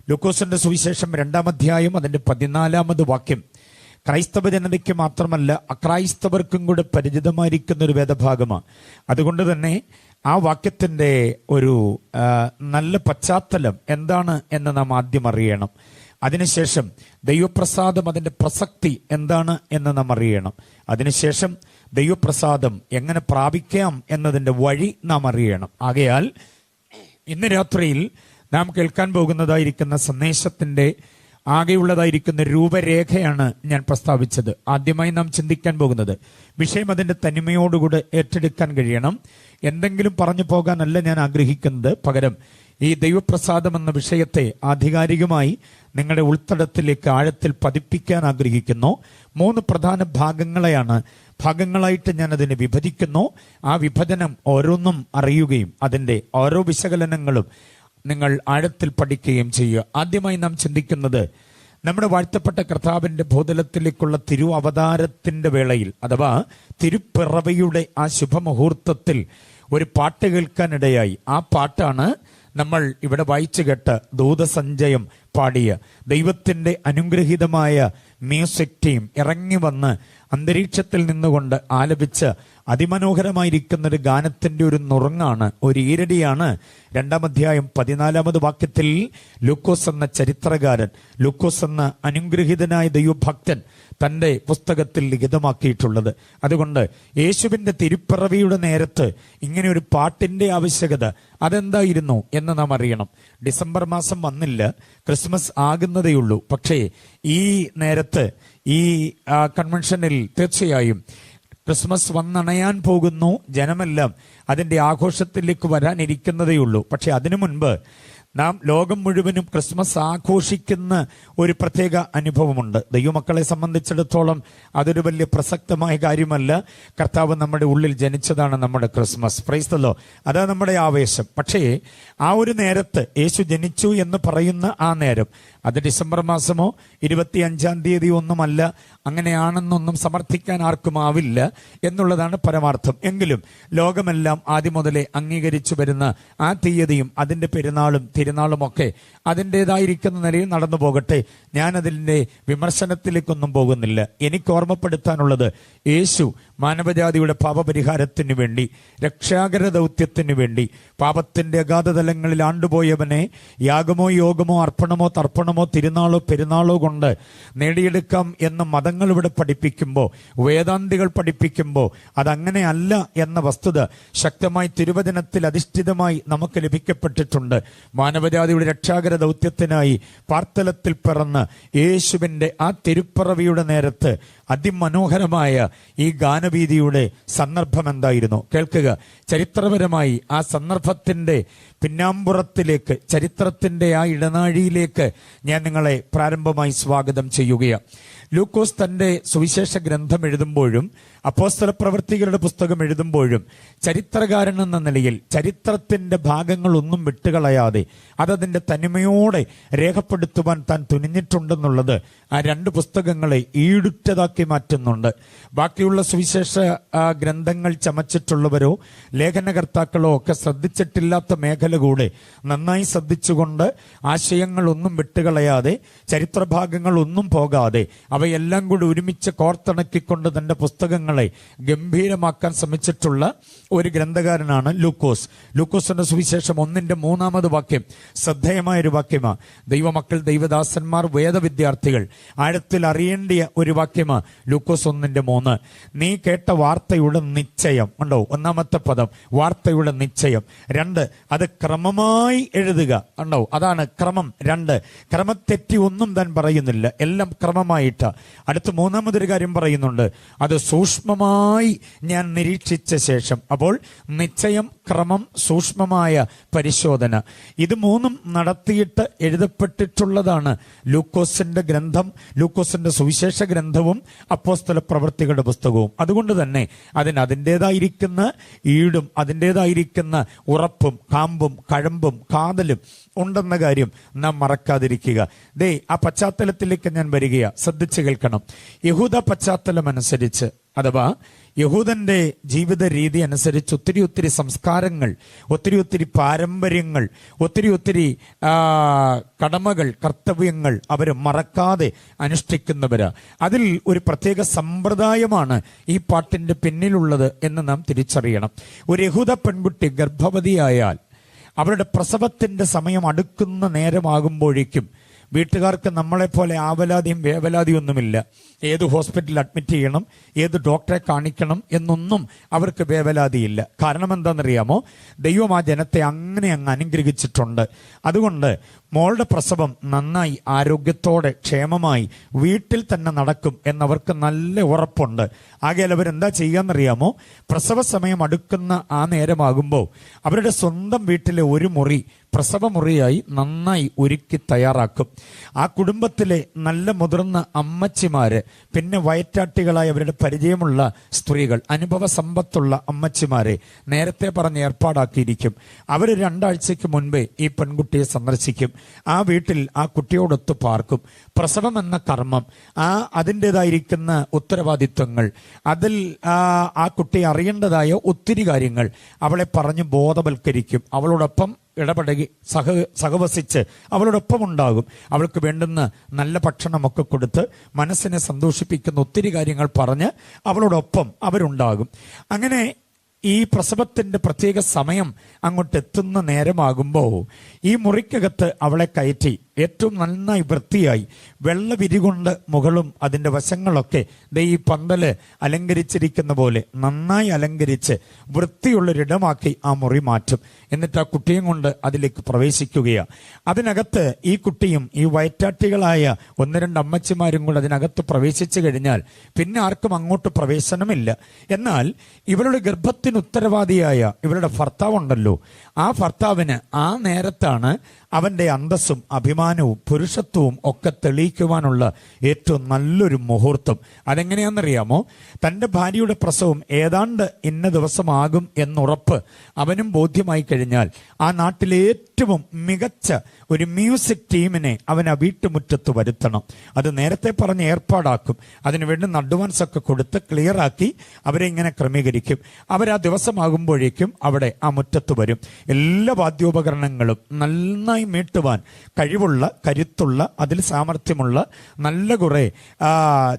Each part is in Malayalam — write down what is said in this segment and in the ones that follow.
ലൂക്കോസിന്റെ സുവിശേഷം 2-ാം അധ്യായം അതിന്റെ 14-ാമത് വാക്യം ക്രൈസ്തവ ജനതയ്ക്ക് മാത്രമല്ല അക്രൈസ്തവർക്കും കൂടെ പരിചിതമായിരിക്കുന്ന ഒരു വേദഭാഗമാണ്. അതുകൊണ്ട് തന്നെ ആ വാക്യത്തിന്റെ ഒരു നല്ല പശ്ചാത്തലം എന്താണ് എന്ന് നാം ആദ്യം അറിയണം. അതിനുശേഷം ദൈവപ്രസാദം അതിന്റെ പ്രസക്തി എന്താണ് എന്ന് നാം അറിയണം. അതിനുശേഷം ദൈവപ്രസാദം എങ്ങനെ പ്രാപിക്കാം എന്നതിന്റെ വഴി നാം അറിയണം. ആകയാൽ ഇന്ന് രാത്രിയിൽ നാം കേൾക്കാൻ പോകുന്നതായിരിക്കുന്ന സന്ദേശത്തിന്റെ ആകെയുള്ളതായിരിക്കുന്ന രൂപരേഖയാണ് ഞാൻ പ്രസ്താവിച്ചത്. ആദ്യമായി നാം ചിന്തിക്കാൻ പോകുന്നത് വിഷയം അതിന്റെ തനിമയോടുകൂടെ ഏറ്റെടുക്കാൻ കഴിയണം. എന്തെങ്കിലും പറഞ്ഞു പോകാനല്ല ഞാൻ ആഗ്രഹിക്കുന്നത്. പകരം ഈ ദൈവപ്രസാദം എന്ന വിഷയത്തെ ആധികാരികമായി നിങ്ങളുടെ ഉൾത്തടത്തിലേക്ക് ആഴത്തിൽ പതിപ്പിക്കാൻ ആഗ്രഹിക്കുന്നു. 3 പ്രധാന ഭാഗങ്ങളായിട്ട് ഞാൻ അതിനെ വിഭജിക്കുന്നു. ആ വിഭജനം ഓരോന്നും അറിയുകയും അതിന്റെ ഓരോ വിശകലനങ്ങളും നിങ്ങൾ ആഴത്തിൽ പഠിക്കുകയും ചെയ്യുക. ആദ്യമായി നാം ചിന്തിക്കുന്നത് നമ്മുടെ വാഴ്ത്തപ്പെട്ട കർത്താവിന്റെ ഭൂതലത്തിലേക്കുള്ള അവതാരത്തിന്റെ വേളയിൽ അഥവാ തിരുപ്പിറവിയുടെ ആ ശുഭമുഹൂർത്തത്തിൽ ഒരു പാട്ട് കേൾക്കാനിടയായി. ആ പാട്ടാണ് നമ്മൾ ഇവിടെ വായിച്ചു കേട്ട ദൂതസഞ്ചയം പാടിയ ദൈവത്തിന്റെ അനുഗ്രഹീതമായ മ്യൂസിക് ടീം ഇറങ്ങി വന്ന് അന്തരീക്ഷത്തിൽ നിന്നുകൊണ്ട് ആലപിച്ച് അതിമനോഹരമായിരിക്കുന്ന ഒരു ഗാനത്തിന്റെ ഒരു നുറുങ്ങാണ്, ഒരു ഈരടിയാണ് 2-ാം അധ്യായം 14-ാമത് വാക്യത്തിൽ ലൂക്കോസ് എന്ന ചരിത്രകാരൻ, ലൂക്കോസ് എന്ന അനുഗ്രഹീതനായ ദൈവഭക്തൻ തന്റെ പുസ്തകത്തിൽ ലിഖിതമാക്കിയിട്ടുള്ളത്. അതുകൊണ്ട് യേശുവിന്റെ തിരുപ്പിറവിയുടെ നേരത്ത് ഇങ്ങനെ ഒരു പാട്ടിന്റെ ആവശ്യകത അതെന്തായിരുന്നു എന്ന് നാം അറിയണം. ഡിസംബർ മാസം വന്നില്ല, ക്രിസ്മസ് ആകുന്നതേയുള്ളൂ. പക്ഷേ ഈ നേരത്ത് ഈ കൺവെൻഷനിൽ തീർച്ചയായും ക്രിസ്മസ് വന്നണയാൻ പോകുന്നു. ജനമെല്ലാം അതിന്റെ ആഘോഷത്തിലേക്ക് വരാനിരിക്കുന്നതേയുള്ളൂ. പക്ഷെ അതിനു മുൻപ് നാം ലോകം മുഴുവനും ക്രിസ്മസ് ആഘോഷിക്കുന്ന ഒരു പ്രത്യേക അനുഭവമുണ്ട്. ദൈവമക്കളെ സംബന്ധിച്ചിടത്തോളം അതൊരു വലിയ പ്രസക്തമായ കാര്യമല്ല. കർത്താവ് നമ്മുടെ ഉള്ളിൽ ജനിച്ചതാണ് നമ്മുടെ ക്രിസ്മസ്. Price the Lord. അതാ നമ്മുടെ ആവേശം. പക്ഷേ ആ ഒരു നേരത്ത് യേശു ജനിച്ചു എന്ന് പറയുന്ന ആ നേരം അത് ഡിസംബർ മാസമോ 25-ാം തീയതി ഒന്നുമല്ല. അങ്ങനെയാണെന്നൊന്നും സമർത്ഥിക്കാൻ ആർക്കും ആവില്ല എന്നുള്ളതാണ് പരമാർത്ഥം. എങ്കിലും ലോകമെല്ലാം ആദ്യം മുതലേ അംഗീകരിച്ചു വരുന്ന ആ തീയതിയും അതിന്റെ പെരുന്നാളും തിരുനാളുമൊക്കെ അതിൻ്റെതായിരിക്കുന്ന നിലയിൽ നടന്നു പോകട്ടെ. ഞാൻ അതിൻ്റെ വിമർശനത്തിലേക്കൊന്നും പോകുന്നില്ല. എനിക്ക് ഓർമ്മപ്പെടുത്താനുള്ളത് യേശു മാനവജാതിയുടെ പാപപരിഹാരത്തിന് വേണ്ടി, രക്ഷാകര ദൗത്യത്തിന് വേണ്ടി, പാപത്തിന്റെ അഗാധതലങ്ങളിൽ ആണ്ടുപോയവനെ യാഗമോ യോഗമോ അർപ്പണമോ തർപ്പണമോ തിരുനാളോ പെരുന്നാളോ കൊണ്ട് നേടിയെടുക്കാം എന്ന് മതങ്ങൾ ഇവിടെ പഠിപ്പിക്കുമ്പോൾ, വേദാന്തികൾ പഠിപ്പിക്കുമ്പോൾ അതങ്ങനെ അല്ല എന്ന വസ്തുത ശക്തമായി തിരുവചനത്തിൽ അധിഷ്ഠിതമായി നമുക്ക് ലഭിക്കപ്പെട്ടിട്ടുണ്ട്. മാനവജാതിയുടെ രക്ഷാകര ദൗത്യത്തിനായി പാർത്തലത്തിൽ പിറന്ന് യേശുവിന്റെ ആ തിരുപ്പിറവിയുടെ നേരത്ത് അതിമനോഹരമായ ഈ ഗാനവീതിയുടെ സന്ദർഭം എന്തായിരുന്നു കേൾക്കുക. ചരിത്രപരമായി ആ സന്ദർഭത്തിന്റെ പിന്നാമ്പുറത്തിലേക്ക്, ചരിത്രത്തിന്റെ ആ ഇടനാഴിയിലേക്ക് ഞാൻ നിങ്ങളെ പ്രാരംഭമായി സ്വാഗതം ചെയ്യുകയാണ്. ലൂക്കോസ് തന്റെ സുവിശേഷ ഗ്രന്ഥം എഴുതുമ്പോഴും അപ്പോസ്തല പ്രവൃത്തികളുടെ പുസ്തകം എഴുതുമ്പോഴും ചരിത്രകാരൻ എന്ന നിലയിൽ ചരിത്രത്തിന്റെ ഭാഗങ്ങളൊന്നും വിട്ടുകളയാതെ അതതിന്റെ തനിമയോടെ രേഖപ്പെടുത്തുവാൻ താൻ തുനിഞ്ഞിട്ടുണ്ടെന്നുള്ളത് ആ 2 പുസ്തകങ്ങളെ ഈടുറ്റതാക്കി മാറ്റുന്നുണ്ട്. ബാക്കിയുള്ള സുവിശേഷ ഗ്രന്ഥങ്ങൾ ചമച്ചിട്ടുള്ളവരോ ലേഖനകർത്താക്കളോ ഒക്കെ ശ്രദ്ധിച്ചിട്ടില്ലാത്ത മേഖല കൂടെ നന്നായി ശ്രദ്ധിച്ചുകൊണ്ട് ആശയങ്ങളൊന്നും വിട്ടുകളയാതെ ചരിത്രഭാഗങ്ങളൊന്നും പോകാതെ അവയെല്ലാം കൂടി ഒരുമിച്ച് കോർത്തിണക്കിക്കൊണ്ട് തന്റെ പുസ്തകങ്ങളെ ഗംഭീരമാക്കാൻ ശ്രമിച്ചിട്ടുള്ള ഒരു ഗ്രന്ഥകാരനാണ് ലൂക്കോസ്. ലൂക്കോസിന്റെ സുവിശേഷം 1-ാമത് വാക്യം ശ്രദ്ധേയമായൊരു വാക്യമാണ്. ദൈവമക്കൾ, ദൈവദാസന്മാർ, വേദവിദ്യാർത്ഥികൾ ആഴത്തിൽ അറിയേണ്ടിയ ഒരു വാക്യമാണ് ലൂക്കോസ് 1:3. നീ കേട്ട വാർത്തയുടെ നിശ്ചയം ഉണ്ടോ? 1-ാമത്തെ പദം വാർത്തയുടെ നിശ്ചയം. 2, അത് ക്രമമായി എഴുതുക ഉണ്ടോ? അതാണ് ക്രമം. 2, ക്രമത്തെറ്റി ഒന്നും താൻ പറയുന്നില്ല, എല്ലാം ക്രമമായിട്ട്. അടുത്ത 3-ാമതൊരു കാര്യം പറയുന്നുണ്ട്, അത് സൂക്ഷ്മമായി ഞാൻ നിരീക്ഷിച്ച ശേഷം. അപ്പോൾ നിശ്ചയം, ക്രമം, സൂക്ഷ്മമായ പരിശോധന, ഇത് 3ഉം നടത്തിയിട്ട് എഴുതപ്പെട്ടിട്ടുള്ളതാണ് ലൂക്കോസിന്റെ ഗ്രന്ഥം, ലൂക്കോസിന്റെ സുവിശേഷ ഗ്രന്ഥവും അപ്പോസ്തല പ്രവൃത്തികളുടെ പുസ്തകവും. അതുകൊണ്ട് തന്നെ അതിന് അതിൻ്റെതായിരിക്കുന്ന ഈടും അതിൻ്റെതായിരിക്കുന്ന ഉറപ്പും കാമ്പും കടമ്പും കഴമ്പും കാതലും ഉണ്ടെന്ന കാര്യം നാം മറക്കാതിരിക്കുക. ആ പശ്ചാത്തലത്തിലേക്ക് ഞാൻ വരികയാ, ശ്രദ്ധിച്ചു കേൾക്കണം. യഹൂദ പശ്ചാത്തലം അനുസരിച്ച്, അഥവാ യഹൂദന്റെ ജീവിത രീതി അനുസരിച്ച് ഒത്തിരി സംസ്കാരങ്ങൾ, ഒത്തിരി പാരമ്പര്യങ്ങൾ, ഒത്തിരി കടമകൾ, കർത്തവ്യങ്ങൾ അവർ മറക്കാതെ അനുഷ്ഠിക്കുന്നവരാ. അതിൽ ഒരു പ്രത്യേക സമ്പ്രദായമാണ് ഈ പാട്ടിന്റെ പിന്നിലുള്ളത് എന്ന് നാം തിരിച്ചറിയണം. ഒരു യഹൂദ പെൺകുട്ടി ഗർഭവതിയായാൽ അവരുടെ പ്രസവത്തിന്റെ സമയം അടുക്കുന്ന നേരമാകുമ്പോഴേക്കും വീട്ടുകാർക്ക് നമ്മളെപ്പോലെ ആവലാതിയും വേവലാതിയും ഒന്നുമില്ല. ഏത് ഹോസ്പിറ്റലിൽ അഡ്മിറ്റ് ചെയ്യണം, ഏത് ഡോക്ടറെ കാണിക്കണം എന്നൊന്നും അവർക്ക് വേവലാതിയില്ല. കാരണം എന്താണെന്നറിയാമോ? ദൈവം ആ ജനത്തെ അങ്ങനെ അങ്ങ് അനുഗ്രഹിച്ചിട്ടുണ്ട്. അതുകൊണ്ട് മോളുടെ പ്രസവം നന്നായി ആരോഗ്യത്തോടെ ക്ഷേമമായി വീട്ടിൽ തന്നെ നടക്കും എന്നവർക്ക് നല്ല ഉറപ്പുണ്ട്. ആകയാൽ അവരെന്താ ചെയ്യാന്നറിയാമോ? പ്രസവ സമയം അടുക്കുന്ന ആ നേരമാകുമ്പോൾ അവരുടെ സ്വന്തം വീട്ടിലെ ഒരു മുറി പ്രസവമുറിയായി നന്നായി ഒരുക്കി തയ്യാറാക്കും. ആ കുടുംബത്തിലെ നല്ല മുതിർന്ന അമ്മച്ചിമാര്, പിന്നെ വയറ്റാട്ടികളായി അവരുടെ പരിചയമുള്ള സ്ത്രീകൾ, അനുഭവ സമ്പത്തുള്ള അമ്മച്ചിമാരെ നേരത്തെ പറഞ്ഞ് ഏർപ്പാടാക്കിയിരിക്കും. അവർ 2 ആഴ്ചയ്ക്ക് മുൻപേ ഈ പെൺകുട്ടിയെ സന്ദർശിക്കും. ആ വീട്ടിൽ ആ കുട്ടിയോടൊത്ത് പാർക്കും. പ്രസവം എന്ന കർമ്മം, അതിൻ്റെതായിരിക്കുന്ന ഉത്തരവാദിത്വങ്ങൾ, അതിൽ ആ കുട്ടി അറിയേണ്ടതായ ഒത്തിരി കാര്യങ്ങൾ അവളെ പറഞ്ഞ് ബോധവൽക്കരിക്കും. അവളോടൊപ്പം ഇടപെടുകി സഹവസിച്ച് അവളോടൊപ്പം ഉണ്ടാകും. അവൾക്ക് വേണ്ടുന്ന നല്ല ഭക്ഷണമൊക്കെ കൊടുത്ത് മനസ്സിനെ സന്തോഷിപ്പിക്കുന്ന ഒത്തിരി കാര്യങ്ങൾ പറഞ്ഞ് അവളോടൊപ്പം അവരുണ്ടാകും. അങ്ങനെ ഈ പ്രസവത്തിന്റെ പ്രത്യേക സമയം അങ്ങോട്ട് എത്തുന്ന നേരമാകുമ്പോൾ ഈ മുറിക്കകത്ത് അവളെ കയറ്റി ഏറ്റവും നന്നായി വൃത്തിയായി വെള്ള വിരികൊണ്ട് മുകളും അതിൻ്റെ വശങ്ങളൊക്കെ ഈ പന്തല് അലങ്കരിച്ചിരിക്കുന്ന പോലെ നന്നായി അലങ്കരിച്ച് വൃത്തിയുള്ളൊരിടമാക്കി ആ മുറി മാറ്റും. എന്നിട്ട് ആ കുട്ടിയും കൊണ്ട് അതിലേക്ക് പ്രവേശിക്കുകയാണ്. അതിനകത്ത് ഈ കുട്ടിയും ഈ വയറ്റാട്ടികളായ 1-2 അമ്മച്ചിമാരും കൂടെ അതിനകത്ത് പ്രവേശിച്ചു കഴിഞ്ഞാൽ പിന്നെ ആർക്കും അങ്ങോട്ട് പ്രവേശനമില്ല. എന്നാൽ ഇവരുടെ ഗർഭത്തിന് ഉത്തരവാദിയായ ഇവരുടെ ഭർത്താവുണ്ടല്ലോ, ആ ഭർത്താവിന് ആ നേരത്താണ് അവന്റെ അന്തസ്സും അഭിമാനവും പുരുഷത്വവും ഒക്കെ തെളിയിക്കുവാനുള്ള ഏറ്റവും നല്ലൊരു മുഹൂർത്തം. അതെങ്ങനെയാണെന്നറിയാമോ? തൻ്റെ ഭാര്യയുടെ പ്രസവം ഏതാണ്ട് ഇന്ന ദിവസമാകും എന്നുറപ്പ് അവനും ബോധ്യമായി കഴിഞ്ഞാൽ ആ നാട്ടിലെ ഏറ്റവും മികച്ച ഒരു മ്യൂസിക് ടീമിനെ അവൻ ആ വീട്ടുമുറ്റത്ത് വരുത്തണം. അത് നേരത്തെ പറഞ്ഞ് ഏർപ്പാടാക്കും. അതിനുവേണ്ടി അഡ്വാൻസ് ഒക്കെ കൊടുത്ത് ക്ലിയറാക്കി അവരെ ഇങ്ങനെ ക്രമീകരിക്കും. അവരാ ദിവസമാകുമ്പോഴേക്കും അവിടെ ആ മുറ്റത്ത് വരും. എല്ലാ വാദ്യോപകരണങ്ങളും നന്നായി മീട്ടുവാൻ കഴിവുള്ള, കരുത്തുള്ള, അതിൽ സാമർഥ്യമുള്ള നല്ല കുറെ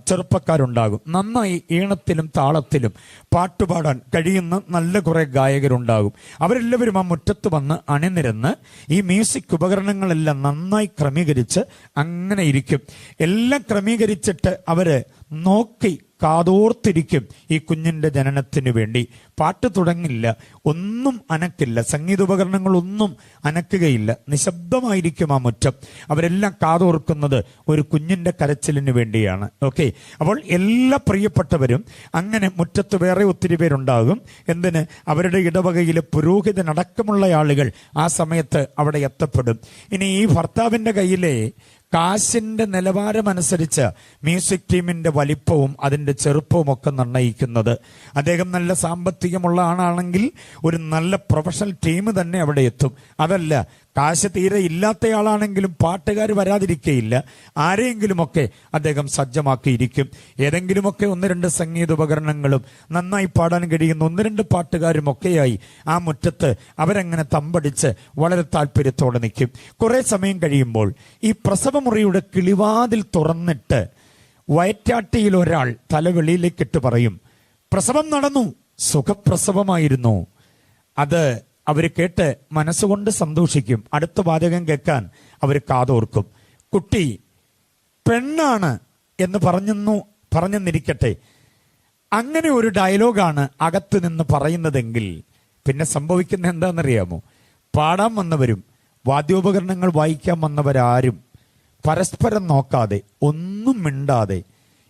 ചെറുപ്പക്കാരുണ്ടാകും. നന്നായി ഈണത്തിലും താളത്തിലും പാട്ടുപാടാൻ കഴിയുന്ന നല്ല കുറെ ഗായകരുണ്ടാകും. അവരെല്ലാവരും ആ മുറ്റത്ത് വന്ന് അണിനിരന്ന് ഈ മ്യൂസിക് ഉപകരണങ്ങളെല്ലാം നന്നായി ക്രമീകരിച്ച് അങ്ങനെ ഇരിക്കും. എല്ലാം ക്രമീകരിച്ചിട്ട് അവര് നോക്കി കാതോർത്തിരിക്കും ഈ കുഞ്ഞിന്റെ ജനനത്തിന് വേണ്ടി. പാട്ട് തുടങ്ങില്ല, ഒന്നും അനക്കില്ല, സംഗീതോപകരണങ്ങളൊന്നും അനക്കുകയില്ല, നിശബ്ദമായിരിക്കും ആ മുറ്റം. അവരെല്ലാം കാതോർക്കുന്നത് ഒരു കുഞ്ഞിന്റെ കരച്ചിലിന് വേണ്ടിയാണ്. ഓക്കെ, അപ്പോൾ എല്ലാ പ്രിയപ്പെട്ടവരും അങ്ങനെ മുറ്റത്ത് വേറെ ഒത്തിരി പേരുണ്ടാകും. എന്തിന്? അവരുടെ ഇടവകയിലെ പുരോഹിതനടക്കമുള്ള ആളുകൾ ആ സമയത്ത് അവിടെ എത്തപ്പെടും. ഇനി ഈ ഭർത്താവിന്റെ കയ്യിലെ കാശിന്റെ നിലവാരമനുസരിച്ച് മ്യൂസിക് ടീമിന്റെ വലിപ്പവും അതിന്റെ ചെറുപ്പവും ഒക്കെ നിർണ്ണയിക്കുന്നത്. അദ്ദേഹം നല്ല സാമ്പത്തികമുള്ള ആളാണെങ്കിൽ ഒരു നല്ല പ്രൊഫഷണൽ ടീം തന്നെ അവിടെ എത്തും. അതല്ല, കാശ് തീരെ ഇല്ലാത്തയാളാണെങ്കിലും പാട്ടുകാർ വരാതിരിക്കയില്ല. ആരെയെങ്കിലുമൊക്കെ അദ്ദേഹം സജ്ജമാക്കിയിരിക്കും. ഏതെങ്കിലുമൊക്കെ 1-2 സംഗീതോപകരണങ്ങളും നന്നായി പാടാൻ കഴിയുന്ന 1-2 പാട്ടുകാരുമൊക്കെയായി ആ മുറ്റത്ത് അവരങ്ങനെ തമ്പടിച്ച് വളരെ താല്പര്യത്തോടെ നിൽക്കും. കുറെ സമയം കഴിയുമ്പോൾ ഈ പ്രസവമുറിയുടെ കിളിവാതിൽ തുറന്നിട്ട് വയറ്റാട്ടിയിൽ ഒരാൾ തലവെളിയിലേക്കിട്ട് പറയും, പ്രസവം നടന്നു, സുഖപ്രസവമായിരുന്നു. അത് അവർ കേട്ട് മനസ്സുകൊണ്ട് സന്തോഷിക്കും. അടുത്ത വാചകം കേൾക്കാൻ അവർ കാതോർക്കും. കുട്ടി പെണ്ണാണ് എന്ന് പറഞ്ഞെന്നിരിക്കട്ടെ, അങ്ങനെ ഒരു ഡയലോഗാണ് അകത്ത് നിന്ന് പറയുന്നതെങ്കിൽ പിന്നെ സംഭവിക്കുന്ന എന്താണെന്നറിയാമോ? പാടാൻ വന്നവരും വാദ്യോപകരണങ്ങൾ വായിക്കാൻ വന്നവരാരും പരസ്പരം നോക്കാതെ ഒന്നും മിണ്ടാതെ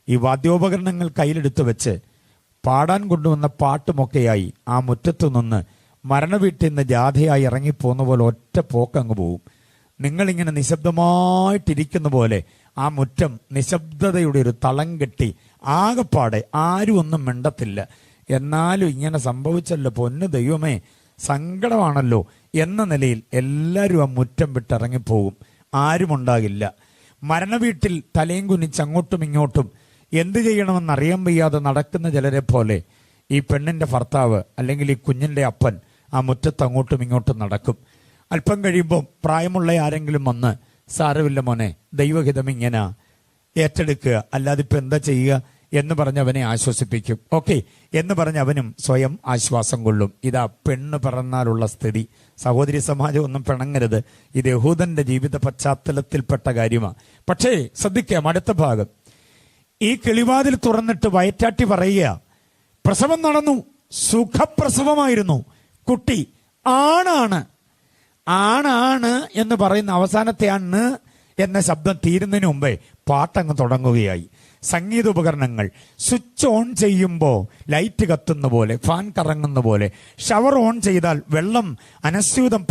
ഈ വാദ്യോപകരണങ്ങൾ കയ്യിലെടുത്ത് വെച്ച് പാടാൻ കൊണ്ടുവന്ന പാട്ടുമൊക്കെയായി ആ മുറ്റത്തു നിന്ന് മരണവീട്ടിൽ നിന്ന് ജാഥയായി ഇറങ്ങിപ്പോകുന്ന പോലെ ഒറ്റ പോക്കങ്ങ് പോവും. നിങ്ങളിങ്ങനെ നിശബ്ദമായിട്ടിരിക്കുന്ന പോലെ ആ മുറ്റം നിശബ്ദതയുടെ ഒരു തളം കെട്ടി ആകെപ്പാടെ ആരും ഒന്നും മിണ്ടത്തില്ല. എന്നാലും ഇങ്ങനെ സംഭവിച്ചല്ലോ, പൊന്നു ദൈവമേ, സങ്കടമാണല്ലോ എന്ന നിലയിൽ എല്ലാവരും ആ മുറ്റം വിട്ടിറങ്ങിപ്പോകും. ആരുമുണ്ടാകില്ല. മരണവീട്ടിൽ തലയും കുനിച്ച് അങ്ങോട്ടും ഇങ്ങോട്ടും എന്ത് ചെയ്യണമെന്നറിയാൻ വയ്യാതെ നടക്കുന്ന ചിലരെ പോലെ ഈ പെണ്ണിന്റെ ഭർത്താവ് അല്ലെങ്കിൽ ഈ കുഞ്ഞിന്റെ അപ്പൻ ആ മുറ്റത്ത് അങ്ങോട്ടും ഇങ്ങോട്ടും നടക്കും. അല്പം കഴിയുമ്പോൾ പ്രായമുള്ള ആരെങ്കിലും വന്ന്, സാരമില്ല മോനെ, ദൈവഹിതം ഇങ്ങനെ ഏറ്റെടുക്കുക, അല്ലാതെ ഇപ്പം എന്താ ചെയ്യുക എന്ന് പറഞ്ഞ് അവനെ ആശ്വസിപ്പിക്കും. ഓക്കെ എന്ന് പറഞ്ഞ് അവനും സ്വയം ആശ്വാസം കൊള്ളും. ഇതാ പെണ്ണ് പിറന്നാലുള്ള സ്ഥിതി. സഹോദരി സമാജം ഒന്നും പിണങ്ങരുത്. ഇത് യഹൂദന്റെ ജീവിത പശ്ചാത്തലത്തിൽപ്പെട്ട കാര്യമാണ്. പക്ഷേ ശ്രദ്ധിക്കാം, അടുത്ത ഭാഗം. ഈ കിളിവാതിൽ തുറന്നിട്ട് വയറ്റാട്ടി പറയുക, പ്രസവം നടന്നു, സുഖപ്രസവമായിരുന്നു, കുട്ടി ആണാണ്. ആണാണ് എന്ന് പറയുന്ന അവസാനത്തെ ആണ് എന്ന ശബ്ദം തീരുന്നതിന് മുമ്പേ പാട്ടങ്ങ് തുടങ്ങുകയായി. സംഗീതോപകരണങ്ങൾ സ്വിച്ച് ഓൺ ചെയ്യുമ്പോൾ ലൈറ്റ് കത്തുന്ന പോലെ, ഫാൻ കറങ്ങുന്ന പോലെ, ഷവർ ഓൺ ചെയ്താൽ വെള്ളം അനസ്യൂതം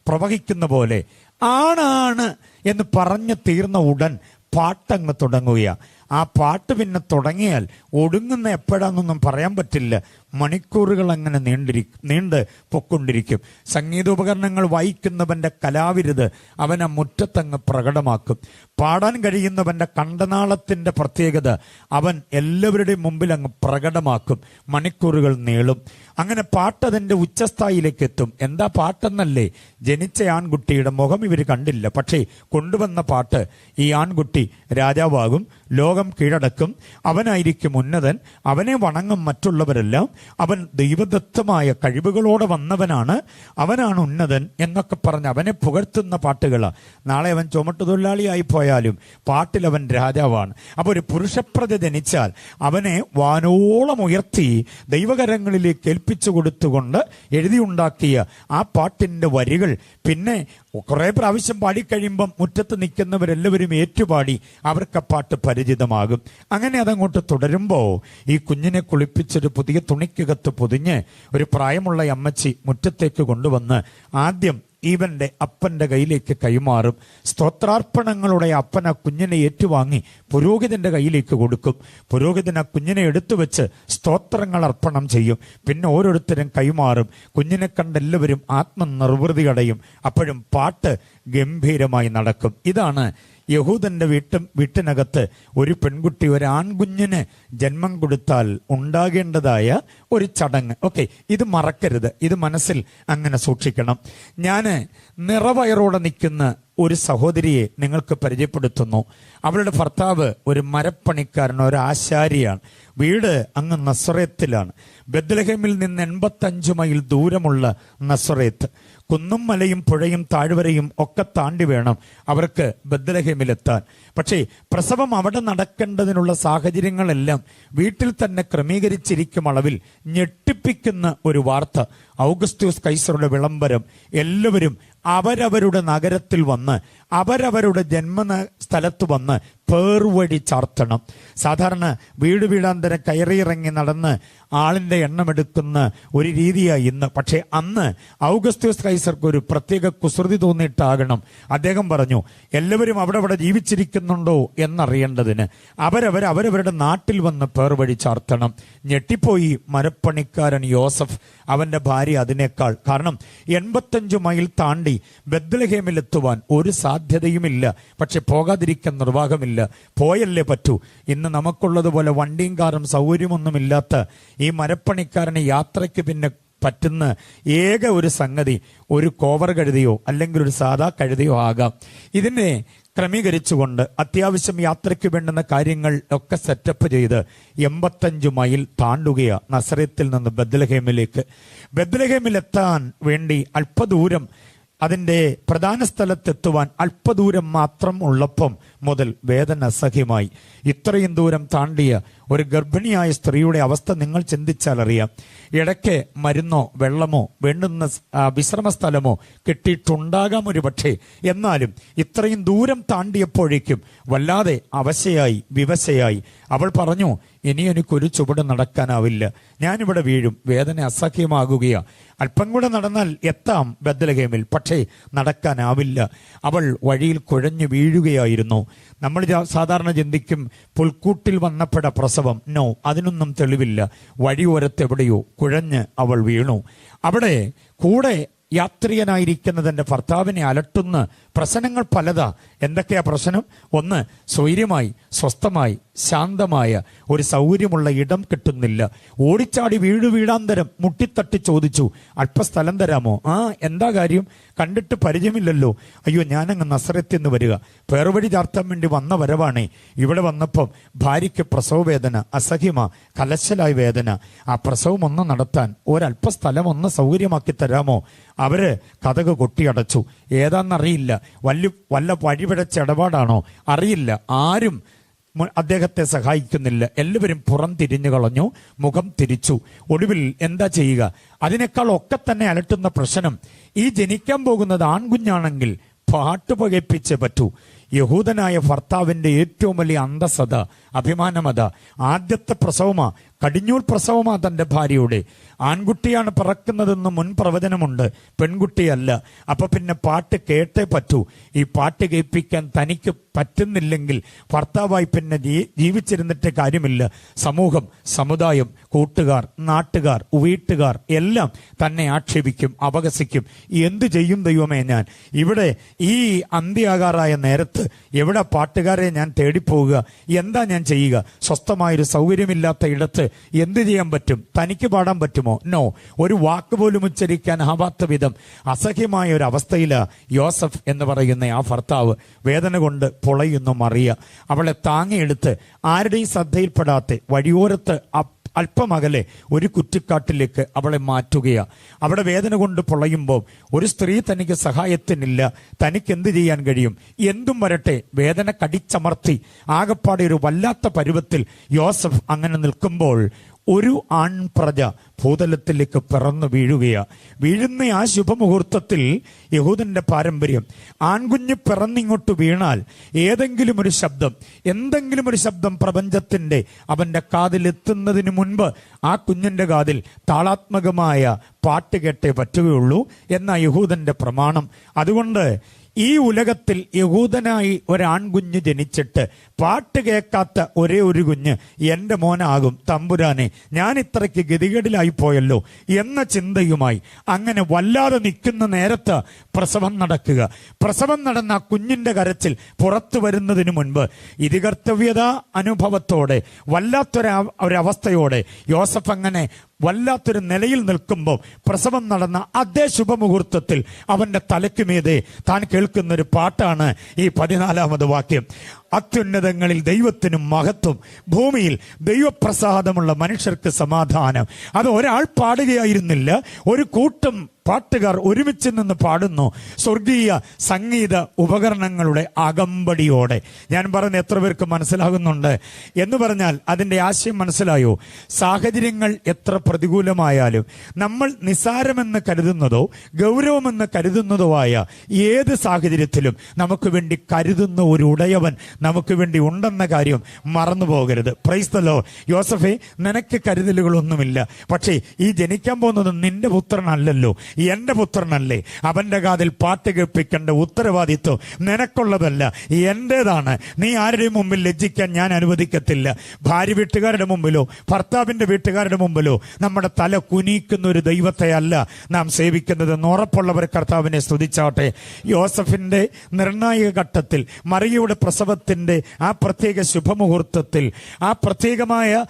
പ്രവഹിക്കുന്ന പോലെ ആണാണ് എന്ന് പറഞ്ഞു തീർന്ന ഉടൻ പാട്ടങ്ങ് തുടങ്ങുകയാണ്. ആ പാട്ട് പിന്നെ തുടങ്ങിയാൽ ഒടുങ്ങുന്ന എപ്പോഴാന്നൊന്നും പറയാൻ പറ്റില്ല. മണിക്കൂറുകൾ അങ്ങനെ നീണ്ട് പൊക്കൊണ്ടിരിക്കും. സംഗീതോപകരണങ്ങൾ വായിക്കുന്നവന്റെ കലാവിരുത് അവൻ ആ മുറ്റത്തങ്ങ് പ്രകടമാക്കും. പാടാൻ കഴിയുന്നവന്റെ കണ്ടനാളത്തിന്റെ പ്രത്യേകത അവൻ എല്ലാവരുടെയും മുമ്പിൽ അങ്ങ് പ്രകടമാക്കും. മണിക്കൂറുകൾ നീളും. അങ്ങനെ പാട്ടതിന്റെ ഉച്ചസ്ഥായിലേക്ക് എത്തും. എന്താ പാട്ടെന്നല്ലേ? ജനിച്ച ആൺകുട്ടിയുടെ മുഖം ഇവർ കണ്ടില്ല, പക്ഷേ കൊണ്ടുവന്ന പാട്ട് ഈ ആൺകുട്ടി രാജാവാകും, ലോകം കീഴടക്കും, അവനായിരിക്കും ഉന്നതൻ, അവനെ വണങ്ങും മറ്റുള്ളവരെല്ലാം, അവൻ ദൈവദത്തമായ കഴിവുകളോടെ വന്നവനാണ്, അവനാണ് ഉന്നതൻ എന്നൊക്കെ പറഞ്ഞ് അവനെ പുകഴ്ത്തുന്ന പാട്ടുകളാണ്. നാളെ അവൻ ചുമട്ടുതൊഴിലാളിയായി പോയാലും പാട്ടിൽ അവൻ രാജാവാണ്. അപ്പോൾ ഒരു പുരുഷപ്രജ ജനിച്ചാൽ അവനെ വാനോളം ഉയർത്തി ദൈവകരങ്ങളിലേക്ക് ഏൽപ്പിച്ചു കൊടുത്തുകൊണ്ട് എഴുതിയുണ്ടാക്കിയ ആ പാട്ടിന്റെ വരികൾ പിന്നെ കുറെ പ്രാവശ്യം പാടിക്കഴിയുമ്പം മുറ്റത്ത് നിൽക്കുന്നവരെല്ലാവരും ഏറ്റുപാടി അവർക്ക് ആ പാട്ട് പരിചിതമാകും. അങ്ങനെ അതങ്ങോട്ട് തുടരുമ്പോൾ ഈ കുഞ്ഞിനെ കുളിപ്പിച്ചൊരു പുതിയ തുണിക്കകത്ത് പൊതിഞ്ഞ് ഒരു പ്രായമുള്ള അമ്മച്ചി മുറ്റത്തേക്ക് കൊണ്ടുവന്ന് ആദ്യം ഇവന്റെ അപ്പന്റെ കയ്യിലേക്ക് കൈമാറും. സ്തോത്രാർപ്പണങ്ങളുടെ അപ്പൻ ആ കുഞ്ഞിനെ ഏറ്റുവാങ്ങി പുരോഹിതന്റെ കയ്യിലേക്ക് കൊടുക്കും. പുരോഹിതൻ ആ കുഞ്ഞിനെ എടുത്തു വെച്ച് സ്തോത്രങ്ങൾ അർപ്പണം ചെയ്യും. പിന്നെ ഓരോരുത്തരും കൈമാറും. കുഞ്ഞിനെ കണ്ടെല്ലാവരും ആത്മനിർവൃതി അടയും. അപ്പോഴും പാട്ട് ഗംഭീരമായി നടക്കും. ഇതാണ് യഹൂദന്റെ വീട്ടിനകത്ത് ഒരു പെൺകുട്ടി ഒരു ആൺകുഞ്ഞിന് ജന്മം കൊടുത്താൽ ഉണ്ടാകേണ്ടതായ ഒരു ചടങ്ങ്. ഓക്കെ, ഇത് മറക്കരുത്, ഇത് മനസ്സിൽ അങ്ങനെ സൂക്ഷിക്കണം. ഞാൻ നിറവയറോടെ നിൽക്കുന്ന ഒരു സഹോദരിയെ നിങ്ങൾക്ക് പരിചയപ്പെടുത്തുന്നു. അവളുടെ ഭർത്താവ് ഒരു മരപ്പണിക്കാരൻ, ഒരു ആശാരിയാണ്. വീട് അങ്ങ് നസറേത്തിലാണ്. ബെത്ലഹേമിൽ നിന്ന് 85 മൈൽ ദൂരമുള്ള നസറേത്ത്. കുന്നും മലയും പുഴയും താഴ്വരയും ഒക്കെ താണ്ടി വേണം അവർക്ക് ബെത്ലഹേമിലെത്താൻ. പക്ഷേ പ്രസവം അവിടെ നടക്കേണ്ടതിനുള്ള സാഹചര്യങ്ങളെല്ലാം വീട്ടിൽ തന്നെ ക്രമീകരിച്ചിരിക്കും അളവിൽ ഞെട്ടിപ്പിക്കുന്ന ഒരു വാർത്ത. ഔഗസ്ത്യൂസ് കൈസറുടെ വിളംബരം. എല്ലാവരും അവരവരുടെ നഗരത്തിൽ വന്ന് അവരവരുടെ ജന്മ സ്ഥലത്ത് വന്ന് പേർവഴി ചാർത്തണം. സാധാരണ വീടാന്തരം കയറിയിറങ്ങി നടന്ന് ആളിന്റെ എണ്ണമെടുക്കുന്ന ഒരു രീതിയായി ഇന്ന്. പക്ഷേ അന്ന് ഔഗസ്ത്യൂസ് കൈസർക്ക് ഒരു പ്രത്യേക കുസൃതി തോന്നിയിട്ടാകണം അദ്ദേഹം പറഞ്ഞു, എല്ലാവരും അവിടെ ജീവിച്ചിരിക്കുന്നുണ്ടോ എന്നറിയേണ്ടതിന് അവരവരുടെ നാട്ടിൽ വന്ന് പേർവഴി ചാർത്തണം. ഞെട്ടിപ്പോയി മരപ്പണിക്കാരൻ യോസഫ്, അവന്റെ ഭാര്യ അതിനേക്കാൾ. കാരണം 85 മൈൽ താണ്ടി ബെത്ലഹേമിലെത്തുവാൻ ഒരു സാധ്യതയുമില്ല. പക്ഷെ പോകാതിരിക്കാൻ നിർവാഹമില്ല. പോയല്ലേ പറ്റൂ. ഇന്ന് നമുക്കുള്ളതുപോലെ വണ്ടിയും കാറും സൗകര്യമൊന്നുമില്ലാത്ത ഈ മരപ്പണിക്കാരന് യാത്രയ്ക്ക് പിന്നെ പറ്റുന്ന ഏക ഒരു സംഗതി ഒരു കോവർ കഴുതിയോ അല്ലെങ്കിൽ ഒരു സാധാ കഴുതിയോ ആകാം. ഇതിനെ ക്രമീകരിച്ചുകൊണ്ട് അത്യാവശ്യം യാത്രയ്ക്ക് വേണ്ടുന്ന കാര്യങ്ങൾ ഒക്കെ സെറ്റപ്പ് ചെയ്ത് 85 മൈൽ താണ്ടുകയാണ് നസറേത്തിൽ നിന്ന് ബെത്ലഹേമിലേക്ക്. ബെത്ലഹേമിലെത്താൻ വേണ്ടി അല്പദൂരം, അതിൻ്റെ പ്രധാന സ്ഥലത്തെത്തുവാൻ അല്പദൂരം മാത്രം ഉള്ളപ്പം മുതൽ വേദന അസഹ്യമായി. ഇത്രയും ദൂരം താണ്ടിയ ഒരു ഗർഭിണിയായ സ്ത്രീയുടെ അവസ്ഥ നിങ്ങൾ ചിന്തിച്ചാൽ അറിയാം. ഇടയ്ക്ക് മരുന്നോ വെള്ളമോ വേണ്ടുന്ന വിശ്രമ സ്ഥലമോ കിട്ടിയിട്ടുണ്ടാകാം ഒരു പക്ഷേ. എന്നാലും ഇത്രയും ദൂരം താണ്ടിയപ്പോഴേക്കും വല്ലാതെ അവശയായി, വിവശയായി. അവൾ പറഞ്ഞു, ഇനി എനിക്കൊരു ചുവട് നടക്കാനാവില്ല, ഞാനിവിടെ വീഴും, വേദന അസഹ്യമാകുകയാണ്. അല്പം കൂടെ നടന്നാൽ എത്താം ബെത്ലഹേമിൽ, പക്ഷേ നടക്കാനാവില്ല. അവൾ വഴിയിൽ കുഴഞ്ഞു വീഴുകയായിരുന്നു. നമ്മൾ സാധാരണ ചിന്തിക്കും പുൽക്കൂട്ടിൽ വന്നപ്പോഴ പ്രസവം. നോ, അതിനൊന്നും തെളിവില്ല. വഴിയോരത്തെവിടെയോ കുഴഞ്ഞ് അവൾ വീണു. അവിടെ കൂടെ യാത്രികനായിരിക്കുന്ന തൻ്റെ ഭർത്താവിനെ അലട്ടുന്ന പ്രശ്നങ്ങൾ പലതാ. എന്തൊക്കെയാ പ്രശ്നം? ഒന്ന്, സ്വൈര്യമായി സ്വസ്ഥമായി ശാന്തമായ ഒരു സൗകര്യമുള്ള ഇടം കിട്ടുന്നില്ല. ഓടിച്ചാടി വീടാന്തരം മുട്ടിത്തട്ടി ചോദിച്ചു, അല്പസ്ഥലം തരാമോ? എന്താ കാര്യം? കണ്ടിട്ട് പരിചയമില്ലല്ലോ. അയ്യോ, ഞാനങ്ങ് നസറത്തിൽ നിന്ന് വരിക, പേർവഴി ചാർത്താൻ വേണ്ടി വന്ന വരവാണേ. ഇവിടെ വന്നപ്പം ഭാര്യയ്ക്ക് പ്രസവ വേദന, അസഹ്യമാ, കലശലായ വേദന. ആ പ്രസവം ഒന്ന് നടത്താൻ ഒരല്പസ്ഥലം ഒന്ന് സൗകര്യമാക്കി തരാമോ? അവര് കതക് കൊട്ടിയടച്ചു. ഏതാന്നറിയില്ല, വല്ല വഴിപിഴച്ച ഇടപാടാണോ അറിയില്ല. ആരും അദ്ദേഹത്തെ സഹായിക്കുന്നില്ല. എല്ലാവരും പുറം തിരിഞ്ഞു കളഞ്ഞു, മുഖം തിരിച്ചു. ഒടുവിൽ എന്താ ചെയ്യുക? അതിനേക്കാൾ ഒക്കെ തന്നെ അലട്ടുന്ന പ്രശ്നം, ഈ ജനിക്കാൻ പോകുന്നത് ആൺകുഞ്ഞാണെങ്കിൽ പാട്ട് പകപ്പിച്ചേ പറ്റൂ. യഹൂദനായ ഭർത്താവിന്റെ ഏറ്റവും വലിയ അന്തസ്സത, അഭിമാനമത. ആദ്യത്തെ പ്രസവമാ, കടിഞ്ഞൂൽ പ്രസവമാ തൻ്റെ ഭാര്യയുടെ. ആൺകുട്ടിയാണ് പിറക്കുന്നതെന്ന് മുൻ പ്രവചനമുണ്ട്, പെൺകുട്ടിയല്ല. അപ്പൊ പിന്നെ പാട്ട് കേട്ടേ പറ്റൂ. ഈ പാട്ട് കേൾപ്പിക്കാൻ തനിക്ക് പറ്റുന്നില്ലെങ്കിൽ ഭർത്താവായി പിന്നെ ജീവിച്ചിരുന്നിട്ട് കാര്യമില്ല. സമൂഹം, സമുദായം, കൂട്ടുകാർ, നാട്ടുകാർ, വീട്ടുകാർ എല്ലാം തന്നെ ആക്ഷേപിക്കും, അപഹസിക്കും. എന്തു ചെയ്യും ദൈവമേ ഞാൻ? ഇവിടെ ഈ അന്ത്യയാകാറായ നേരത്ത് എവിടെ പാട്ടുകാരെ ഞാൻ തേടിപ്പോവുക? എന്താ ഞാൻ ചെയ്യുക? സ്വസ്ഥമായൊരു സൗകര്യമില്ലാത്ത ഇടത്ത് എന്ത് ചെയ്യാൻ പറ്റും? തനിക്ക് പാടാൻ പറ്റുമോ? നോ. ഒരു വാക്ക് പോലും ഉച്ചരിക്കാൻ ആവാത്ത വിധം അസഹ്യമായ ഒരു അവസ്ഥയിലാ യോസഫ് എന്ന് പറയുന്ന ആ ഭർത്താവ്. വേദന കൊണ്ട് പൊളയുന്നു മറിയ. അവളെ താങ്ങിയെടുത്ത് ആരുടെയും ശ്രദ്ധയിൽപ്പെടാത്ത വഴിയോരത്ത് അല്പമകലെ ഒരു കുറ്റിക്കാട്ടിലേക്ക് അവളെ മാറ്റുകയാ. അവിടെ വേദന കൊണ്ട് പൊളയുമ്പോൾ ഒരു സ്ത്രീ തനിക്ക് സഹായത്തിനില്ല. തനിക്ക് എന്ത് ചെയ്യാൻ കഴിയും? എന്തും വരട്ടെ, വേദന കടിച്ചമർത്തി ആകപ്പാടെ ഒരു വല്ലാത്ത പരുവത്തിൽ യോസഫ് അങ്ങനെ നിൽക്കുമ്പോൾ ഒരു ആൺപ്രജ ഭൂതലത്തിലേക്ക് പിറന്നു വീഴുകയാ. വീഴുന്ന ആ ശുഭമുഹൂർത്തത്തിൽ യഹൂദന്റെ പാരമ്പര്യം, ആൺകുഞ്ഞ് പിറന്നിങ്ങോട്ട് വീണാൽ ഏതെങ്കിലും ഒരു ശബ്ദം, എന്തെങ്കിലും ഒരു ശബ്ദം പ്രപഞ്ചത്തിന്റെ അവന്റെ കാതിൽ എത്തുന്നതിന് മുൻപ് ആ കുഞ്ഞിന്റെ കാതിൽ താളാത്മകമായ പാട്ട് കേട്ടേ പറ്റുകയുള്ളൂ എന്ന യഹൂദന്റെ പ്രമാണം. അതുകൊണ്ട് ഈ ഉലകത്തിൽ യഹൂദനായി ഒരാൺകുഞ്ഞ് ജനിച്ചിട്ട് പാട്ട് കേൾക്കാത്ത ഒരേ ഒരു കുഞ്ഞ് എൻ്റെ മോനാകും. തമ്പുരാനെ, ഞാൻ ഇത്രയ്ക്ക് ഗതികേടിലായി പോയല്ലോ എന്ന ചിന്തയുമായി അങ്ങനെ വല്ലാതെ നിൽക്കുന്ന നേരത്ത് പ്രസവം നടക്കുക. പ്രസവം നടന്ന ആ കുഞ്ഞിന്റെ കരച്ചിൽ പുറത്തു വരുന്നതിന് മുൻപ് ഇതികർത്തവ്യത അനുഭവത്തോടെ വല്ലാത്തൊരവസ്ഥയോടെ യോസഫ് അങ്ങനെ വല്ലാത്തൊരു നിലയിൽ നിൽക്കുമ്പോൾ പ്രസവം നടന്ന അതേ ശുഭമുഹൂർത്തത്തിൽ അവന്റെ തലയ്ക്കുമീതെ താൻ കേൾക്കുന്നൊരു പാട്ടാണ് ഈ 14-ാമത് വാക്യം. അത്യുന്നതങ്ങളിൽ ദൈവത്തിനും മഹത്വം, ഭൂമിയിൽ ദൈവപ്രസാദമുള്ള മനുഷ്യർക്ക് സമാധാനം. അത് ഒരാൾ പാടുകയായിരുന്നില്ല, ഒരു കൂട്ടം പാട്ടുകാർ ഒരുമിച്ച് നിന്ന് പാടുന്നു സ്വർഗീയ സംഗീത ഉപകരണങ്ങളുടെ അകമ്പടിയോടെ. ഞാൻ പറഞ്ഞ എത്ര പേർക്ക് മനസ്സിലാകുന്നുണ്ട് എന്ന് പറഞ്ഞാൽ അതിൻ്റെ ആശയം മനസ്സിലായോ? സാഹചര്യങ്ങൾ എത്ര പ്രതികൂലമായാലും നമ്മൾ നിസ്സാരമെന്ന് കരുതുന്നതോ ഗൗരവമെന്ന് കരുതുന്നതോ ആയ ഏത് സാഹചര്യത്തിലും നമുക്ക് വേണ്ടി കരുതുന്ന ഒരു ഉടയവൻ നമുക്ക് വേണ്ടി ഉണ്ടെന്ന കാര്യം മറന്നു പോകരുത്. Price the Lord. യോസഫേ, നിനക്ക് കരുതലുകളൊന്നുമില്ല. പക്ഷേ ഈ ജനിക്കാൻ പോകുന്നത് നിന്റെ പുത്രനല്ലല്ലോ, എന്റെ പുത്രനല്ലേ. അവന്റെ കാതിൽ പാട്ട് കേൾപ്പിക്കേണ്ട ഉത്തരവാദിത്വം നിനക്കുള്ളതല്ല, എന്റേതാണ്. നീ ആരുടെയും മുമ്പിൽ ലജ്ജിക്കാൻ ഞാൻ അനുവദിക്കത്തില്ല. ഭാര്യ വീട്ടുകാരുടെ മുമ്പിലോ ഭർത്താവിന്റെ വീട്ടുകാരുടെ മുമ്പിലോ നമ്മുടെ തല കുനിക്കുന്ന ഒരു ദൈവത്തെ അല്ല നാം സേവിക്കുന്നത് എന്ന് ഉറപ്പുള്ളവർ കർത്താവിനെ സ്തുതിച്ചാട്ടെ. യോസഫിന്റെ നിർണായക ഘട്ടത്തിൽ, മറിയയുടെ പ്രസവത്തിന്റെ ആ പ്രത്യേക ശുഭമുഹൂർത്തത്തിൽ, ആ പ്രത്യേകമായ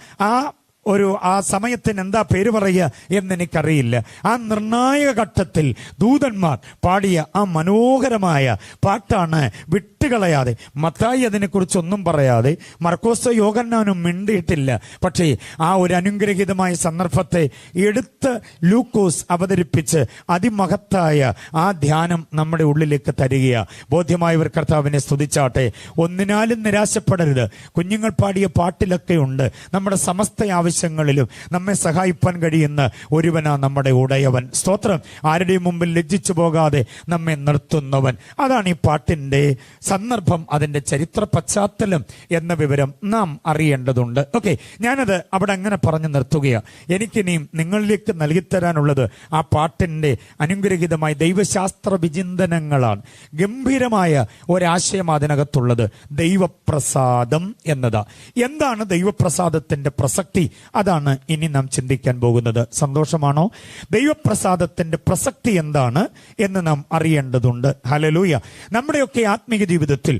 ആ സമയത്തിന് എന്താ പേര് പറയുക എന്നെനിക്കറിയില്ല, ആ നിർണായക ഘട്ടത്തിൽ ദൂതന്മാർ പാടിയ ആ മനോഹരമായ പാട്ടാണ് വിട്ടുകളയാതെ. മത്തായി അതിനെക്കുറിച്ചൊന്നും പറയാതെ, മർക്കോസ് യോഹന്നാനും മിണ്ടിയിട്ടില്ല. പക്ഷേ ആ ഒരു അനുഗ്രഹീതമായ സന്ദർഭത്തെ എടുത്ത് ലൂക്കോസ് അവതരിപ്പിച്ച് അതിമഹത്തായ ആ ധ്യാനം നമ്മുടെ ഉള്ളിലേക്ക് തരികയാണ്. ബോധ്യമായവർ കർത്താവിനെ സ്തുതിച്ചാട്ടെ. ഒന്നിനാലും നിരാശപ്പെടരുത്. കുഞ്ഞുങ്ങൾ പാടിയ പാട്ടിലൊക്കെ ഉണ്ട് നമ്മുടെ സമസ്ത ആവശ്യങ്ങളിലും നമ്മെ സഹായിപ്പാൻ കഴിയുന്ന ഒരുവനാ നമ്മുടെ ഉടയവൻ. സ്തോത്രം. ആരുടെയും മുമ്പിൽ ലജ്ജിച്ചു പോകാതെ നമ്മെ നിർത്തുന്നവൻ. അതാണ് ഈ പാട്ടിന്റെ സന്ദർഭം, അതിന്റെ ചരിത്ര പശ്ചാത്തലം എന്ന വിവരം നാം അറിയേണ്ടതുണ്ട്. ഓക്കെ, ഞാനത് അവിടെ അങ്ങനെ പറഞ്ഞു നിർത്തുകയാണ്. എനിക്കിനിയും നിങ്ങളിലേക്ക് നൽകിത്തരാനുള്ളത് ആ പാട്ടിന്റെ അനുഗ്രഹീതമായ ദൈവശാസ്ത്ര വിചിന്തനങ്ങളാണ്. ഗംഭീരമായ ഒരാശയം അതിനകത്തുള്ളത് ദൈവപ്രസാദം എന്നതാ. എന്താണ് ദൈവപ്രസാദത്തിന്റെ പ്രസക്തി? അതാണ് ഇനി നാം ചിന്തിക്കാൻ പോകുന്നത്. സന്തോഷമാണോ? ദൈവപ്രസാദത്തിന്റെ പ്രസക്തി എന്താണ് എന്ന് നാം അറിയേണ്ടതുണ്ട്. ഹല്ലേലൂയ. നമ്മുടെയൊക്കെ ആത്മീയ ജീവിതത്തിൽ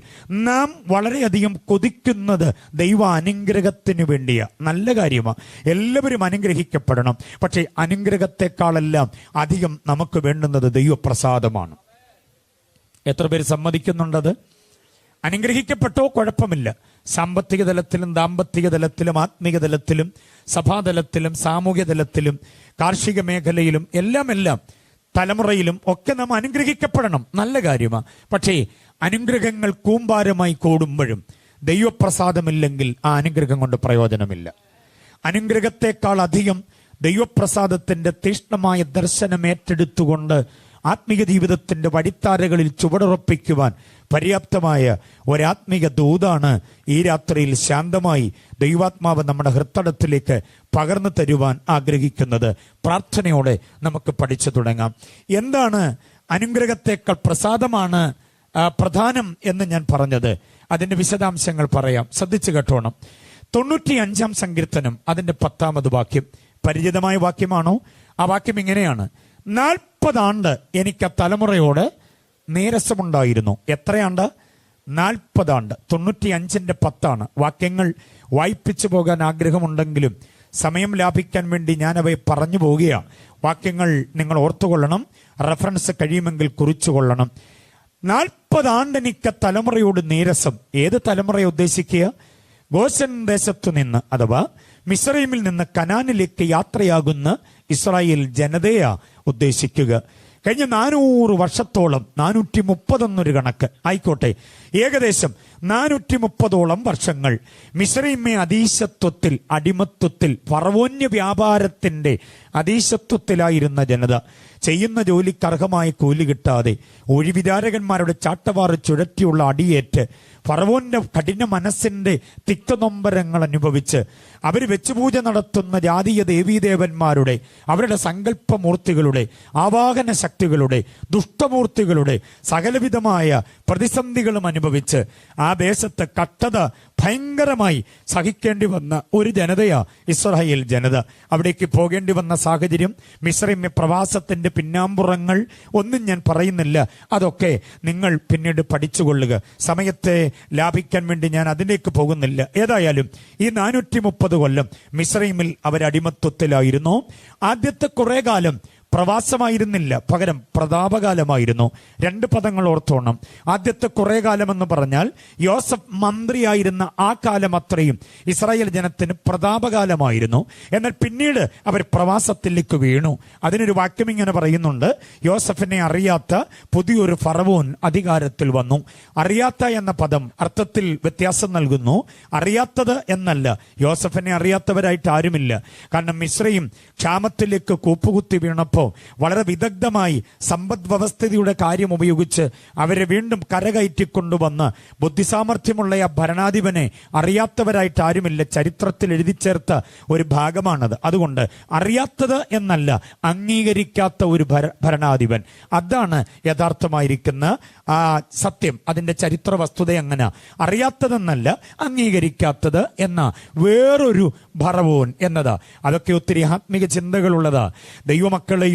നാം വളരെയധികം കൊതിക്കുന്നത് ദൈവ അനുഗ്രഹത്തിന് വേണ്ടിയാ. നല്ല കാര്യമാണ്, എല്ലാവരും അനുഗ്രഹിക്കപ്പെടണം. പക്ഷേ അനുഗ്രഹത്തെക്കാളെല്ലാം അധികം നമുക്ക് വേണ്ടുന്നത് ദൈവപ്രസാദമാണ്. എത്ര പേര് സമ്മതിക്കുന്നുണ്ടത്? അനുഗ്രഹിക്കപ്പെട്ടോ കുഴപ്പമില്ല. സാമ്പത്തിക തലത്തിലും ദാമ്പത്തിക തലത്തിലും ആത്മീക തലത്തിലും സഭാതലത്തിലും സാമൂഹ്യ തലത്തിലും കാർഷിക മേഖലയിലും എല്ലാം തലമുറയിലും ഒക്കെ നാം അനുഗ്രഹിക്കപ്പെടണം. നല്ല കാര്യമാണ്. പക്ഷേ അനുഗ്രഹങ്ങൾ കൂമ്പാരമായി കൂടുമ്പോഴും ദൈവപ്രസാദമില്ലെങ്കിൽ ആ അനുഗ്രഹം കൊണ്ട് പ്രയോജനമില്ല. അനുഗ്രഹത്തെക്കാൾ അധികം ദൈവപ്രസാദത്തിന്റെ തീഷ്ണമായ ദർശനം ഏറ്റെടുത്തുകൊണ്ട് ആത്മീയ ജീവിതത്തിന്റെ വഴിത്താരകളിൽ ചുവടുറപ്പിക്കുവാൻ പര്യാപ്തമായ ഒരാത്മീക ദൂതാണ് ഈ രാത്രിയിൽ ശാന്തമായി ദൈവാത്മാവ് നമ്മുടെ ഹൃദയത്തിലേക്ക് പകർന്നു തരുവാൻ ആഗ്രഹിക്കുന്നത്. പ്രാർത്ഥനയോടെ നമുക്ക് പഠിച്ചു തുടങ്ങാം. എന്താണ് അനുഗ്രഹത്തെക്കാൾ പ്രസാദമാണ് പ്രധാനം എന്ന് ഞാൻ പറഞ്ഞത്? അതിന്റെ വിശദാംശങ്ങൾ പറയാം, ശ്രദ്ധിച്ചു കേട്ടോണം. 95-ാം സങ്കീർത്തനം അതിന്റെ 10-ാമത് വാക്യം പരിചിതമായ വാക്യമാണോ? ആ വാക്യം ഇങ്ങനെയാണ്: 40 ആണ്ട് എനിക്ക് തലമുറയോട് നീരസമുണ്ടായിരുന്നു. എത്രയാണ്ട്? 40 ആണ്ട്. 95-ന്റെ 10 വാക്യങ്ങൾ വായിപ്പിച്ചു പോകാൻ ആഗ്രഹമുണ്ടെങ്കിലും സമയം ലാഭിക്കാൻ വേണ്ടി ഞാൻ അവയെ പറഞ്ഞു പോവുകയാണ്. വാക്യങ്ങൾ നിങ്ങൾ ഓർത്തുകൊള്ളണം, റെഫറൻസ് കഴിയുമെങ്കിൽ കുറിച്ചുകൊള്ളണം. 40 ആണ്ട് എനിക്ക് തലമുറയോട് നീരസം. ഏത് തലമുറയെ ഉദ്ദേശിക്കുക? ഗോശൻ ദേശത്തു നിന്ന് അഥവാ മിസ്രൈമിൽ നിന്ന് കനാനിലേക്ക് യാത്രയാകുന്ന ഇസ്രായേൽ ജനതയാ ഉദ്ദേശിക്കുക. കഴിഞ്ഞ 400 വർഷത്തോളം, 430 എന്നൊരു കണക്ക് ആയിക്കോട്ടെ, ഏകദേശം 430ഓളം വർഷങ്ങൾ മിസ്രൈമെ അധീശത്വത്തിൽ, അടിമത്വത്തിൽ, ഫറവോന്യ വ്യാപാരത്തിന്റെ അധീശത്വത്തിലായിരുന്ന ജനത. ചെയ്യുന്ന ജോലിക്ക് അർഹമായ കൂലി കിട്ടാതെ, ഒഴിവിചാരകന്മാരുടെ ചാട്ടവാറ് ചുഴറ്റിയുള്ള അടിയേറ്റ്, ഫറവോന്റെ കഠിന മനസ്സിന്റെ തിക്തനൊമ്പരങ്ങൾ അനുഭവിച്ച് അവർ വെച്ചുപൂജ നടത്തുന്ന ജാതീയ ദേവീദേവന്മാരുടെ, അവരുടെ സങ്കല്പമൂർത്തികളുടെ, ആവാഹന ശക്തികളുടെ, ദുഷ്ടമൂർത്തികളുടെ സകലവിധമായ പ്രതിസന്ധികളും അനുഭവിച്ച് ആ ദേശത്ത് കട്ടത ഭയങ്കരമായി സഹിക്കേണ്ടി വന്ന ഒരു ജനതയാ ഇസ്രായേൽ ജനത. അവിടേക്ക് പോകേണ്ടി വന്ന സാഹചര്യം, മിസ്രൈമ്യ പ്രവാസത്തിന്റെ പിന്നാമ്പുറങ്ങൾ ഒന്നും ഞാൻ പറയുന്നില്ല, അതൊക്കെ നിങ്ങൾ പിന്നീട് പഠിച്ചുകൊള്ളുക. സമയത്തെ ലാഭിക്കാൻ വേണ്ടി ഞാൻ അതിലേക്ക് പോകുന്നില്ല. ഏതായാലും ഈ 430 കൊല്ലം മിസ്രൈമിൽ അവരടിമത്വത്തിലായിരുന്നു. ആദ്യത്തെ കുറെ കാലം പ്രവാസമായിരുന്നില്ല, പകരം പ്രതാപകാലമായിരുന്നു. 2 പദങ്ങൾ ഓർത്തോണം. ആദ്യത്തെ കുറെ കാലം എന്ന് പറഞ്ഞാൽ യോസഫ് മന്ത്രിയായിരുന്ന ആ കാലം അത്രയും ഇസ്രായേൽ ജനത്തിന് പ്രതാപകാലമായിരുന്നു. എന്നാൽ പിന്നീട് അവർ പ്രവാസത്തിലേക്ക് വീണു. അതിനൊരു വാക്യം ഇങ്ങനെ പറയുന്നുണ്ട്: യോസഫിനെ അറിയാത്ത പുതിയൊരു ഫറവോൻ അധികാരത്തിൽ വന്നു. അറിയാത്ത എന്ന പദം അർത്ഥത്തിൽ വ്യത്യാസം നൽകുന്നു. അറിയാത്തത് എന്നല്ല, യോസഫിനെ അറിയാത്തവരായിട്ട് ആരുമില്ല. കാരണം മിസ്രൈം ക്ഷാമത്തിലേക്ക് കൂപ്പുകുത്തി വീണപ്പോൾ വളരെ വിദഗ്ധമായി സമ്പദ് വ്യവസ്ഥയുടെ കാര്യം ഉപയോഗിച്ച് അവരെ വീണ്ടും കരകയറ്റിക്കൊണ്ടുവന്ന് ബുദ്ധിസാമർഥ്യമുള്ള ആ ഭരണാധിപനെ അറിയാത്തവരായിട്ട് ആരുമില്ല. ചരിത്രത്തിൽ എഴുതി ചേർത്ത ഒരു ഭാഗമാണത്. അതുകൊണ്ട് അറിയാത്തത് എന്നല്ല, അംഗീകരിക്കാത്ത ഒരു ഭരണാധിപൻ, അതാണ് യഥാർത്ഥമായിരിക്കുന്ന ആ സത്യം. അതിന്റെ ചരിത്ര വസ്തുത അങ്ങനെ അറിയാത്തതെന്നല്ല, അംഗീകരിക്കാത്തത് എന്ന വേറൊരു ഫറവോൻ എന്നതാ. അതൊക്കെ ഒത്തിരി ആത്മീക ചിന്തകളുള്ളതാ. ദൈവമക്കളെയും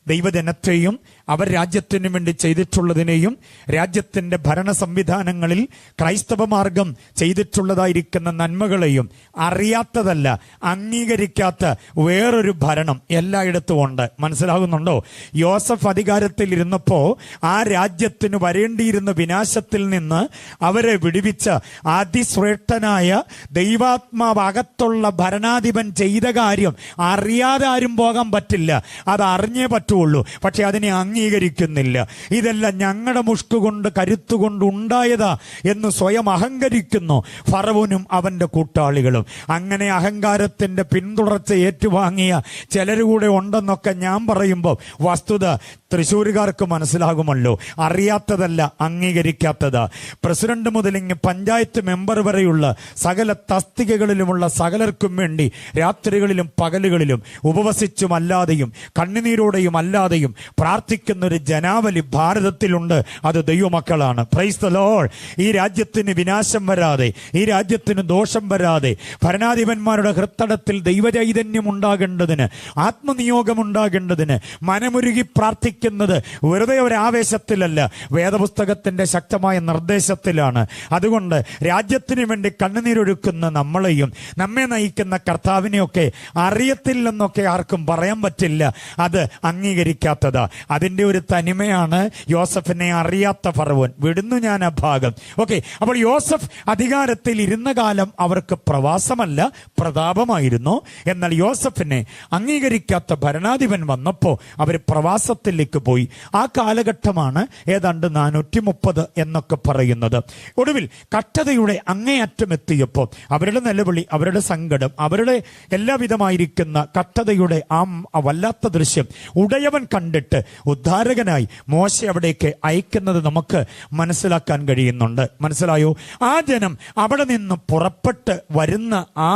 ദൈവജനത്തെയും അവർ രാജ്യത്തിന് വേണ്ടി ചെയ്തിട്ടുള്ളതിനെയും രാജ്യത്തിന്റെ ഭരണ സംവിധാനങ്ങളിൽ ക്രൈസ്തവ മാർഗം ചെയ്തിട്ടുള്ളതായിരിക്കുന്ന നന്മകളെയും അറിയാത്തതല്ല, അംഗീകരിക്കാത്ത വേറൊരു ഭരണം എല്ലായിടത്തും ഉണ്ട്. മനസ്സിലാകുന്നുണ്ടോ? യോസഫ് അധികാരത്തിൽ ഇരുന്നപ്പോ ആ രാജ്യത്തിന് വരേണ്ടിയിരുന്ന വിനാശത്തിൽ നിന്ന് അവരെ വിടുവിച്ച അതിശ്രേഷ്ഠനായ ദൈവാത്മാവ് അകത്തുള്ള ഭരണാധിപൻ ചെയ്ത കാര്യം അറിയാതെ ആരും പോകാൻ പറ്റില്ല. അത് അറിഞ്ഞേ പറ്റുള്ളൂ. പക്ഷെ അതിനെ അംഗീകരിക്കുന്നില്ല. ഇതെല്ലാം ഞങ്ങളുടെ മുഷ്കുകൊണ്ട് കരുത്തുകൊണ്ട് ഉണ്ടായതാ എന്ന് സ്വയം അഹങ്കരിക്കുന്നു ഫറവോനും അവന്റെ കൂട്ടാളികളും. അങ്ങനെ അഹങ്കാരത്തിന്റെ പിന്തുടർച്ച ഏറ്റുവാങ്ങിയ ചിലരുകൂടെ ഉണ്ടെന്നൊക്കെ ഞാൻ പറയുമ്പോൾ വസ്തുത തൃശ്ശൂരുകാർക്ക് മനസ്സിലാകുമല്ലോ. അറിയാത്തതല്ല, അംഗീകരിക്കാത്തതാ. പ്രസിഡന്റ് മുതലിങ്ങ് പഞ്ചായത്ത് മെമ്പർ വരെയുള്ള സകല തസ്തികകളിലുമുള്ള സകലർക്കും വേണ്ടി രാത്രികളിലും പകലുകളിലും ഉപവസിച്ചും അല്ലാതെയും കണ്ണുനീരോടെയും അല്ലാതെയും പ്രാർത്ഥിക്കുന്ന ഒരു ജനാവലി ഭാരതത്തിലുണ്ട്. അത് ദൈവമക്കളാണ്. Price the Lord. ഈ രാജ്യത്തിന് വിനാശം വരാതെ, ഈ രാജ്യത്തിന് ദോഷം വരാതെ, ഭരണാധിപന്മാരുടെ ഹൃത്തടത്തിൽ ദൈവചൈതന്യം ഉണ്ടാകേണ്ടതിന്, ആത്മനിയോഗം ഉണ്ടാകേണ്ടതിന്, മനമുരുകി പ്രാർത്ഥിക്കുന്നത് വെറുതെ ഒരു ആവേശത്തിലല്ല, വേദപുസ്തകത്തിന്റെ ശക്തമായ നിർദ്ദേശത്തിലാണ്. അതുകൊണ്ട് രാജ്യത്തിന് വേണ്ടി കണ്ണുനീരൊഴുക്കുന്ന നമ്മളെയും നമ്മെ നയിക്കുന്ന കർത്താവിനെയൊക്കെ അറിയത്തില്ലെന്നൊക്കെ ആർക്കും പറയാൻ പറ്റില്ല. അത് അംഗീകരിക്കാത്തതാ. അതിന്റെ ഒരു തനിമയാണ് യോസഫിനെ അറിയാത്ത ഫറവോൻ. വിടുന്നു ഞാൻ ആ ഭാഗം. ഓക്കെ, അപ്പോൾ യോസഫ് അധികാരത്തിൽ ഇരുന്ന കാലം അവർക്ക് പ്രവാസമല്ല, പ്രതാപമായിരുന്നു. എന്നാൽ യോസഫിനെ അംഗീകരിക്കാത്ത ഭരണാധിപൻ വന്നപ്പോൾ അവർ പ്രവാസത്തിലേക്ക് പോയി. ആ കാലഘട്ടമാണ് ഏതാണ്ട് 430 എന്നൊക്കെ പറയുന്നത്. ഒടുവിൽ കഷ്ടതയുടെ അങ്ങേയറ്റം എത്തിയപ്പോൾ അവരുടെ നിലവിളി, അവരുടെ സങ്കടം, അവരുടെ എല്ലാവിധമായിരിക്കുന്ന കഷ്ടതയുടെ ആ വല്ലാത്ത ദൃശ്യം ഉടയവൻ കണ്ടിട്ട് ഉദ്ധാരകനായി മോശെ അവിടേക്ക് അയക്കുന്നത് നമുക്ക് മനസ്സിലാക്കാൻ കഴിയുന്നുണ്ട്. മനസ്സിലായോ? ആ ജനം അവിടെ നിന്ന് പുറപ്പെട്ട് വരുന്ന ആ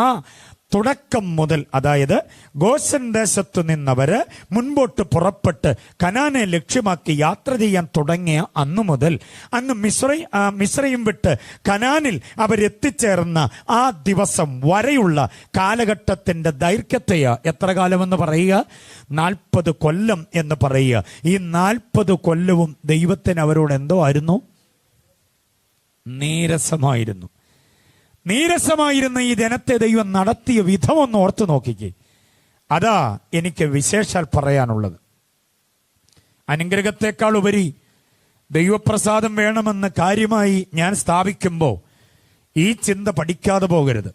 തുടക്കം മുതൽ, അതായത് ഗോശൻ ദേശത്തു നിന്നവര് മുൻപോട്ട് പുറപ്പെട്ട് കനാനെ ലക്ഷ്യമാക്കി യാത്ര ചെയ്യാൻ തുടങ്ങിയ അന്നു മുതൽ അങ്ങ് മിസ്രയും വിട്ട് കനാനിൽ അവരെത്തിച്ചേർന്ന ആ ദിവസം വരെയുള്ള കാലഘട്ടത്തിന്റെ ദൈർഘ്യത്തെയാ എത്ര കാലമെന്ന് പറയുക? 40 കൊല്ലം എന്ന് പറയുക. ഈ 40 കൊല്ലവും ദൈവത്തിന് അവരോട് എന്തോ ആയിരുന്നു? നീരസമായിരുന്നു. നീരസമായിരുന്ന ഈ ജനത്തെ ദൈവം നടത്തിയ വിധം ഒന്ന് ഓർത്തു നോക്കിക്കേ. അതാ എനിക്ക് വിശേഷാൽ പറയാനുള്ളത്. അനുഗ്രഹത്തെക്കാൾ ഉപരി ദൈവപ്രസാദം വേണമെന്ന് കാര്യമായി ഞാൻ സ്ഥാപിക്കുമ്പോൾ ഈ ചിന്ത പഠിക്കാതെ പോകരുത്.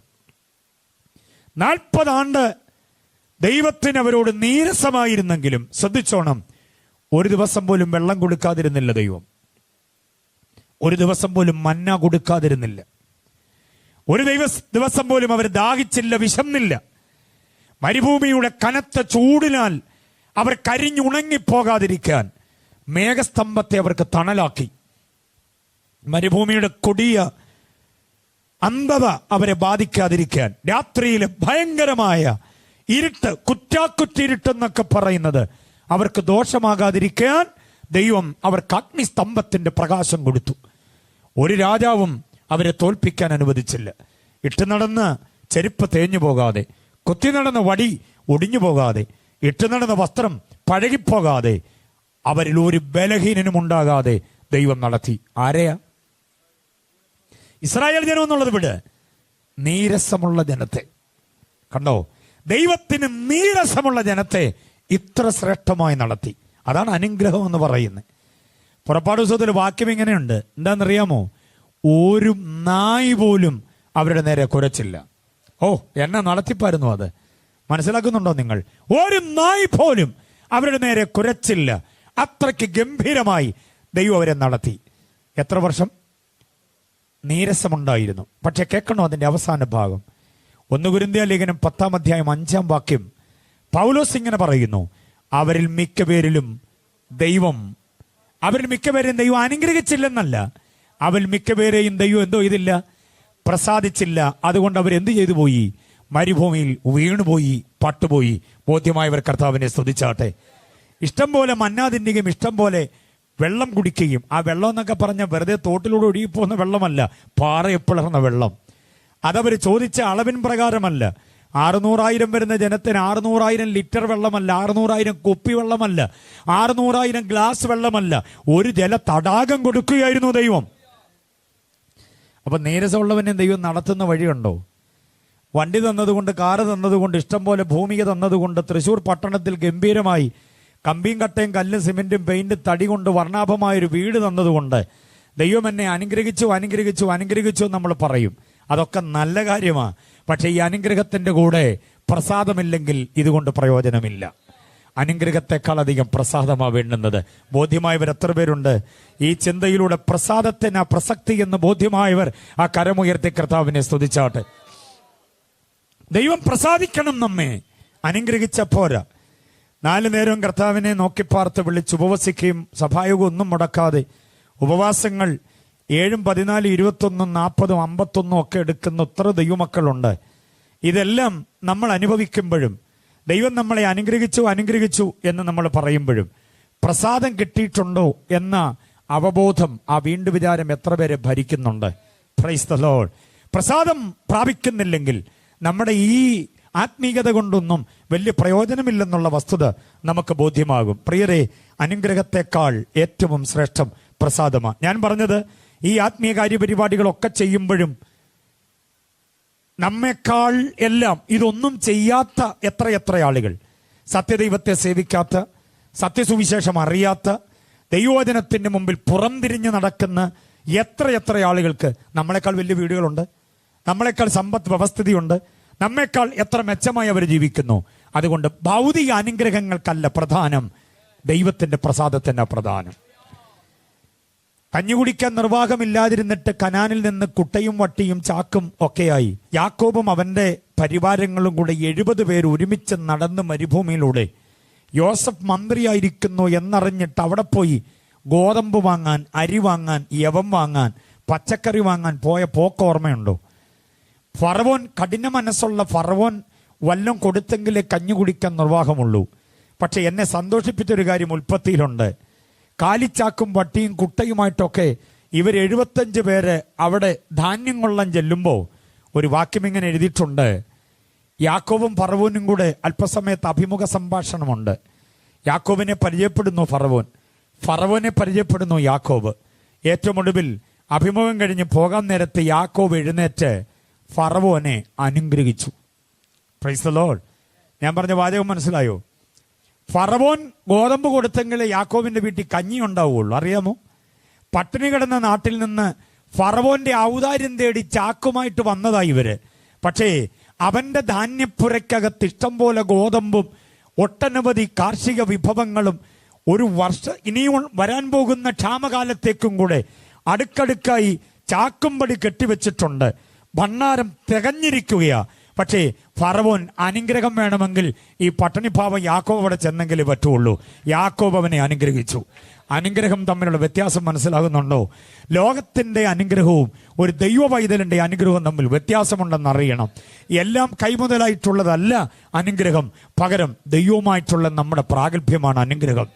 40 ആണ്ട് ദൈവത്തിന് അവരോട് നീരസമായിരുന്നെങ്കിലും ശ്രദ്ധിച്ചോണം, ഒരു ദിവസം പോലും വെള്ളം കൊടുക്കാതിരുന്നില്ല ദൈവം. ഒരു ദിവസം പോലും മന്ന കൊടുക്കാതിരുന്നില്ല. ഒരു ദിവസം പോലും അവർ ദാഹിച്ചില്ല, വിശന്നില്ല. മരുഭൂമിയുടെ കനത്ത ചൂടിനാൽ അവർ കരിഞ്ഞുണങ്ങിപ്പോകാതിരിക്കാൻ മേഘസ്തംഭത്തെ അവർക്ക് തണലാക്കി. മരുഭൂമിയുടെ കൊടിയ അന്ധത അവരെ ബാധിക്കാതിരിക്കാൻ രാത്രിയിലെ ഭയങ്കരമായ ഇരുട്ട്, കുറ്റാക്കുറ്റിരുട്ടെന്നൊക്കെ പറയുന്നത് അവർക്ക് ദോഷമാകാതിരിക്കാൻ ദൈവം അവർക്ക് അഗ്നിസ്തംഭത്തിന്റെ പ്രകാശം കൊടുത്തു. ഒരു രാജാവും അവരെ തോൽപ്പിക്കാൻ അനുവദിച്ചില്ല. ഇട്ട് നടന്ന് ചെരുപ്പ് തേഞ്ഞു പോകാതെ, കുത്തി നടന്ന വടി ഒടിഞ്ഞു പോകാതെ, ഇട്ട് നടന്ന വസ്ത്രം പഴകിപ്പോകാതെ, അവരിൽ ഒരു ബലഹീനനും ഉണ്ടാകാതെ ദൈവം നടത്തി. ആരെയാ? ഇസ്രായേൽ ജനം എന്നുള്ളത് വിട്, നീരസമുള്ള ജനത്തെ കണ്ടോ? ദൈവത്തിന് നീരസമുള്ള ജനത്തെ ഇത്ര ശ്രേഷ്ഠമായി നടത്തി. അതാണ് അനുഗ്രഹം എന്ന് പറയുന്നത്. പുറപ്പാട് പുസ്തകത്തിൽ വാക്യം ഇങ്ങനെയുണ്ട്, എന്താണെന്നറിയാമോ? ഒരു നായ് പോലും അവരുടെ നേരെ കുരച്ചില്ല. ഓ, എന്നെ നടത്തിപ്പായിരുന്നു അത്. മനസ്സിലാക്കുന്നുണ്ടോ നിങ്ങൾ? ഒരു നായ് പോലും അവരുടെ നേരെ കുരച്ചില്ല. അത്രയ്ക്ക് ഗംഭീരമായി ദൈവം അവരെ നടത്തി. എത്ര വർഷം നീരസമുണ്ടായിരുന്നു. പക്ഷെ കേൾക്കണോ അതിന്റെ അവസാന ഭാഗം? 1 കൊരിന്ത്യർ ലേഖനം 10-ാം അധ്യായം 5-ാം വാക്യം പൗലോസ് ഇങ്ങനെ പറയുന്നു, അവരിൽ മിക്കപേരെയും ദൈവം അനുഗ്രഹിച്ചില്ലെന്നല്ല, അവരിൽ മിക്കപേരെയും ദൈവം എന്തോ ഇതില്ല, പ്രസാദിച്ചില്ല. അതുകൊണ്ട് അവരെന്ത് ചെയ്തു പോയി? മരുഭൂമിയിൽ വീണുപോയി, പട്ടുപോയി. ബോധ്യമായവർ കർത്താവിനെ സ്തുതിച്ചാട്ടെ. ഇഷ്ടം പോലെ മന്നാ തിന്നുകയും ഇഷ്ടം പോലെ വെള്ളം കുടിക്കുകയും, ആ വെള്ളം എന്നൊക്കെ പറഞ്ഞ വെറുതെ തോട്ടിലൂടെ ഒഴുകിപ്പോകുന്ന വെള്ളമല്ല, പാറയെപ്പിളർന്ന വെള്ളം. അതവർ ചോദിച്ച അളവിൻ പ്രകാരമല്ല. 600,000 വരുന്ന ജനത്തിന് 600,000 ലിറ്റർ വെള്ളമല്ല, 600,000 കുപ്പി വെള്ളമല്ല, 600,000 ഗ്ലാസ് വെള്ളമല്ല, ഒരു ജല തടാകം കൊടുക്കുകയായിരുന്നു ദൈവം. അപ്പൊ നീരസമുള്ളവനെ ദൈവം നടത്തുന്ന വഴിയുണ്ടോ? വണ്ടി തന്നതുകൊണ്ട്, കാറ് തന്നതുകൊണ്ട്, ഇഷ്ടം പോലെ ഭൂമിക തന്നതുകൊണ്ട്, തൃശ്ശൂർ പട്ടണത്തിൽ ഗംഭീരമായി കമ്പിയും കട്ടയും കല്ലും സിമെന്റും പെയിന്റും തടി കൊണ്ട് വർണ്ണാഭമായൊരു വീട് തന്നതുകൊണ്ട് ദൈവം എന്നെ അനുഗ്രഹിച്ചു നമ്മൾ പറയും. അതൊക്കെ നല്ല കാര്യമാണ്. പക്ഷെ ഈ അനുഗ്രഹത്തിന്റെ കൂടെ പ്രസാദമില്ലെങ്കിൽ ഇതുകൊണ്ട് പ്രയോജനമില്ല. അനുഗ്രഹത്തെക്കാൾ അധികം പ്രസാദമാണ് വേണ്ടുന്നത്. ബോധ്യമായവർ എത്ര പേരുണ്ട്? ഈ ചിന്തയിലൂടെ പ്രസാദത്തിന് പ്രസക്തി എന്ന് ബോധ്യമായവർ ആ കരമുയർത്തി കർത്താവിനെ സ്തുതിച്ചാട്ടെ. ദൈവം പ്രസാദിക്കണം, നമ്മെ അനുഗ്രഹിച്ച പോരാ. 4 നേരവും കർത്താവിനെ നോക്കിപ്പാർത്ത് വിളിച്ച് ഉപവസിക്കുകയും സഭായോഗം ഒന്നും മുടക്കാതെ ഉപവാസങ്ങൾ 7, 14, 21, 40, 51 ഒക്കെ എടുക്കുന്ന ഒത്തിരി ദൈവമക്കളുണ്ട്. ഇതെല്ലാം നമ്മൾ അനുഭവിക്കുമ്പോഴും ദൈവം നമ്മളെ അനുഗ്രഹിച്ചു എന്ന് നമ്മൾ പറയുമ്പോഴും പ്രസാദം കിട്ടിയിട്ടുണ്ടോ എന്ന അവബോധം, ആ വീണ്ടും വിചാരം എത്ര പേരെ ഭരിക്കുന്നുണ്ട്? Praise the Lord. പ്രസാദം പ്രാപിക്കുന്നില്ലെങ്കിൽ നമ്മുടെ ഈ ആത്മീയത കൊണ്ടൊന്നും വലിയ പ്രയോജനമില്ലെന്നുള്ള വസ്തുത നമുക്ക് ബോധ്യമാകും. പ്രിയരെ, അനുഗ്രഹത്തെക്കാൾ ഏറ്റവും ശ്രേഷ്ഠം പ്രസാദമാണ്. ഞാൻ പറഞ്ഞത്, ഈ ആത്മീയ കാര്യപരിപാടികളൊക്കെ ചെയ്യുമ്പോഴും നമ്മെക്കാൾ എല്ലാം ഇതൊന്നും ചെയ്യാത്ത എത്രയെത്ര ആളുകൾ, സത്യദൈവത്തെ സേവിക്കാത്ത, സത്യസുവിശേഷം അറിയാത്ത, ദൈവവചനത്തിന്റെ മുമ്പിൽ പുറംതിരിഞ്ഞ് നടക്കുന്ന എത്രയെത്ര ആളുകൾക്ക് നമ്മളെക്കാൾ വലിയ വീടുകളുണ്ട്, നമ്മളെക്കാൾ സമ്പത്ത് വ്യവസ്ഥിതിയുണ്ട്, നമ്മെക്കാൾ എത്ര മെച്ചമായി അവർ ജീവിക്കുന്നു. അതുകൊണ്ട് ഭൗതിക അനുഗ്രഹങ്ങൾക്കല്ല പ്രധാനം, ദൈവത്തിന്റെ പ്രസാദത്തിന് പ്രധാനം. കഞ്ഞി കുടിക്കാൻ നിർവാഹമില്ലാതിരുന്നിട്ട് കനാനിൽ നിന്ന് കുട്ടയും വട്ടിയും ചാക്കും ഒക്കെയായി യാക്കോബും അവന്റെ പരിവാരങ്ങളും കൂടെ 70 പേർ ഒരുമിച്ച് നടന്ന് മരുഭൂമിയിലൂടെ യോസഫ് മന്ത്രിയായിരിക്കുന്നു എന്നറിഞ്ഞിട്ട് അവിടെ പോയി ഗോതമ്പ് വാങ്ങാൻ, അരി വാങ്ങാൻ, യവം വാങ്ങാൻ, പച്ചക്കറി വാങ്ങാൻ പോയ പോക്ക് ഓർമ്മയുണ്ടോ? ഫറവോൻ, കഠിന മനസ്സുള്ള ഫറവോൻ വല്ലം കൊടുത്തെങ്കിലേ കഞ്ഞി കുടിക്കാൻ നിർവാഹമുള്ളൂ. പക്ഷെ എന്നെ സന്തോഷിപ്പിച്ചൊരു കാര്യം ഉൽപ്പത്തിയിലുണ്ട്. കാലിച്ചാക്കും വട്ടിയും കുട്ടയുമായിട്ടൊക്കെ ഇവർ 75 പേര് അവിടെ ധാന്യം കൊള്ളാൻ ചെല്ലുമ്പോൾ ഒരു വാക്യം ഇങ്ങനെ എഴുതിയിട്ടുണ്ട്. യാക്കോബും ഫറവോനും കൂടെ അല്പസമയത്ത് അഭിമുഖ സംഭാഷണമുണ്ട്. യാക്കോബിനെ പരിചയപ്പെടുന്നു ഫറവോൻ, ഫറവോനെ പരിചയപ്പെടുന്നു യാക്കോബ്. ഏറ്റവും ഒടുവിൽ അഭിമുഖം കഴിഞ്ഞ് പോകാൻ നേരത്ത് യാക്കോബ് എഴുന്നേറ്റ് ഫറവോനെ അനുഗ്രഹിച്ചു. Price the Lord. ഞാൻ പറഞ്ഞ വാചകം മനസ്സിലായോ? ഫറവോൻ ഗോതമ്പ് കൊടുത്തെങ്കിലേ യാക്കോബിന്റെ വീട്ടിൽ കഞ്ഞി ഉണ്ടാവുകയുള്ളൂ. അറിയാമോ? പട്ടിണി കിടന്ന നാട്ടിൽ നിന്ന് ഫറവോന്റെ ഔദാര്യം തേടി ചാക്കുമായിട്ട് വന്നതായി ഇവര്. പക്ഷേ അവന്റെ ധാന്യപ്പുരയ്ക്കകത്ത് ഇഷ്ടം പോലെ ഗോതമ്പും ഒട്ടനവധി കാർഷിക വിഭവങ്ങളും ഒരു ഇനിയും വരാൻ പോകുന്ന ക്ഷാമകാലത്തേക്കും കൂടെ അടുക്കടുക്കായി ചാക്കുംപടി കെട്ടിവെച്ചിട്ടുണ്ട്. ഭണ്ഡാരം തികഞ്ഞിരിക്കുകയാ. പക്ഷേ ഫറവോൻ അനുഗ്രഹം വേണമെങ്കിൽ ഈ പട്ടിണിഭാവം യാക്കോബ് അവിടെ ചെന്നെങ്കിലേ പറ്റുള്ളൂ. യാക്കോബ് അവനെ അനുഗ്രഹിച്ചു. അനുഗ്രഹം തമ്മിലുള്ള വ്യത്യാസം മനസ്സിലാകുന്നുണ്ടോ? ലോകത്തിന്റെ അനുഗ്രഹവും ഒരു ദൈവ പൈതലിന്റെ അനുഗ്രഹവും തമ്മിൽ വ്യത്യാസമുണ്ടെന്ന് അറിയണം. എല്ലാം കൈമുതലായിട്ടുള്ളതല്ല അനുഗ്രഹം, പകരം ദൈവവുമായിട്ടുള്ള നമ്മുടെ പ്രാഗൽഭ്യമാണ് അനുഗ്രഹം.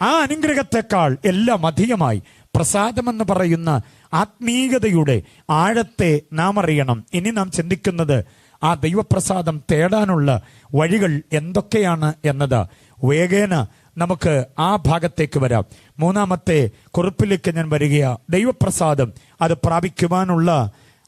ആ അനുഗ്രഹത്തെക്കാൾ എല്ലാം അധികമായി പ്രസാദമെന്ന് പറയുന്ന ആത്മീയതയുടെ ആഴത്തെ നാം അറിയണം. ഇനി നാം ചിന്തിക്കുന്നത് ആ ദൈവപ്രസാദം തേടാനുള്ള വഴികൾ എന്തൊക്കെയാണ് എന്നത്. വേഗേന നമുക്ക് ആ ഭാഗത്തേക്ക് വരാം. 3-ാമത്തെ കുറിപ്പിലേക്ക് ഞാൻ വരികയാ. ദൈവപ്രസാദം അത് പ്രാപിക്കുവാനുള്ള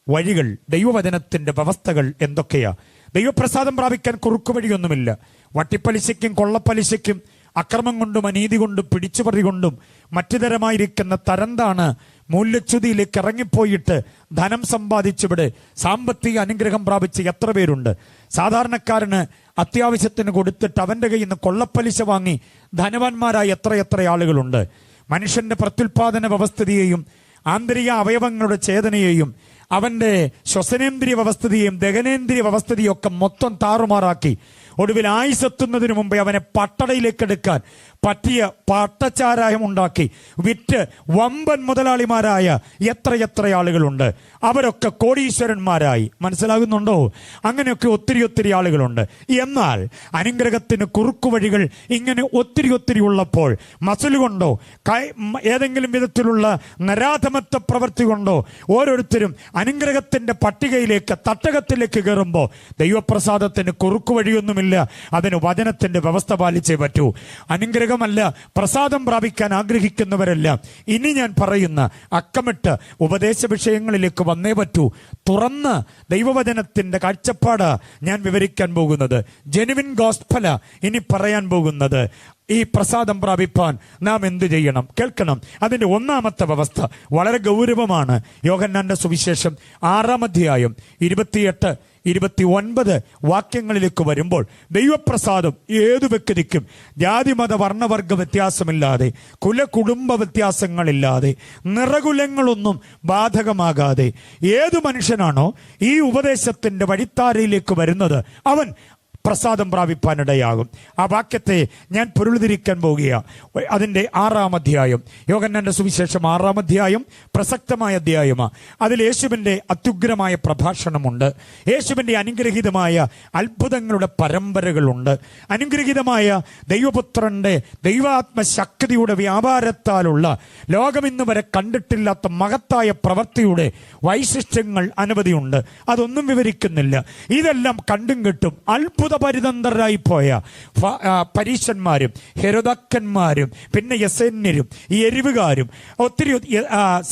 വഴികൾ, ദൈവവചനത്തിന്റെ വ്യവസ്ഥകൾ എന്തൊക്കെയാ? ദൈവപ്രസാദം പ്രാപിക്കാൻ കുറുക്കു വഴിയൊന്നുമില്ല. വട്ടിപ്പലിശയ്ക്കും കൊള്ളപ്പലിശയ്ക്കും അക്രമം കൊണ്ടും അനീതി കൊണ്ടും പിടിച്ചുപറി കൊണ്ടും മറ്റു തരമായിരിക്കുന്ന തരംതാണ് മൂല്യച്യുതിയിലേക്ക് ഇറങ്ങിപ്പോയിട്ട് ധനം സമ്പാദിച്ചിവിടെ സാമ്പത്തിക അനുഗ്രഹം പ്രാപിച്ച് എത്ര പേരുണ്ട്? സാധാരണക്കാരന് അത്യാവശ്യത്തിന് കൊടുത്തിട്ട് അവന്റെ കയ്യിൽ നിന്ന് കൊള്ളപ്പലിശ വാങ്ങി ധനവാന്മാരായ എത്രയെത്ര ആളുകളുണ്ട്? മനുഷ്യന്റെ പ്രത്യുൽപാദന വ്യവസ്ഥിതിയെയും ആന്തരിക അവയവങ്ങളുടെ ചേതനയെയും അവന്റെ ശ്വസനേന്ദ്രിയ വ്യവസ്ഥിതിയെയും ദഹനേന്ദ്രിയ വ്യവസ്ഥിതിയും ഒക്കെ മൊത്തം താറുമാറാക്കി ഒടുവിൽ ആയുസെത്തുന്നതിനു മുമ്പേ അവനെ പട്ടടയിലേക്ക് എടുക്കാൻ പറ്റിയ പട്ടച്ചാരായം ഉണ്ടാക്കി വിറ്റ് വമ്പൻ മുതലാളിമാരായ എത്രയെത്ര ആളുകളുണ്ട്. അവരൊക്കെ കോടീശ്വരന്മാരായി. മനസ്സിലാകുന്നുണ്ടോ? അങ്ങനെയൊക്കെ ഒത്തിരി ആളുകളുണ്ട്. എന്നാൽ അനുഗ്രഹത്തിന് കുറുക്കുവഴികൾ ഇങ്ങനെ ഒത്തിരി ഉള്ളപ്പോൾ മസിൽ കൊണ്ടോ ഏതെങ്കിലും വിധത്തിലുള്ള നരാധമത്വ പ്രവൃത്തി കൊണ്ടോ ഓരോരുത്തരും അനുഗ്രഹത്തിന്റെ പട്ടികയിലേക്ക് തട്ടകത്തിലേക്ക് കയറുമ്പോൾ ദൈവപ്രസാദത്തിന് കുറുക്കുവഴിയൊന്നുമില്ല. അതിന് വചനത്തിന്റെ വ്യവസ്ഥ പാലിച്ചേ പറ്റൂ. അനുഗ്രഹമല്ല, പ്രസാദം പ്രാപിക്കാൻ ആഗ്രഹിക്കുന്നവരെല്ലാം ഇനി ഞാൻ പറയുന്ന അക്കമിട്ട് ഉപദേശ വിഷയങ്ങളിലേക്ക് വന്നേ പറ്റൂ. തുറന്ന് ദൈവവചനത്തിന്റെ കാഴ്ചപ്പാട് ഞാൻ വിവരിക്കാൻ പോകുന്നത്. ജെനുവിൻ ഗോസ്പല ഇനി പറയാൻ പോകുന്നത്. ഈ പ്രസാദം പ്രാപിപ്പാൻ നാം എന്ത് ചെയ്യണം? കേൾക്കണം. അതിന്റെ 1-ാമത്തെ വ്യവസ്ഥ വളരെ ഗൗരവമാണ്. യോഹന്നാന്റെ സുവിശേഷം 6-ാം അധ്യായം 28-29 വാക്യങ്ങളിലേക്ക് വരുമ്പോൾ ദൈവപ്രസാദം ഏതു വ്യക്തിക്കും ജാതിമത വർണ്ണവർഗ വ്യത്യാസമില്ലാതെ കുലകുടുംബ വ്യത്യാസങ്ങളില്ലാതെ നിറകുലങ്ങളൊന്നും ബാധകമാകാതെ ഏതു മനുഷ്യനാണോ ഈ ഉപദേശത്തിന്റെ വഴിത്താരയിലേക്ക് വരുന്നത് അവൻ പ്രസാദം പ്രാപിപ്പാനിടയാകും. ആ വാക്യത്തെ ഞാൻ പൊരുൾതിരിക്കാൻ പോകുകയാണ്. അതിൻ്റെ 6-ാം അധ്യായം, യോഹന്നാന്റെ സുവിശേഷം 6-ാം അധ്യായം പ്രസക്തമായ അധ്യായമാണ്. അതിൽ യേശുവിൻ്റെ അത്യുഗ്രമായ പ്രഭാഷണമുണ്ട്. യേശുവിൻ്റെ അനുഗ്രഹീതമായ അത്ഭുതങ്ങളുടെ പരമ്പരകളുണ്ട്. അനുഗ്രഹീതമായ ദൈവപുത്രന്റെ ദൈവാത്മശക്തിയുടെ വ്യാപാരത്താലുള്ള ലോകം ഇന്ന് വരെ കണ്ടിട്ടില്ലാത്ത മഹത്തായ പ്രവൃത്തിയുടെ വൈശിഷ്ട്യങ്ങൾ അനവധിയുണ്ട്. അതൊന്നും വിവരിക്കുന്നില്ല. ഇതെല്ലാം കണ്ടും കിട്ടും അത്ഭുതപരിതന്ത്രരായി പോയ പരീശന്മാരും ഹെരോദാക്കന്മാരും പിന്നെ യസന്യരും ഈ എരിവുകാരും ഒത്തിരി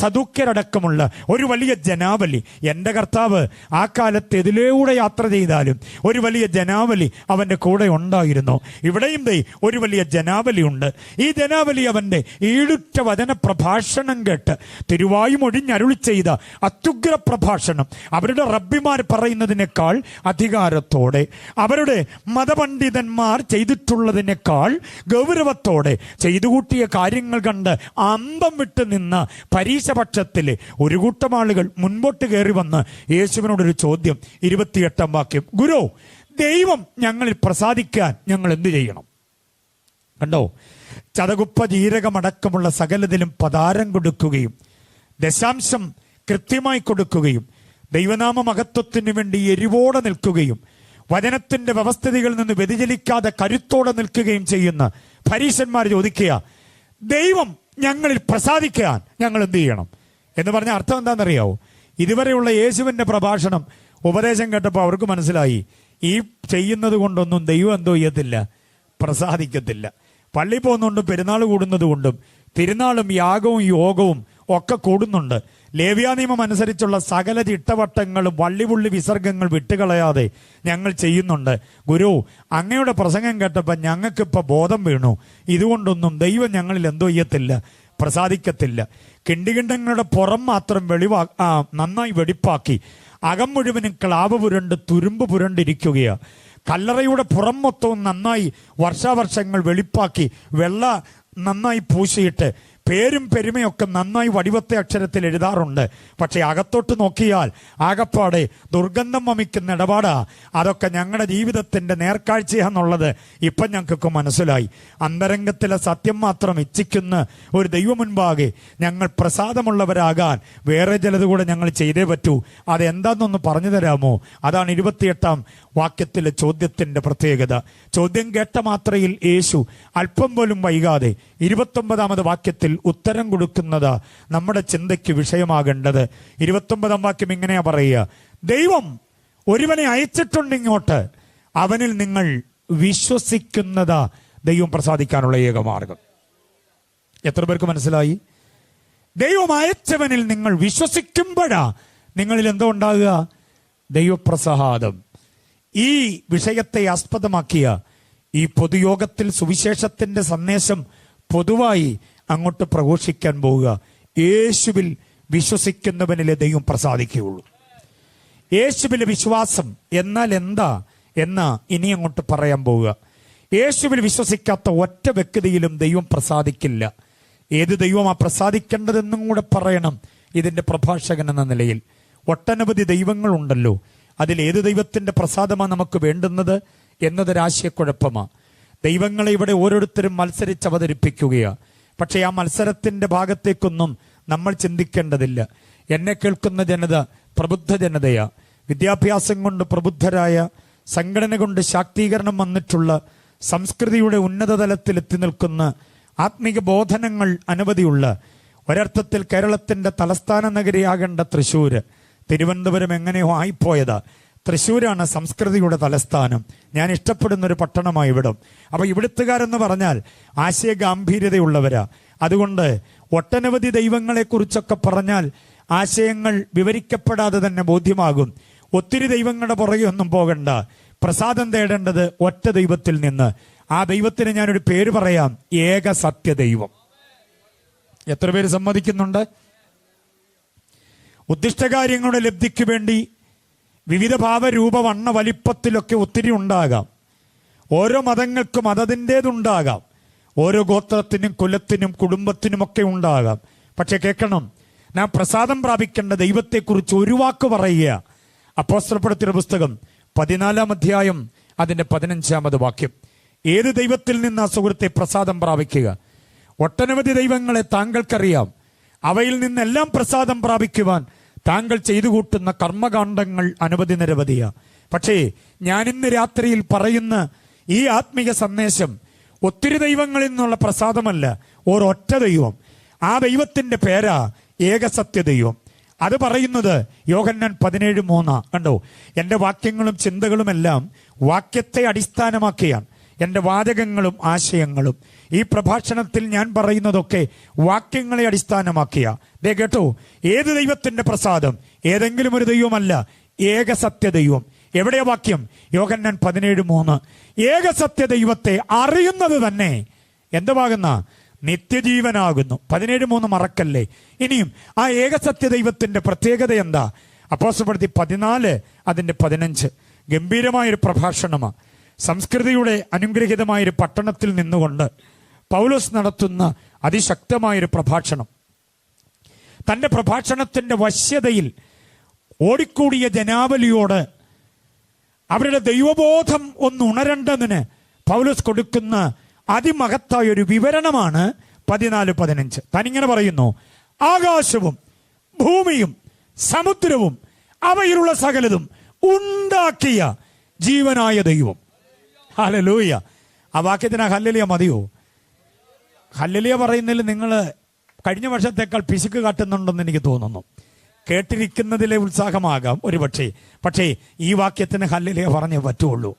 സദൂക്യരടക്കമുള്ള ഒരു വലിയ ജനാവലി. എൻ്റെ കർത്താവ് ആ കാലത്ത് എതിലൂടെ യാത്ര ചെയ്താലും ഒരു വലിയ ജനാവലി അവൻ്റെ കൂടെ ഉണ്ടായിരുന്നു. ഇവിടെയും ഒരു വലിയ ജനാവലി ഉണ്ട്. ഈ ജനാവലി അവൻ്റെ ഈടുറ്റ വചന പ്രഭാഷണം കേട്ട് തിരുവായും ഒഴിഞ്ഞരുളി ചെയ്ത അത്യുഗ്ര പ്രഭാഷണം അവരുടെ റബ്ബിമാർ പറയുന്നതിനേക്കാൾ അധികാരത്തോടെ, അവരുടെ മതപണ്ഡിതന്മാർ ചെയ്തിട്ടുള്ളതിനേക്കാൾ ഗൗരവത്തോടെ ചെയ്തുകൂട്ടിയ കാര്യങ്ങൾ കണ്ട് അന്തം വിട്ട് നിന്ന പരീശപക്ഷത്തിലെ ഒരു കൂട്ടം ആളുകൾ മുൻപോട്ട് കയറി വന്ന് യേശുവിനോടൊരു ചോദ്യം. 28-ാം വാക്യം, ഗുരു, ദൈവം ഞങ്ങളിൽ പ്രസാദിക്കാൻ ഞങ്ങൾ എന്ത് ചെയ്യണം? കണ്ടോ, ചതകുപ്പ ജീരകമടക്കമുള്ള സകലതിലും പതാരം കൊടുക്കുകയും ദശാംശം കൃത്യമായി കൊടുക്കുകയും ദൈവനാമ മഹത്വത്തിന് വേണ്ടി എരിവോടെ നിൽക്കുകയും വചനത്തിന്റെ വ്യവസ്ഥിതികളിൽ നിന്ന് വ്യതിചലിക്കാതെ കരുത്തോടെ നിൽക്കുകയും ചെയ്യുന്ന പരീശന്മാർ ചോദിക്കുക, ദൈവം ഞങ്ങളിൽ പ്രസാദിക്കാൻ ഞങ്ങൾ എന്ത് ചെയ്യണം എന്ന് പറഞ്ഞ അർത്ഥം എന്താണെന്നറിയാവോ? ഇതുവരെയുള്ള യേശുവിൻ്റെ പ്രഭാഷണം ഉപദേശം കേട്ടപ്പോൾ അവർക്ക് മനസ്സിലായി, ഈ ചെയ്യുന്നത് കൊണ്ടൊന്നും ദൈവം എന്തോ ചെയ്യത്തില്ല, പ്രസാദിക്കത്തില്ല. പള്ളി പോകുന്നുണ്ടും പെരുന്നാൾ കൂടുന്നത് കൊണ്ടും തിരുനാളും യാഗവും യോഗവും ഒക്കെ കൂടുന്നുണ്ട്. ലേവ്യ നിയമം അനുസരിച്ചുള്ള സകല ചിട്ടവട്ടങ്ങളും വള്ളിപുള്ളി വിസർഗങ്ങൾ വിട്ടുകളയാതെ ഞങ്ങൾ ചെയ്യുന്നുണ്ട്. ഗുരു, അങ്ങയുടെ പ്രസംഗം കേട്ടപ്പോൾ ഞങ്ങൾക്കിപ്പോൾ ബോധം വീണു, ഇതുകൊണ്ടൊന്നും ദൈവം ഞങ്ങളിൽ എന്തോ ചെയ്യത്തില്ല, പ്രസാദിക്കത്തില്ല. കിണ്ടികിണ്ടങ്ങളുടെ പുറം മാത്രം നന്നായി വെടിപ്പാക്കി അകം മുഴുവനും ക്ലാവ് പുരണ്ട് തുരുമ്പ് പുരണ്ടിരിക്കുകയാണ്. കല്ലറയുടെ പുറം മൊത്തവും നന്നായി വർഷാവർഷങ്ങൾ വെളിപ്പാക്കി വെള്ള നന്നായി പൂശിയിട്ട് പേരും പെരുമയൊക്കെ നന്നായി വടിവത്തെ അക്ഷരത്തിൽ എഴുതാറുണ്ട്. പക്ഷെ അകത്തോട്ട് നോക്കിയാൽ ആകപ്പാടെ ദുർഗന്ധം വമിക്കുന്ന ഇടപാടാ. അതൊക്കെ ഞങ്ങളുടെ ജീവിതത്തിന്റെ നേർക്കാഴ്ചയാന്നുള്ളത് ഇപ്പം ഞങ്ങൾക്കൊക്കെ മനസ്സിലായി. അന്തരംഗത്തിലെ സത്യം മാത്രം ഇച്ഛിക്കുന്ന ഒരു ദൈവം മുൻപാകെ ഞങ്ങൾ പ്രസാദമുള്ളവരാകാൻ വേറെ ചിലത് കൂടെ ഞങ്ങൾ ചെയ്തേ പറ്റൂ. അതെന്താണെന്നൊന്ന് പറഞ്ഞു തരാമോ? അതാണ് 28-ാം വാക്യത്തിലെ ചോദ്യത്തിന്റെ പ്രത്യേകത. ചോദ്യം കേട്ട മാത്രയിൽ യേശു അല്പം പോലും വൈകാതെ 29-ാമത് വാക്യത്തിൽ ഉത്തരം കൊടുക്കുന്നത് നമ്മുടെ ചിന്തയ്ക്ക് വിഷയമാകേണ്ടത്. 29-ാം വാക്യം ഇങ്ങനെയാ പറയുക, ദൈവം ഒരുവനെ അയച്ചിട്ടുണ്ട് ഇങ്ങോട്ട്, അവനിൽ നിങ്ങൾ വിശ്വസിക്കുന്നതാ ദൈവം പ്രസാദിക്കാനുള്ള ഏക മാർഗം. എത്ര പേർക്ക് മനസ്സിലായി? ദൈവം അയച്ചവനിൽ നിങ്ങൾ വിശ്വസിക്കുമ്പോഴാ നിങ്ങളിൽ എന്തോ ഉണ്ടാകുക? ദൈവപ്രസാദം. ഈ വിഷയത്തെ ആസ്പദമാക്കിയ ഈ പൊതുയോഗത്തിൽ സുവിശേഷത്തിന്റെ സന്ദേശം പൊതുവായി അങ്ങോട്ട് പ്രഘോഷിക്കാൻ പോവുക. യേശുവിൽ വിശ്വസിക്കുന്നവനിലെ ദൈവം പ്രസാദിക്കുകയുള്ളൂ. യേശുവിലെ വിശ്വാസം എന്നാൽ എന്താ എന്ന് ഇനി അങ്ങോട്ട് പറയാൻ പോവുക. യേശുവിൽ വിശ്വസിക്കാത്ത ഒറ്റ വ്യക്തിയിലും ദൈവം പ്രസാദിക്കില്ല. ഏത് ദൈവമാ പ്രസാദിക്കേണ്ടതെന്നും കൂടെ പറയണം ഇതിന്റെ പ്രഭാഷകൻ എന്ന നിലയിൽ. ഒട്ടനവധി ദൈവങ്ങളുണ്ടല്ലോ, അതിലേത് ദൈവത്തിന്റെ പ്രസാദമാണ് നമുക്ക് വേണ്ടുന്നത് എന്നതൊരാശയക്കുഴപ്പമാണ്. ദൈവങ്ങളെ ഇവിടെ ഓരോരുത്തരും മത്സരിച്ച് അവതരിപ്പിക്കുകയാണ്. പക്ഷേ ആ മത്സരത്തിന്റെ ഭാഗത്തേക്കൊന്നും നമ്മൾ ചിന്തിക്കേണ്ടതില്ല. എന്നെ കേൾക്കുന്ന ജനത പ്രബുദ്ധ ജനതയാ. വിദ്യാഭ്യാസം കൊണ്ട് പ്രബുദ്ധരായ, സംഘടന കൊണ്ട് ശാക്തീകരണം വന്നിട്ടുള്ള, സംസ്കൃതിയുടെ ഉന്നത തലത്തിൽ എത്തി നിൽക്കുന്ന, ആത്മീക ബോധനങ്ങൾ അനവധിയുള്ള, ഒരർത്ഥത്തിൽ കേരളത്തിന്റെ തലസ്ഥാന നഗരിയാകേണ്ട തൃശ്ശൂര്, തിരുവനന്തപുരം എങ്ങനെയോ ആയിപ്പോയതാ. തൃശ്ശൂരാണ് സംസ്കൃതിയുടെ തലസ്ഥാനം. ഞാൻ ഇഷ്ടപ്പെടുന്ന ഒരു പട്ടണമായി ഇവിടം. അപ്പൊ ഇവിടുത്തുകാരെന്ന് പറഞ്ഞാൽ ആശയ ഗാംഭീര്യതയുള്ളവരാ. അതുകൊണ്ട് ഒട്ടനവധി ദൈവങ്ങളെക്കുറിച്ചൊക്കെ പറഞ്ഞാൽ ആശയങ്ങൾ വിവരിക്കപ്പെടാതെ തന്നെ ബോധ്യമാകും. ഒത്തിരി ദൈവങ്ങളുടെ പുറകെ ഒന്നും പോകണ്ട. പ്രസാദം തേടേണ്ടത് ഒറ്റ ദൈവത്തിൽ നിന്ന്. ആ ദൈവത്തിന് ഞാനൊരു പേര് പറയാം, ഏക സത്യ ദൈവം. എത്ര പേര് സമ്മതിക്കുന്നുണ്ട്? ഉദ്ദിഷ്ടകാര്യങ്ങളുടെ ലബ്ധിക്ക് വേണ്ടി വിവിധ ഭാവരൂപ വണ്ണ വലിപ്പത്തിലൊക്കെ ഒത്തിരി ഉണ്ടാകാം. ഓരോ മതങ്ങൾക്കും അതതിൻ്റേതുണ്ടാകാം. ഓരോ ഗോത്രത്തിനും കുലത്തിനും കുടുംബത്തിനുമൊക്കെ ഉണ്ടാകാം. പക്ഷെ കേൾക്കണം, നാം പ്രസാദം പ്രാപിക്കേണ്ട ദൈവത്തെക്കുറിച്ച് ഒരു വാക്ക് പറയുക. അപ്പോസ്തലപ്രവൃത്തിയുടെ പുസ്തകം 14-ാം അധ്യായം അതിന്റെ 15-ാമത് വാക്യം. ഏത് ദൈവത്തിൽ നിന്നാ സുഹൃത്തെ പ്രസാദം പ്രാപിക്കുക? ഒട്ടനവധി ദൈവങ്ങളെ താങ്കൾക്കറിയാം. അവയിൽ നിന്നെല്ലാം പ്രസാദം പ്രാപിക്കുവാൻ താങ്കൾ ചെയ്തു കൂട്ടുന്ന കർമ്മകാണ്ഡങ്ങൾ അനവധി നിരവധിയാ. പക്ഷേ ഞാനിന്ന് രാത്രിയിൽ പറയുന്ന ഈ ആത്മീയ സന്ദേശം ഒത്തിരി ദൈവങ്ങളിൽ നിന്നുള്ള പ്രസാദമല്ല, ഒരൊറ്റ ദൈവം. ആ ദൈവത്തിന്റെ പേരാ ഏകസത്യ ദൈവം. അത് പറയുന്നത് യോഹന്നാൻ 17:3. കണ്ടോ, എൻ്റെ വാക്യങ്ങളും ചിന്തകളുമെല്ലാം വാക്യത്തെ അടിസ്ഥാനമാക്കിയാണ്. എൻ്റെ വാചകങ്ങളും ആശയങ്ങളും ഈ പ്രഭാഷണത്തിൽ ഞാൻ പറയുന്നതൊക്കെ വാക്യങ്ങളെ അടിസ്ഥാനമാക്കിയ. ദേ കേട്ടോ, ഏത് ദൈവത്തിന്റെ പ്രസാദം? ഏതെങ്കിലും ഒരു ദൈവമല്ല, ഏകസത്യ ദൈവം. എവിടെയാ വാക്യം? യോഹന്നാൻ 17:3. ഏകസത്യ ദൈവത്തെ അറിയുന്നത് തന്നെ എന്തുവാകുന്ന? നിത്യജീവനാകുന്നു. 17:3 മറക്കല്ലേ. ഇനിയും ആ ഏകസത്യ ദൈവത്തിന്റെ പ്രത്യേകത എന്താ? അപ്പോസ്തലപ്രവൃത്തി 14 അതിന്റെ 15. ഗംഭീരമായൊരു പ്രഭാഷണമാണ്. സംസ്കൃതിയുടെ അനുഗ്രഹീതമായൊരു പട്ടണത്തിൽ നിന്നുകൊണ്ട് പൗലോസ് നടത്തുന്ന അതിശക്തമായൊരു പ്രഭാഷണം. തന്റെ പ്രഭാഷണത്തിന്റെ വശ്യതയിൽ ഓടിക്കൂടിയ ജനാവലിയോട് അവരുടെ ദൈവബോധം ഒന്ന് ഉണരേണ്ടതിന് പൗലോസ് കൊടുക്കുന്ന അതിമഹത്തായ ഒരു വിവരണമാണ് 14-15. തനിങ്ങനെ പറയുന്നു: ആകാശവും ഭൂമിയും സമുദ്രവും അവയിലുള്ള സകലതും ഉണ്ടാക്കിയ ജീവനായ ദൈവം. ഹല്ലേലൂയ. ആ വാക്യത്തിന് ഹല്ലേലൂയ മതിയോ? ഹല്ലേലൂയ പറയുന്നതിൽ നിങ്ങൾ കഴിഞ്ഞ വർഷത്തേക്കാൾ പിശുക്ക് കാട്ടുന്നുണ്ടെന്ന് എനിക്ക് തോന്നുന്നു. കേട്ടിരിക്കുന്നതിലെ ഉത്സാഹമാകാം ഒരുപക്ഷെ, പക്ഷേ ഈ വാക്യത്തിന് ഹല്ലേലൂയ പറഞ്ഞേ പറ്റുള്ളൂ.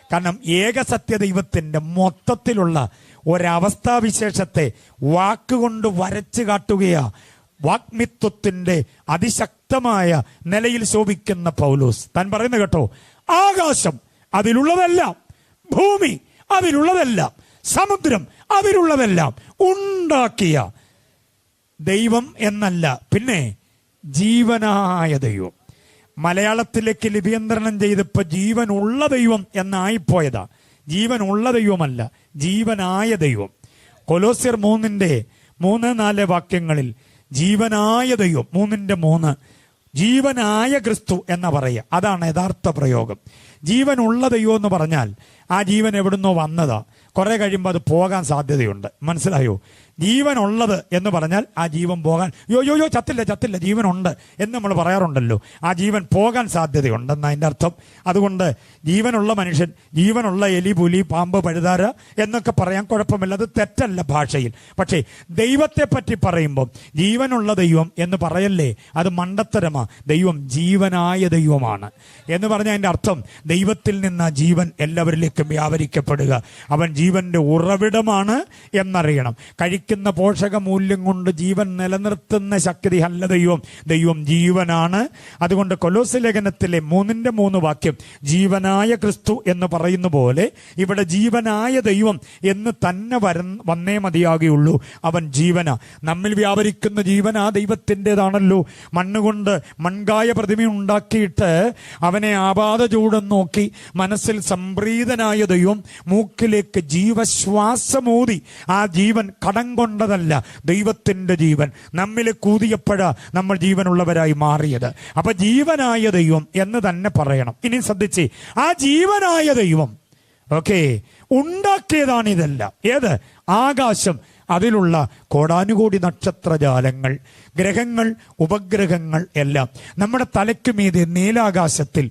കാരണം ഏകസത്യ ദൈവത്തിന്റെ മൊത്തത്തിലുള്ള ഒരവസ്ഥാവിശേഷത്തെ വാക്കുകൊണ്ട് വരച്ചു കാട്ടുകയാ. വാഗ്മിത്വത്തിന്റെ അതിശക്തമായ നിലയിൽ ശോഭിക്കുന്ന പൗലോസ് താൻ പറയുന്നത് കേട്ടോ: ആകാശം അതിലുള്ളതെല്ലാം, ഭൂമി അതിലുള്ളതെല്ലാം, സമുദ്രം അതിലുള്ളതെല്ലാം ഉണ്ടാക്കിയ ദൈവം എന്നല്ല, പിന്നെ ജീവനായ ദൈവം. മലയാളത്തിലേക്ക് ലിപിയന്ത്രണം ചെയ്തപ്പോ ജീവനുള്ള ദൈവം എന്നായിപ്പോയതാ. ജീവനുള്ള ദൈവമല്ല, ജീവനായ ദൈവം. കൊലോസ്യർ 3:3-4 വാക്യങ്ങളിൽ ജീവനായ ദൈവം 3:3 ജീവനായ ക്രിസ്തു എന്ന പറയുക. അതാണ് യഥാർത്ഥ പ്രയോഗം. ജീവനുള്ള ദൈവം എന്ന് പറഞ്ഞാൽ ആ ജീവൻ എവിടുന്നോ വന്നതാ. കുറെ കഴിയുമ്പോൾ അത് പോകാൻ സാധ്യതയുണ്ട്. മനസ്സിലായോ? ജീവനുള്ളത് എന്ന് പറഞ്ഞാൽ ആ ജീവൻ പോകാൻ യോ ചത്തില്ല ജീവനുണ്ട് എന്ന് നമ്മൾ പറയാറുണ്ടല്ലോ. ആ ജീവൻ പോകാൻ സാധ്യതയുണ്ടെന്ന് അതിൻ്റെ അർത്ഥം. അതുകൊണ്ട് ജീവനുള്ള മനുഷ്യൻ, ജീവനുള്ള എലി, പുലി, പാമ്പ്, പഴുതാര എന്നൊക്കെ പറയാൻ കുഴപ്പമില്ല, അത് തെറ്റല്ല ഭാഷയിൽ. പക്ഷേ ദൈവത്തെ പറ്റി പറയുമ്പോൾ ജീവനുള്ള ദൈവം എന്ന് പറയല്ലേ, അത് മണ്ടത്തരമാ. ദൈവം ജീവനായ ദൈവമാണ് എന്ന് പറഞ്ഞാൽ അതിൻ്റെ അർത്ഥം ദൈവത്തിൽ നിന്ന് ജീവൻ എല്ലാവരിലേക്കും വ്യാപരിക്കപ്പെടുക. അവൻ ജീവന്റെ ഉറവിടമാണ് എന്നറിയണം. കഴിക്കുന്ന പോഷകമൂല്യം കൊണ്ട് ജീവൻ നിലനിർത്തുന്ന ശക്തി അല്ല ദൈവം. ദൈവം ജീവനാണ്. അതുകൊണ്ട് കൊലോസ്യ ലേഖനത്തിലെ 3:3 വാക്യം ജീവനായ ക്രിസ്തു എന്ന് പറയുന്ന പോലെ ഇവിടെ ജീവനായ ദൈവം എന്ന് തന്നെ വന്നേ മതിയാകുള്ളൂ. അവൻ ജീവന, നമ്മിൽ വ്യാപരിക്കുന്ന ജീവൻ ആ ദൈവത്തിൻ്റെതാണല്ലോ. മണ്ണുകൊണ്ട് മൺകായ പ്രതിമ ഉണ്ടാക്കിയിട്ട് അവനെ ആപാത ചൂടം നോക്കി മനസ്സിൽ സംപ്രീതനായ ദൈവം മൂക്കിലേക്ക് ജീവശ്വാസമൂതി ആ ജീവൻ കടം കൊണ്ടതല്ല, ദൈവത്തിന്റെ ജീവൻ നമ്മിൽ കൂതിയപ്പോഴാ നമ്മൾ ജീവനുള്ളവരായി മാറിയത്. അപ്പൊ ജീവനായ ദൈവം എന്ന് തന്നെ പറയണം. ഇനി ശ്രദ്ധിച്ചേ, ആ ജീവനായ ദൈവം ഉണ്ടാക്കിയതാണ് ഇതെല്ലാം. ഏത്? ആകാശം, അതിലുള്ള കോടാനുകോടി നക്ഷത്രജാലങ്ങൾ, ഗ്രഹങ്ങൾ, ഉപഗ്രഹങ്ങൾ എല്ലാം നമ്മുടെ തലയ്ക്ക് മീതെ നീലാകാശത്തിൽ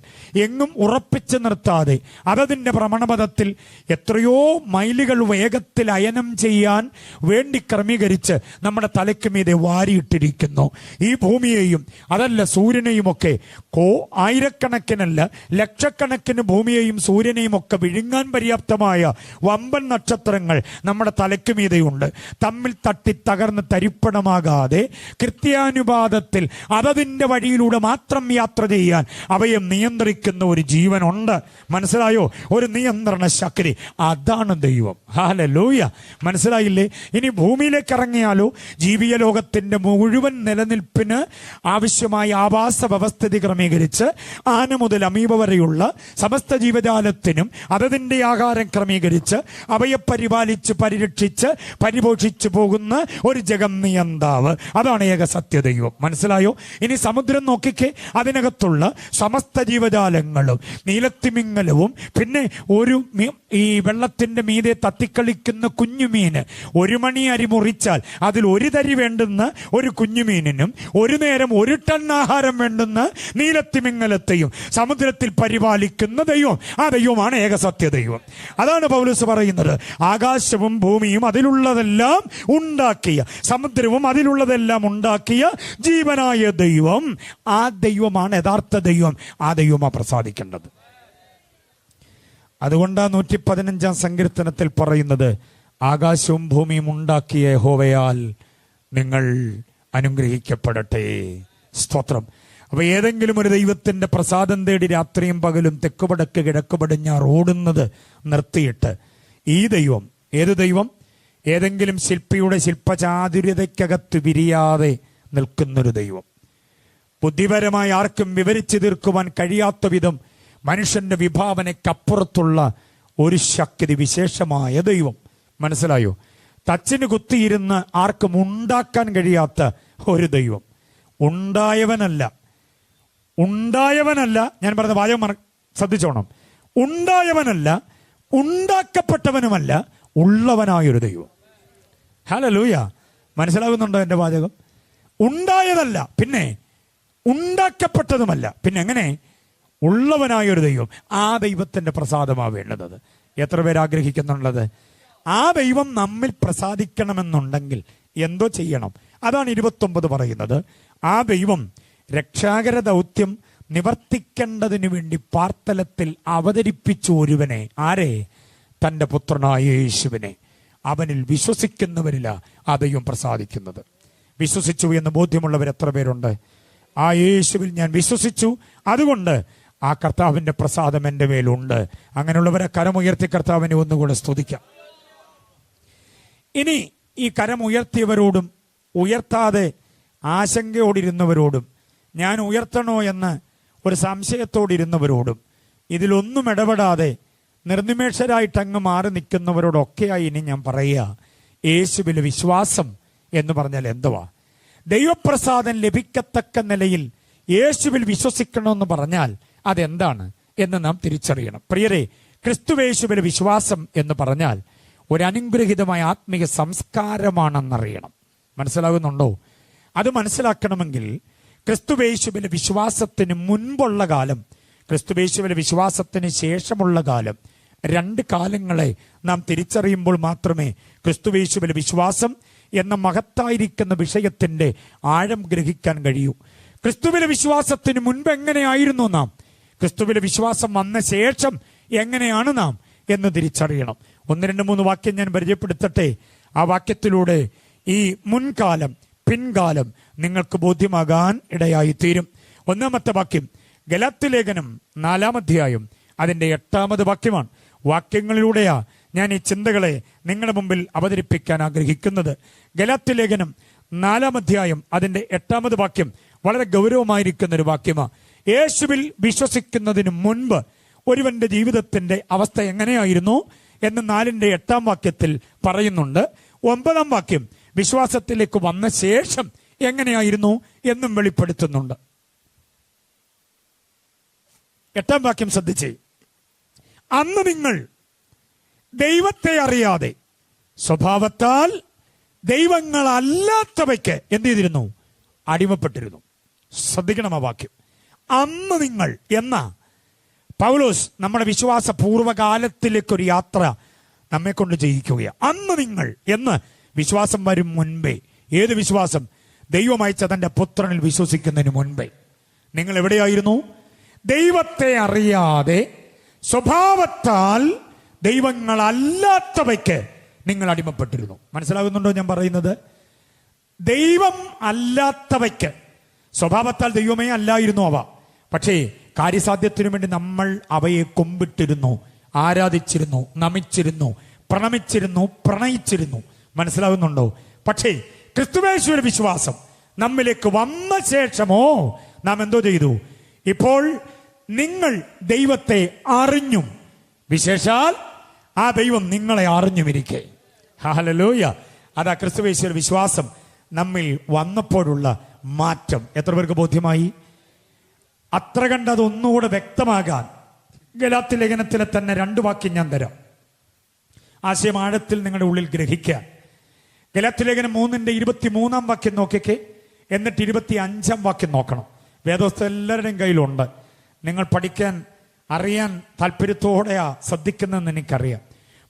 എങ്ങും ഉറപ്പിച്ചു നിർത്താതെ അതതിൻ്റെ ഭ്രമണപഥത്തിൽ എത്രയോ മൈലുകൾ വേഗത്തിൽ അയനം ചെയ്യാൻ വേണ്ടി ക്രമീകരിച്ച് നമ്മുടെ തലയ്ക്ക് മീതെ വാരിയിട്ടിരിക്കുന്നു. ഈ ഭൂമിയെയും അതല്ല സൂര്യനെയുമൊക്കെ ആയിരക്കണക്കിനല്ല ലക്ഷക്കണക്കിന് ഭൂമിയെയും സൂര്യനെയും ഒക്കെ വിഴുങ്ങാൻ പര്യാപ്തമായ വമ്പൻ നക്ഷത്രങ്ങൾ നമ്മുടെ തലയ്ക്ക് മീതെയുണ്ട്. തമ്മിൽ തട്ടി തകർന്ന് തരിപ്പണമാകാതെ കൃത്യാനുപാതത്തിൽ അതതിൻ്റെ വഴിയിലൂടെ മാത്രം യാത്ര ചെയ്യാൻ അവയെ നിയന്ത്രിക്കുന്ന ഒരു ജീവനുണ്ട്. മനസ്സിലായോ? ഒരു നിയന്ത്രണ ശക്തി, അതാണ് ദൈവം. ഹല്ലേലൂയ. മനസ്സിലായില്ലേ? ഇനി ഭൂമിയിലേക്ക് ഇറങ്ങിയാലോ, ജീവിയ ലോകത്തിന്റെ മുഴുവൻ നിലനിൽപ്പിന് ആവശ്യമായ ആവാസ വ്യവസ്ഥിതി ക്രമീകരിച്ച് ആന മുതൽ അമീബ വരെയുള്ള സമസ്ത ജീവജാലത്തിനും അതതിൻ്റെ ആഹാരം ക്രമീകരിച്ച് അവയെ പരിപാലിച്ച് പരിരക്ഷിച്ച് പരിപോഷിച്ചു പോകുന്ന ഒരു ജഗന്നിയന്താവ്. അതാണ് ഏക സത്യദൈവം. മനസ്സിലായോ? ഇനി സമുദ്രം നോക്കിക്കേ, അതിനകത്തുള്ള സമസ്ത ജീവജാലങ്ങളും നീലത്തിമിങ്ങലവും പിന്നെ ഈ വെള്ളത്തിന്റെ മീതെ തത്തിക്കളിക്കുന്ന കുഞ്ഞുമീന്, ഒരു മണി അരി മുറിച്ചാൽ അതിൽ ഒരു തരി വേണ്ടുന്ന ഒരു കുഞ്ഞുമീനിനും ഒരു നേരം 1 ടൺ ആഹാരം വേണ്ടുന്ന നീലത്തിമിങ്ങലത്തെയും സമുദ്രത്തിൽ പരിപാലിക്കുന്ന ദൈവം, ആ ദൈവമാണ് ഏക സത്യദൈവം. അതാണ് പൗലോസ് പറയുന്നത്, ആകാശവും ഭൂമിയും അതിലുള്ളതെല്ലാം ഉണ്ടാക്കിയ, സമുദ്രവും അതിലുള്ളതെല്ലാം ഉണ്ടാക്കിയ ജീവനായ ദൈവം, ആ ദൈവമാണ് യഥാർത്ഥ ദൈവം. ആ ദൈവമാണ് പ്രസാദിക്കേണ്ടത്. അതുകൊണ്ടാണ് 115 സങ്കീർത്തനത്തിൽ പറയുന്നത്, ആകാശവും ഭൂമിയും ഉണ്ടാക്കിയ യഹോവയാൽ നിങ്ങൾ അനുഗ്രഹിക്കപ്പെടട്ടെ. സ്തോത്രം. അപ്പൊ ഏതെങ്കിലും ഒരു ദൈവത്തിന്റെ പ്രസാദം തേടി രാത്രിയും പകലും തെക്കുപടക്ക് കിഴക്ക് പടിഞ്ഞാറ് ഓടുന്നത് നിർത്തിയിട്ട് ഈ ദൈവം, ഏത് ദൈവം? ഏതെങ്കിലും ശില്പിയുടെ ശില്പചാതുര്യതയ്ക്കകത്ത് വിരിയാതെ നിൽക്കുന്നൊരു ദൈവം, ബുദ്ധിപരമായി ആർക്കും വിവരിച്ചു തീർക്കുവാൻ കഴിയാത്ത വിധം മനുഷ്യന്റെ വിഭാവനയ്ക്കപ്പുറത്തുള്ള ഒരു ശക്തി വിശേഷമായ ദൈവം. മനസ്സിലായോ? തച്ചിന് കുത്തിയിരുന്ന് ആർക്കും ഉണ്ടാക്കാൻ കഴിയാത്ത ഒരു ദൈവം. ഉണ്ടായവനല്ല, ഞാൻ പറഞ്ഞ വാചകം ശ്രദ്ധിച്ചോണം. ഉണ്ടായവനല്ല, ഉണ്ടാക്കപ്പെട്ടവനുമല്ല, ഉള്ളവനായൊരു ദൈവം. ഹല്ലേലൂയ. മനസ്സിലാകുന്നുണ്ടോ എൻ്റെ വാചകം? ഉണ്ടായതല്ല, പിന്നെ ഉണ്ടാക്കപ്പെട്ടതുമല്ല, പിന്നെ എങ്ങനെ? ഉള്ളവനായൊരു ദൈവം. ആ ദൈവത്തിന്റെ പ്രസാദമാണ് വേണ്ടത്. എത്ര പേര് ആഗ്രഹിക്കുന്നുള്ളത്? ആ ദൈവം നമ്മിൽ പ്രസാദിക്കണമെന്നുണ്ടെങ്കിൽ എന്തോ ചെയ്യണം? അതാണ് 29 പറയുന്നത്. ആ ദൈവം രക്ഷാകര ദൗത്യം നിവർത്തിക്കേണ്ടതിനു വേണ്ടി പാർത്തലത്തിൽ അവതരിപ്പിച്ചു ഒരുവനെ. ആരെ? തൻ്റെ പുത്രനായ യേശുവിനെ. അവനിൽ വിശ്വസിക്കുന്നവരില്ല ആ ദൈവം പ്രസാദിക്കുന്നത്. വിശ്വസിച്ചു എന്ന് ബോധ്യമുള്ളവർ എത്ര പേരുണ്ട്? ആ യേശുവിൽ ഞാൻ വിശ്വസിച്ചു, അതുകൊണ്ട് ആ കർത്താവിൻ്റെ പ്രസാദം എൻ്റെ മേലുണ്ട്. അങ്ങനെയുള്ളവരെ കരമുയർത്തി കർത്താവിനെ ഒന്നുകൂടെ സ്തുതിക്കാം. ഇനി ഈ കരമുയർത്തിയവരോടും ഉയർത്താതെ ആശങ്കയോടിരുന്നവരോടും, ഞാൻ ഉയർത്തണോ എന്ന് ഒരു സംശയത്തോടിരുന്നവരോടും, ഇതിലൊന്നും ഇടപെടാതെ നിർനിമേഷരായിട്ട് അങ്ങ് മാറി നിൽക്കുന്നവരോടൊക്കെയായി ഇനി ഞാൻ പറയുക, യേശുവിൽ വിശ്വാസം എന്ന് പറഞ്ഞാൽ എന്തുവാ? ദൈവപ്രസാദം ലഭിക്കത്തക്ക നിലയിൽ യേശുവിൽ വിശ്വസിക്കണമെന്ന് പറഞ്ഞാൽ അതെന്താണ് എന്ന് നാം തിരിച്ചറിയണം. പ്രിയരെ, ക്രിസ്തുവേശുവിൽ വിശ്വാസം എന്ന് പറഞ്ഞാൽ ഒരു അനുഗ്രഹീതമായ ആത്മീയ സംസ്കാരമാണെന്നറിയണം. മനസ്സിലാകുന്നുണ്ടോ? അത് മനസ്സിലാക്കണമെങ്കിൽ ക്രിസ്തുവേശുവിലെ വിശ്വാസത്തിന് മുൻപുള്ള കാലം, ക്രിസ്തുവേശുവിലെ വിശ്വാസത്തിന് ശേഷമുള്ള കാലം, 2 കാലങ്ങളെ നാം തിരിച്ചറിയുമ്പോൾ മാത്രമേ ക്രിസ്തുവേശുവിലെ വിശ്വാസം എന്ന മഹത്തായിരിക്കുന്ന വിഷയത്തിന്റെ ആഴം ഗ്രഹിക്കാൻ കഴിയൂ. ക്രിസ്തുവിലെ വിശ്വാസത്തിന് മുൻപ് എങ്ങനെയായിരുന്നു നാം, ക്രിസ്തുവിലെ വിശ്വാസം വന്ന ശേഷം എങ്ങനെയാണ് നാം എന്ന് തിരിച്ചറിയണം. 1, 2, 3 വാക്യം ഞാൻ പരിചയപ്പെടുത്തട്ടെ. ആ വാക്യത്തിലൂടെ ഈ മുൻകാലം പിൻകാലം നിങ്ങൾക്ക് ബോധ്യമാകാൻ ഇടയായി തീരും. 1-ാമത്തെ വാക്യം ഗലാത്യ ലേഖനം 4-ാം അധ്യായം അതിൻ്റെ 8-ാമത് വാക്യമാണ്. വാക്യങ്ങളിലൂടെയാ ഞാൻ ഈ ചിന്തകളെ നിങ്ങളുടെ മുമ്പിൽ അവതരിപ്പിക്കാൻ ആഗ്രഹിക്കുന്നത്. ഗലാത്യ ലേഖനം 4-ാം അധ്യായം അതിൻ്റെ 8-ാമത് വാക്യം വളരെ ഗൗരവമായിരിക്കുന്ന ഒരു വാക്യമാണ്. യേശുവിൽ വിശ്വസിക്കുന്നതിന് മുൻപ് ഒരുവന്റെ ജീവിതത്തിന്റെ അവസ്ഥ എങ്ങനെയായിരുന്നു എന്ന് 4-ന്റെ 8-ാം വാക്യത്തിൽ പറയുന്നുണ്ട്. 9-ാം വാക്യം വിശ്വാസത്തിലേക്ക് വന്ന ശേഷം എങ്ങനെയായിരുന്നു എന്നും വെളിപ്പെടുത്തുന്നുണ്ട്. 8-ാം വാക്യം ശ്രദ്ധിച്ചേ. അന്ന് നിങ്ങൾ ദൈവത്തെ അറിയാതെ സ്വഭാവത്താൽ ദൈവങ്ങളല്ലാത്തവയ്ക്ക് എന്ത് ചെയ്തിരുന്നു? അടിമപ്പെട്ടിരുന്നു. ശ്രദ്ധിക്കണം ആ വാക്യം. അന്ന് നിങ്ങൾ എന്ന പൗലോസ് നമ്മുടെ വിശ്വാസ പൂർവ്വകാലത്തിലേക്കൊരു യാത്ര നമ്മെ കൊണ്ട് ചെയ്യിക്കുകയാണ്. അന്ന് നിങ്ങൾ എന്ന് വിശ്വാസം വരും മുൻപേ. ഏത് വിശ്വാസം? ദൈവം അയച്ച തന്റെ പുത്രനിൽ വിശ്വസിക്കുന്നതിന് മുൻപേ നിങ്ങൾ എവിടെയായിരുന്നു? ദൈവത്തെ അറിയാതെ സ്വഭാവത്താൽ ദൈവങ്ങളല്ലാത്തവയ്ക്ക് നിങ്ങൾ അടിമപ്പെട്ടിരുന്നു. മനസ്സിലാകുന്നുണ്ടോ ഞാൻ പറയുന്നത്? ദൈവം അല്ലാത്തവയ്ക്ക്, സ്വഭാവത്താൽ ദൈവമേ അല്ലായിരുന്നു അവ, പക്ഷേ കാര്യസാധ്യത്തിനു വേണ്ടി നമ്മൾ അവയെ കൊമ്പിട്ടിരുന്നു, ആരാധിച്ചിരുന്നു, നമിച്ചിരുന്നു, പ്രണമിച്ചിരുന്നു, പ്രണയിച്ചിരുന്നു. മനസ്സിലാകുന്നുണ്ടോ? പക്ഷേ ക്രിസ്തുവേശുവിന്റെ വിശ്വാസം നമ്മിലേക്ക് വന്ന ശേഷമോ നാം എന്തോ ചെയ്തു? ഇപ്പോൾ നിങ്ങൾ ദൈവത്തെ അറിഞ്ഞും, വിശേഷാൽ ആ ദൈവം നിങ്ങളെ അറിഞ്ഞുമിരിക്കെ. ഹല്ലേലൂയ. അതാ ക്രിസ്തുവേശുവിൽ വിശ്വാസം നമ്മിൽ വന്നപ്പോഴുള്ള മാറ്റം. എത്ര പേർക്ക് ബോധ്യമായി? അത്ര കണ്ട് അതൊന്നുകൂടെ വ്യക്തമാകാൻ ഗലാത്യ ലേഖനത്തിലെ തന്നെ 2 വാക്യം ഞാൻ തരാം. ആശയം ആഴത്തിൽ നിങ്ങളുടെ ഉള്ളിൽ ഗ്രഹിക്കാൻ. ഗലാത്യ ലേഖനം 3:23 വാക്യം നോക്കിക്കേ, എന്നിട്ട് 25 വാക്യം നോക്കണം. വേദോസ്തം എല്ലാവരുടെയും കയ്യിലുണ്ട്. നിങ്ങൾ പഠിക്കാൻ അറിയാൻ താല്പര്യത്തോടെയാ ശ്രദ്ധിക്കുന്നതെന്ന് എനിക്കറിയാം.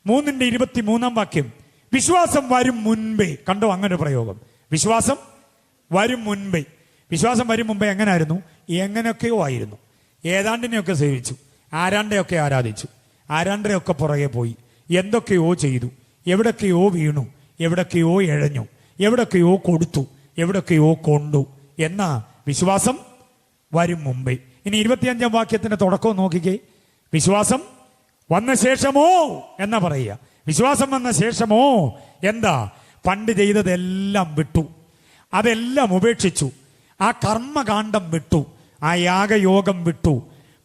3:23 വാക്യം, വിശ്വാസം വരും മുൻപേ. കണ്ടോ അങ്ങനെ പ്രയോഗം? വിശ്വാസം വരും മുൻപേ. വിശ്വാസം വരും മുമ്പേ എങ്ങനെയായിരുന്നു? എങ്ങനെയൊക്കെയോ ആയിരുന്നു. ഏതാണ്ടിനെയൊക്കെ സേവിച്ചു, ആരാണ്ടെയൊക്കെ ആരാധിച്ചു, ആരാണ്ടരെയൊക്കെ പുറകെ പോയി, എന്തൊക്കെയോ ചെയ്തു, എവിടൊക്കെയോ വീണു, എവിടൊക്കെയോ എഴഞ്ഞു, എവിടൊക്കെയോ കൊടുത്തു, എവിടൊക്കെയോ കൊണ്ടു. എന്നാ വിശ്വാസം വരും മുമ്പേ. ഇനി 25 വാക്യത്തിന്റെ തുടക്കം നോക്കിക്കേ. വിശ്വാസം വന്ന ശേഷമോ എന്നാ പറയുക. വിശ്വാസം വന്ന ശേഷമോ എന്താ? പണ്ട് ചെയ്തതെല്ലാം വിട്ടു, അതെല്ലാം ഉപേക്ഷിച്ചു, ആ കർമ്മകാന്ഡം വിട്ടു, ആ യാഗയോഗം വിട്ടു,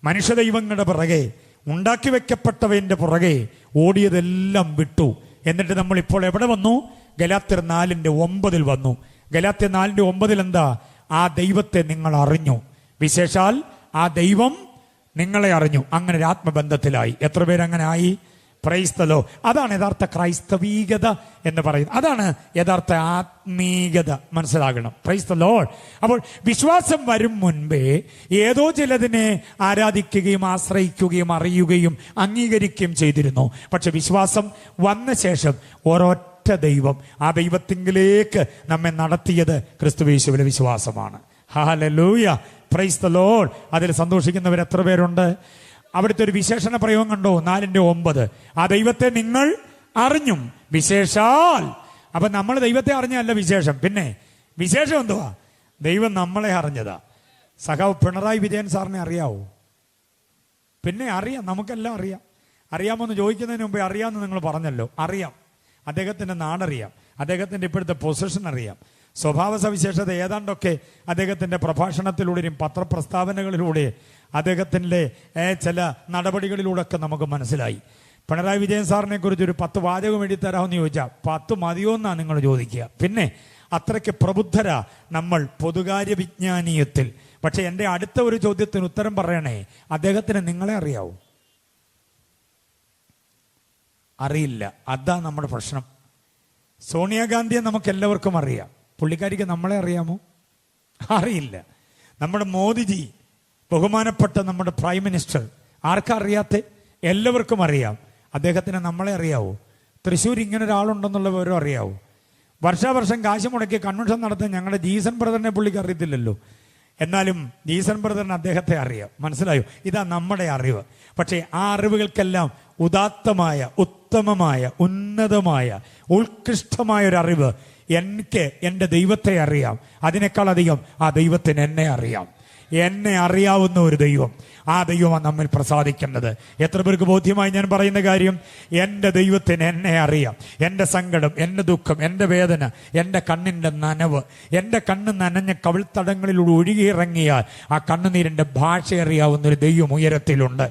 മനുഷ്യദൈവങ്ങളുടെ പുറകെ, ഉണ്ടാക്കി വെക്കപ്പെട്ടവന്റെ പുറകെ ഓടിയതെല്ലാം വിട്ടു. എന്നിട്ട് നമ്മൾ ഇപ്പോൾ എവിടെ വന്നു? ഗലാത്യർ 4:9 വന്നു. ഗലാത്യർ 4:9 എന്താ? ആ ദൈവത്തെ നിങ്ങൾ അറിഞ്ഞു, വിശേഷാൽ ആ ദൈവം നിങ്ങളെ അറിഞ്ഞു. അങ്ങനെ ഒരു ആത്മബന്ധത്തിലായി. എത്ര പേരങ്ങനെ ആയി? Praise the lord. അതാണ് യഥാർത്ഥ ക്രൈസ്തവീകത എന്ന് പറയുന്നത്. അതാണ് യഥാർത്ഥ ആത്മീകത. മനസ്സിലാകണം. Praise the lord. അപ്പോൾ വിശ്വാസം വരും മുൻപേ ഏതോ ചിലതിനെ ആരാധിക്കുകയും ആശ്രയിക്കുകയും അറിയുകയും അംഗീകരിക്കുകയും ചെയ്തിരുന്നു. പക്ഷെ വിശ്വാസം വന്ന ശേഷം ഒരൊറ്റ ദൈവം, ആ ദൈവത്തിങ്കിലേക്ക് നമ്മെ നടത്തിയത് ക്രിസ്തുയേശുവിലെ വിശ്വാസമാണ്. ഹല്ലേലൂയ. Praise the Lord. അതിൽ സന്തോഷിക്കുന്നവർ എത്ര പേരുണ്ട്? അവിടുത്തെ ഒരു വിശേഷണ പ്രയോഗം കണ്ടോ? 4:9, ആ ദൈവത്തെ നിങ്ങൾ അറിഞ്ഞും വിശേഷാൽ. അപ്പൊ നമ്മൾ ദൈവത്തെ അറിഞ്ഞല്ല വിശേഷം. പിന്നെ വിശേഷം എന്തുവാ? ദൈവം നമ്മളെ അറിഞ്ഞതാ. സഖാവ് പിണറായി വിജയൻ സാറിനെ അറിയാവോ? പിന്നെ അറിയാം, നമുക്കെല്ലാം അറിയാം. അറിയാമോന്ന് ചോദിക്കുന്നതിന് മുമ്പേ അറിയാമെന്ന് നിങ്ങൾ പറഞ്ഞല്ലോ. അറിയാം. അദ്ദേഹത്തിന്റെ നാടറിയാം, അദ്ദേഹത്തിന്റെ ഇപ്പോഴത്തെ പൊസിഷൻ അറിയാം, സ്വഭാവ സവിശേഷത ഏതാണ്ടൊക്കെ അദ്ദേഹത്തിന്റെ പ്രഭാഷണത്തിലൂടെയും പത്രപ്രസ്താവനകളിലൂടെ അദ്ദേഹത്തിന്റെ ചില നടപടികളിലൂടെ ഒക്കെ നമുക്ക് മനസ്സിലായി. പിണറായി വിജയൻ സാറിനെ കുറിച്ച് ഒരു 10 വാചകം എഴുതി തരാമെന്ന് ചോദിച്ചാൽ 10 മതിയോ എന്നാണ് നിങ്ങൾ ചോദിക്കുക. പിന്നെ അത്രയ്ക്ക് പ്രബുദ്ധരാ നമ്മൾ പൊതുകാര്യ വിജ്ഞാനീയത്തിൽ. പക്ഷെ എൻ്റെ അടുത്ത ഒരു ചോദ്യത്തിന് ഉത്തരം പറയണേ, അദ്ദേഹത്തിന് നിങ്ങളെ അറിയാവോ? അറിയില്ല. അതാ നമ്മുടെ പ്രശ്നം. സോണിയാഗാന്ധിയെ നമുക്ക് എല്ലാവർക്കും അറിയാം, പുള്ളിക്കാരിക്ക് നമ്മളെ അറിയാമോ? അറിയില്ല. നമ്മുടെ മോദിജി, ബഹുമാനപ്പെട്ട നമ്മുടെ പ്രൈം മിനിസ്റ്റർ, ആർക്കറിയാത്ത? എല്ലാവർക്കും അറിയാം. അദ്ദേഹത്തിന് നമ്മളെ അറിയാവോ? തൃശ്ശൂർ ഇങ്ങനെ ഒരാളുണ്ടെന്നുള്ള വിവരം അറിയാവോ? വർഷാവർഷം കാശ് മുടക്കി കൺവെൻഷൻ നടത്താൻ ഞങ്ങളുടെ ജീസൺ ബ്രദറിനെ പുള്ളിക്ക് അറിയത്തില്ലല്ലോ. എന്നാലും ജീസൺ ബ്രദറിന് അദ്ദേഹത്തെ അറിയാം. മനസ്സിലായോ? ഇതാ നമ്മുടെ അറിവ്. പക്ഷേ ആ അറിവുകൾക്കെല്ലാം ഉദാത്തമായ, ഉത്തമമായ, ഉന്നതമായ, ഉത്കൃഷ്ടമായ ഒരു അറിവ് എനിക്ക് എൻ്റെ ദൈവത്തെ അറിയാം. അതിനേക്കാൾ അധികം ആ ദൈവത്തിന് എന്നെ അറിയാം. എന്നെ അറിയാവുന്ന ഒരു ദൈവം, ആ ദൈവമാണ് നമ്മിൽ പ്രസാദിക്കേണ്ടത്. എത്ര പേർക്ക് ബോധ്യമായി ഞാൻ പറയുന്ന കാര്യം? എൻ്റെ ദൈവത്തിന് എന്നെ അറിയാം. എൻ്റെ സങ്കടം, എൻ്റെ ദുഃഖം, എൻ്റെ വേദന, എൻ്റെ കണ്ണിൻ്റെ നനവ്, എൻ്റെ കണ്ണ് നനഞ്ഞ കവിൾത്തടങ്ങളിലൂടെ ഒഴുകിയിറങ്ങിയാൽ ആ കണ്ണുനീരിൻ്റെ ഭാഷ അറിയാവുന്ന ഒരു ദൈവം ഉയരത്തിലുണ്ട്.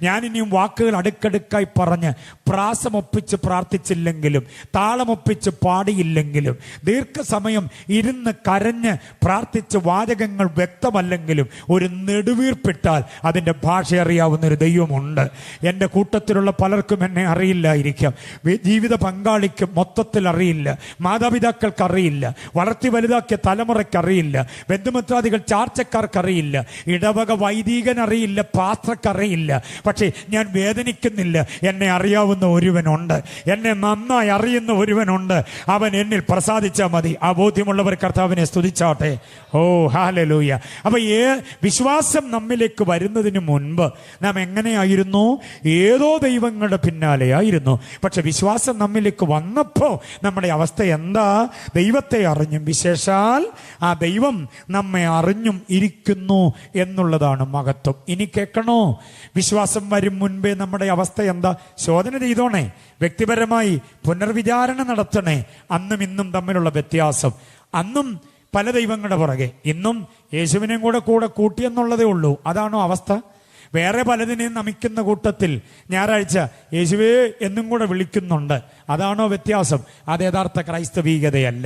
ഞാനിനിയും വാക്കുകൾ അടുക്കടുക്കായി പറഞ്ഞ് പ്രാസമൊപ്പിച്ച് പ്രാർത്ഥിച്ചില്ലെങ്കിലും, താളമൊപ്പിച്ച് പാടിയില്ലെങ്കിലും, ദീർഘസമയം ഇരുന്ന് കരഞ്ഞ് പ്രാർത്ഥിച്ച് വാചകങ്ങൾ വ്യക്തമല്ലെങ്കിലും ഒരു നെടുവീർപ്പിട്ടാൽ അതിൻ്റെ ഭാഷ അറിയാവുന്ന ഒരു ദൈവമുണ്ട്. എൻ്റെ കൂട്ടത്തിലുള്ള പലർക്കും എന്നെ അറിയില്ലായിരിക്കാം, ജീവിത പങ്കാളിക്ക് മൊത്തത്തിൽ അറിയില്ല, മാതാപിതാക്കൾക്ക് അറിയില്ല, വളർത്തി വലുതാക്കിയ തലമുറയ്ക്ക് അറിയില്ല, ബന്ധുമിത്രാദികൾ ചാർച്ചക്കാർക്ക് അറിയില്ല, ഇടവക വൈദികൻ അറിയില്ല, പാസ്റ്റർക്ക് അറിയില്ല. പക്ഷേ ഞാൻ വേദനിക്കുന്നില്ല. എന്നെ അറിയാവുന്ന ഒരുവനുണ്ട്, എന്നെ നന്നായി അറിയുന്ന ഒരുവനുണ്ട്. അവൻ എന്നിൽ പ്രസാദിച്ചാൽ മതി. ആ ബോധ്യമുള്ളവർ കർത്താവിനെ സ്തുതിച്ചാട്ടെ. ഓ ഹല്ലേലൂയ. അപ്പൊ വിശ്വാസം നമ്മിലേക്ക് വരുന്നതിന് മുൻപ് നാം എങ്ങനെയായിരുന്നു? ഏതോ ദൈവങ്ങളുടെ പിന്നാലെ ആയിരുന്നു. പക്ഷെ വിശ്വാസം നമ്മിലേക്ക് വന്നപ്പോ നമ്മുടെ അവസ്ഥ എന്താ? ദൈവത്തെ അറിഞ്ഞും വിശേഷാൽ ആ ദൈവം നമ്മെ അറിഞ്ഞും ഇരിക്കുന്നു എന്നുള്ളതാണ് മഹത്വം. ഇനി കേൾക്കണോ? വിശ്വാസം വരും മുൻപേ നമ്മുടെ അവസ്ഥ എന്താ? ശോധന ചെയ്തോണേ, വ്യക്തിപരമായി പുനർവിചാരണ നടത്തണേ. അന്നും ഇന്നും തമ്മിലുള്ള വ്യത്യാസം. അന്നും പല ദൈവങ്ങളുടെ പുറകെ, ഇന്നും യേശുവിനെയും കൂടെ കൂട്ടിയെന്നുള്ളതേ ഉള്ളൂ. അതാണോ അവസ്ഥ? വേറെ പലതിനെയും നമിക്കുന്ന കൂട്ടത്തിൽ ഞായറാഴ്ച യേശുവേ എന്നും കൂടെ വിളിക്കുന്നുണ്ട്. അതാണോ വ്യത്യാസം? അത് യഥാർത്ഥ ക്രൈസ്തവീകതയല്ല.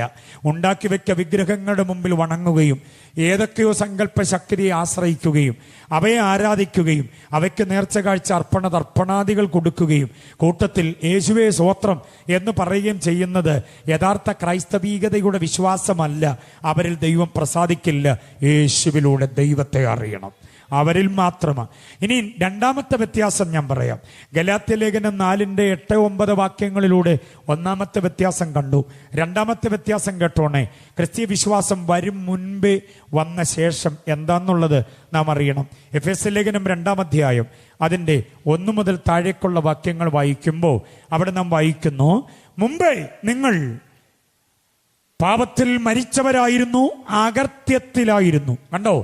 ഉണ്ടാക്കി വെച്ച വിഗ്രഹങ്ങളുടെ മുമ്പിൽ വണങ്ങുകയും ഏതൊക്കെയോ സങ്കല്പ ശക്തിയെ ആശ്രയിക്കുകയും അവയെ ആരാധിക്കുകയും അവയ്ക്ക് നേർച്ച കാഴ്ച അർപ്പണ തർപ്പണാദികൾ കൊടുക്കുകയും കൂട്ടത്തിൽ യേശുവേ സ്വോത്രം എന്ന് പറയുകയും ചെയ്യുന്നത് യഥാർത്ഥ ക്രൈസ്തവീകതയുടെ വിശ്വാസമല്ല. അവരിൽ ദൈവം പ്രസാദിക്കില്ല. യേശുവിലൂടെ ദൈവത്തെ അറിയണം, അവരിൽ മാത്രമാണ്. ഇനി രണ്ടാമത്തെ വ്യത്യാസം ഞാൻ പറയാം. ഗലാത്യ ലേഖനം 4:8-9 വാക്യങ്ങളിലൂടെ ഒന്നാമത്തെ വ്യത്യാസം കണ്ടു. രണ്ടാമത്തെ വ്യത്യാസം കേട്ടോണേ. ക്രിസ്തീയ വിശ്വാസം വരും മുൻപേ വന്ന ശേഷം എന്താന്നുള്ളത് നാം അറിയണം. എഫേസ്യ ലേഖനം 2-ാം അധ്യായം അതിൻ്റെ 1 മുതൽ താഴേക്കുള്ള വാക്യങ്ങൾ വായിക്കുമ്പോൾ അവിടെ നാം വായിക്കുന്നു, മുമ്പേ നിങ്ങൾ പാപത്തിൽ മരിച്ചവരായിരുന്നു, അകൃത്യത്തിലായിരുന്നു. കണ്ടോ?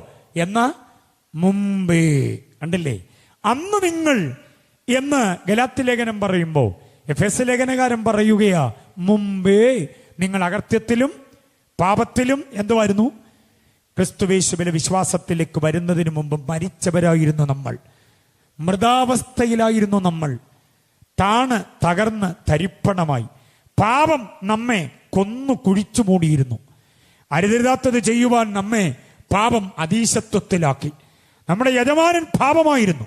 എന്നാ മുമ്പേ, കണ്ടില്ലേ? അന്ന് നിങ്ങൾ എന്ന് ഗലാത്യ ലേഖനം പറയുമ്പോൾ എഫേസ്യ ലേഖനകാരൻ പറയുകയാ, മുമ്പേ നിങ്ങൾ അകൃത്യത്തിലും പാപത്തിലും എന്തുവായിരുന്നു? ക്രിസ്തുവേശുവിലെ വിശ്വാസത്തിലേക്ക് വരുന്നതിന് മുമ്പ് മരിച്ചവരായിരുന്നു നമ്മൾ. മൃതാവസ്ഥയിലായിരുന്നു നമ്മൾ. താണ് തകർന്ന് തരിപ്പണമായി. പാപം നമ്മെ കൊന്നു കുഴിച്ചു മൂടിയിരുന്നു. അരുതരുതാത്തത് ചെയ്യുവാൻ നമ്മെ പാപം അതീശത്വത്തിലാക്കി. നമ്മുടെ യജമാനൻ പാപമായിരുന്നു.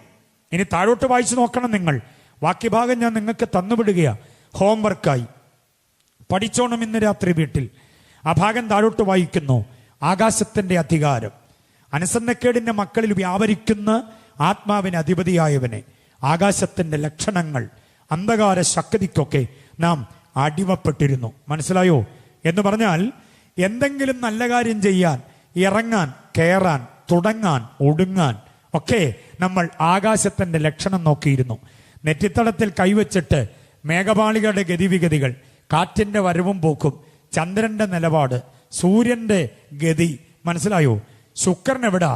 ഇനി താഴോട്ട് വായിച്ചു നോക്കണം നിങ്ങൾ. വാക്യഭാഗം ഞാൻ നിങ്ങൾക്ക് തന്നുവിടുകയാ ഹോംവർക്കായി. പഠിച്ചോണം ഇന്ന് രാത്രി വീട്ടിൽ. ആ ഭാഗം താഴോട്ട് വായിക്കുന്നു. ആകാശത്തിന്റെ അധികാരം, അനുസരണക്കേടിന്റെ മക്കളിൽ വ്യാപരിക്കുന്ന ആത്മാവിന് അധിപതിയായവനെ, ആകാശത്തിന്റെ ലക്ഷണങ്ങൾ, അന്ധകാര ശക്തിക്കൊക്കെ നാം അടിമപ്പെട്ടിരുന്നു. മനസ്സിലായോ? എന്ന് പറഞ്ഞാൽ എന്തെങ്കിലും നല്ല കാര്യം ചെയ്യാൻ, ഇറങ്ങാൻ, കയറാൻ, തുടങ്ങാൻ, ഒടുങ്ങാൻ ഒക്കെ നമ്മൾ ആകാശത്തിന്റെ ലക്ഷണം നോക്കിയിരുന്നു. നെറ്റിത്തടത്തിൽ കൈവച്ചിട്ട് മേഘപാളികളുടെ ഗതിവിഗതികൾ, കാറ്റിന്റെ വരവും പോക്കും, ചന്ദ്രന്റെ നിലപാട്, സൂര്യന്റെ ഗതി, മനസ്സിലായോ? ശുക്രൻ എവിടാ,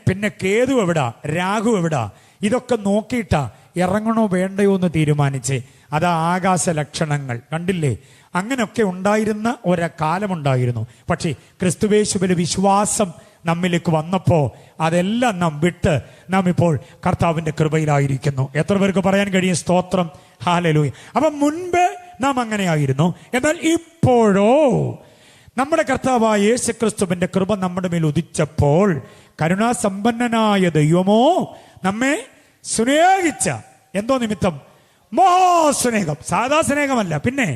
പിന്നെ കേതു എവിടാ, രാഹു എവിടാ, ഇതൊക്കെ നോക്കിയിട്ടാ ഇറങ്ങണോ വേണ്ടയോ എന്ന് തീരുമാനിച്ചേ. അതാ ആകാശ ലക്ഷണങ്ങൾ. കണ്ടില്ലേ? അങ്ങനെയൊക്കെ ഉണ്ടായിരുന്ന ഒരക്കാലമുണ്ടായിരുന്നു. പക്ഷേ ക്രിസ്തുവേശുവിലെ വിശ്വാസം നമ്മിലേക്ക് വന്നപ്പോ അതെല്ലാം നാം വിട്ട് നാം ഇപ്പോൾ കർത്താവിന്റെ കൃപയിലായിരിക്കുന്നു. എത്ര പേർക്ക് പറയാൻ കഴിയും സ്തോത്രം? ഹല്ലേലൂയ. അപ്പൊ മുൻപ് നാം അങ്ങനെയായിരുന്നു. എന്നാൽ ഇപ്പോഴോ നമ്മുടെ കർത്താവായ യേശുക്രിസ്തുവിന്റെ കൃപ നമ്മുടെ മേൽ ഉദിച്ചപ്പോൾ കരുണാസമ്പന്നനായ ദൈവമോ നമ്മെ സ്നേഹിച്ച എന്തോ നിമിത്തം, മഹാസ്നേഹം, സാധാ സ്നേഹമല്ല, പിന്നെ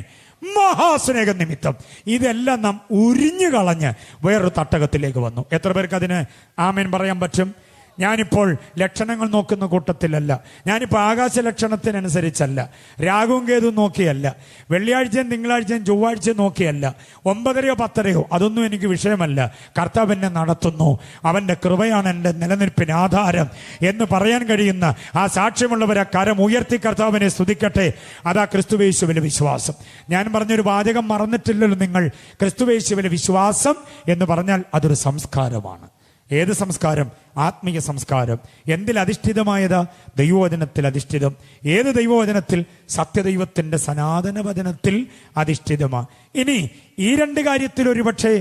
മഹാസ്നേഹം നിമിത്തം ഇതെല്ലാം നാം ഉരിഞ്ഞു കളഞ്ഞ് വേറൊരു തട്ടകത്തിലേക്ക് വന്നു. എത്ര പേർക്ക് അതിന് ആമേൻ പറയാൻ പറ്റും? ഞാനിപ്പോൾ ലക്ഷണങ്ങൾ നോക്കുന്ന കൂട്ടത്തിലല്ല. ഞാനിപ്പോൾ ആകാശ ലക്ഷണത്തിനനുസരിച്ചല്ല, രാഗവും കേതുവും നോക്കിയല്ല, വെള്ളിയാഴ്ചയും തിങ്കളാഴ്ചയും ചൊവ്വാഴ്ചയും നോക്കിയല്ല, 9:30 10:30 അതൊന്നും എനിക്ക് വിഷയമല്ല. കർത്താവ് എന്നെ നടത്തുന്നു, അവൻ്റെ കൃപയാണ് എൻ്റെ നിലനിൽപ്പിന് ആധാരം എന്ന് പറയാൻ കഴിയുന്ന ആ സാക്ഷ്യമുള്ളവരെ കരം ഉയർത്തി കർത്താവിനെ സ്തുതിക്കട്ടെ. അതാ ക്രിസ്തുവേശുവിലെ വിശ്വാസം. ഞാൻ പറഞ്ഞൊരു വാചകം മറന്നിട്ടില്ലല്ലോ നിങ്ങൾ. ക്രിസ്തുവേശുവിലെ വിശ്വാസം എന്ന് പറഞ്ഞാൽ അതൊരു സംസ്കാരമാണ്. ഏത് സംസ്കാരം? ആത്മീയ സംസ്കാരം. എന്തിൽ അധിഷ്ഠിതമായതാ? ദൈവവചനത്തിൽ അധിഷ്ഠിതം. ഏത് ദൈവവചനത്തിൽ? സത്യദൈവത്തിന്റെ സനാതന വചനത്തിൽ അധിഷ്ഠിതമാണ്. ഇനി ഈ രണ്ട് കാര്യത്തിൽ ഒരുപക്ഷെ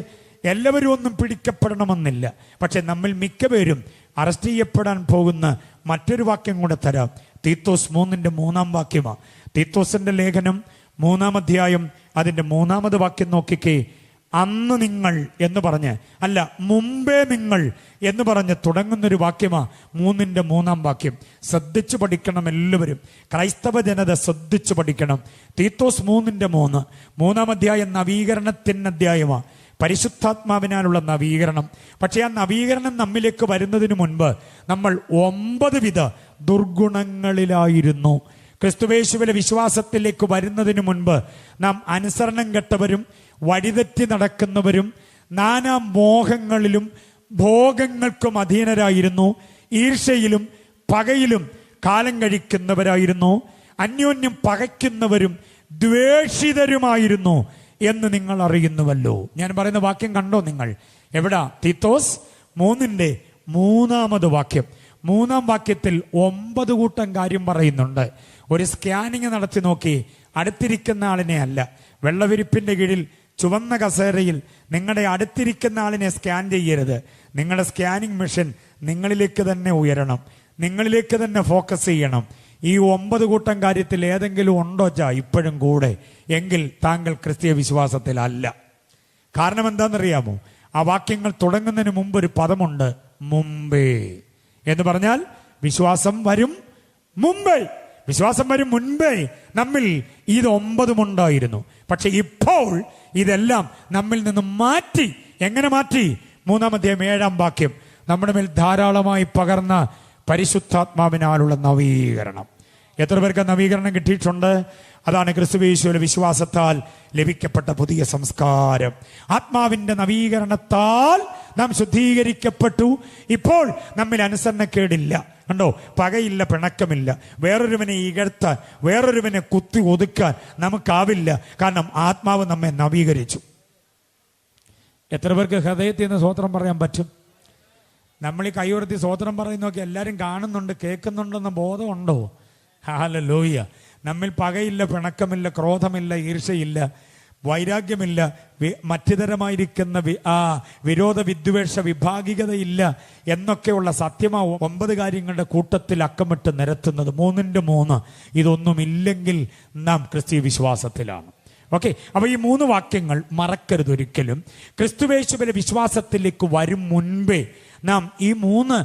എല്ലാവരും ഒന്നും പിടിക്കപ്പെടണമെന്നില്ല. പക്ഷെ നമ്മിൽ മിക്കപേരും അറസ്റ്റ് ചെയ്യപ്പെടാൻ പോകുന്ന മറ്റൊരു വാക്യം കൂടെ തരാം. തീത്തോസ് 3:3 വാക്യമാണ്. തീത്തോസിന്റെ ലേഖനം 3-ാം അധ്യായം അതിന്റെ 3-ാമത് വാക്യം നോക്കിക്കേ. അന്ന് നിങ്ങൾ എന്ന് പറഞ്ഞ്, അല്ല മുമ്പേ നിങ്ങൾ എന്ന് പറഞ്ഞ് തുടങ്ങുന്നൊരു വാക്യമാ 3-ാം വാക്യം. ശ്രദ്ധിച്ചു പഠിക്കണം എല്ലാവരും. ക്രൈസ്തവ ജനത ശ്രദ്ധിച്ചു പഠിക്കണം. തീത്തോസ് 3:3 3-ാം അധ്യായം നവീകരണത്തിന് അധ്യായമാണ്. പരിശുദ്ധാത്മാവിനാലുള്ള നവീകരണം. പക്ഷേ ആ നവീകരണം നമ്മിലേക്ക് വരുന്നതിന് മുൻപ് നമ്മൾ 9 വിധ ദുർഗുണങ്ങളിലായിരുന്നു. ക്രിസ്തുവേശുവിലെ വിശ്വാസത്തിലേക്ക് വരുന്നതിന് മുൻപ് നാം അനുസരണം കെട്ടവരും വഴിതെറ്റി നടക്കുന്നവരും നാനാ മോഹങ്ങളിലും ഭോഗങ്ങൾക്കും അധീനരായിരുന്നു. ഈർഷ്യയിലും പകയിലും കാലം കഴിക്കുന്നവരായിരുന്നു. അന്യോന്യം പകയ്ക്കുന്നവരും ദ്വേഷിതരുമായിരുന്നു എന്ന് നിങ്ങൾ അറിയുന്നുവല്ലോ. ഞാൻ പറയുന്ന വാക്യം കണ്ടോ നിങ്ങൾ? എവിടാ? തീത്തോസ് 3:3 വാക്യം. 3-ാം വാക്യത്തിൽ 9 കൂട്ടം കാര്യം പറയുന്നുണ്ട്. ഒരു സ്കാനിങ് നടത്തി നോക്കി. അടുത്തിരിക്കുന്ന ആളിനെ അല്ല, വെള്ളവിരിപ്പിന്റെ കീഴിൽ ചുവന്ന കസേരയിൽ നിങ്ങളുടെ അടുത്തിരിക്കുന്ന ആളിനെ സ്കാൻ ചെയ്യരുത്. നിങ്ങളുടെ സ്കാനിങ് മെഷീൻ നിങ്ങളിലേക്ക് തന്നെ ഉയരണം. നിങ്ങളിലേക്ക് തന്നെ ഫോക്കസ് ചെയ്യണം. ഈ 9 കൂട്ടം കാര്യത്തിൽ ഏതെങ്കിലും ഉണ്ടോ ഇപ്പോഴും കൂടെ, എങ്കിൽ താങ്കൾ ക്രിസ്തീയ വിശ്വാസത്തിലല്ല. കാരണം എന്താണെന്നറിയാമോ? ആ വാക്യങ്ങൾ തുടങ്ങുന്നതിന് മുമ്പ് ഒരു പദമുണ്ട്, മുമ്പേ എന്ന് പറഞ്ഞാൽ വിശ്വാസം വരും മുമ്പേ. വിശ്വാസം വരും മുൻപേ നമ്മിൽ ഇത് 9 ഉണ്ടായിരുന്നു. പക്ഷെ ഇപ്പോൾ ഇതെല്ലാം നമ്മിൽ നിന്ന് മാറ്റി. എങ്ങനെ മാറ്റി? 3-ാം അധ്യായം 7-ാം വാക്യം, നമ്മുടെ മേൽ ധാരാളമായി പകർന്ന പരിശുദ്ധാത്മാവിനാലുള്ള നവീകരണം. എത്ര പേർക്ക് നവീകരണം കിട്ടിയിട്ടുണ്ട്? അതാണ് ക്രിസ്തുയേശുവിലെ വിശ്വാസത്താൽ ലഭിക്കപ്പെട്ട പുതിയ സംസ്കാരം. ആത്മാവിന്റെ നവീകരണത്താൽ നാം ശുദ്ധീകരിക്കപ്പെട്ടു. ഇപ്പോൾ നമ്മിൽ അനുസരണക്കേടില്ല, കണ്ടോ? പകയില്ല, പിണക്കമില്ല. വേറൊരുവനെ ഇകഴ്ത്താൻ, വേറൊരുവനെ കുത്തി ഒതുക്കാൻ നമുക്കാവില്ല. കാരണം ആത്മാവ് നമ്മെ നവീകരിച്ചു. എത്ര പേർക്ക് ഹൃദയത്തിൽ നിന്ന് സ്തോത്രം പറയാൻ പറ്റും? നമ്മൾ ഈ കൈയുയർത്തി സ്തോത്രം പറയുന്നതൊക്കെ എല്ലാവരും കാണുന്നുണ്ട്, കേൾക്കുന്നുണ്ടെന്ന ബോധമുണ്ടോ? ഹല്ലേലൂയ. നമ്മിൽ പകയില്ല, പിണക്കമില്ല, ക്രോധമില്ല, ഈർഷ്യയില്ല, വൈരാഗ്യമില്ല, മറ്റുതരമായിരിക്കുന്ന വിരോധ വിദ്വേഷ വിഭാഗികതയില്ല എന്നൊക്കെയുള്ള സത്യമാ 9 കാര്യങ്ങളുടെ കൂട്ടത്തിൽ അക്കമിട്ട് നിരത്തുന്നത്. 3-ന്റെ 3. ഇതൊന്നുമില്ലെങ്കിൽ നാം ക്രിസ്തീയ വിശ്വാസത്തിലാണ്. ഓക്കെ, അപ്പൊ ഈ 3 വാക്യങ്ങൾ മറക്കരുത് ഒരിക്കലും. ക്രിസ്തുയേശുവിലെ വിശ്വാസത്തിലേക്ക് വരും മുൻപേ നാം ഈ 3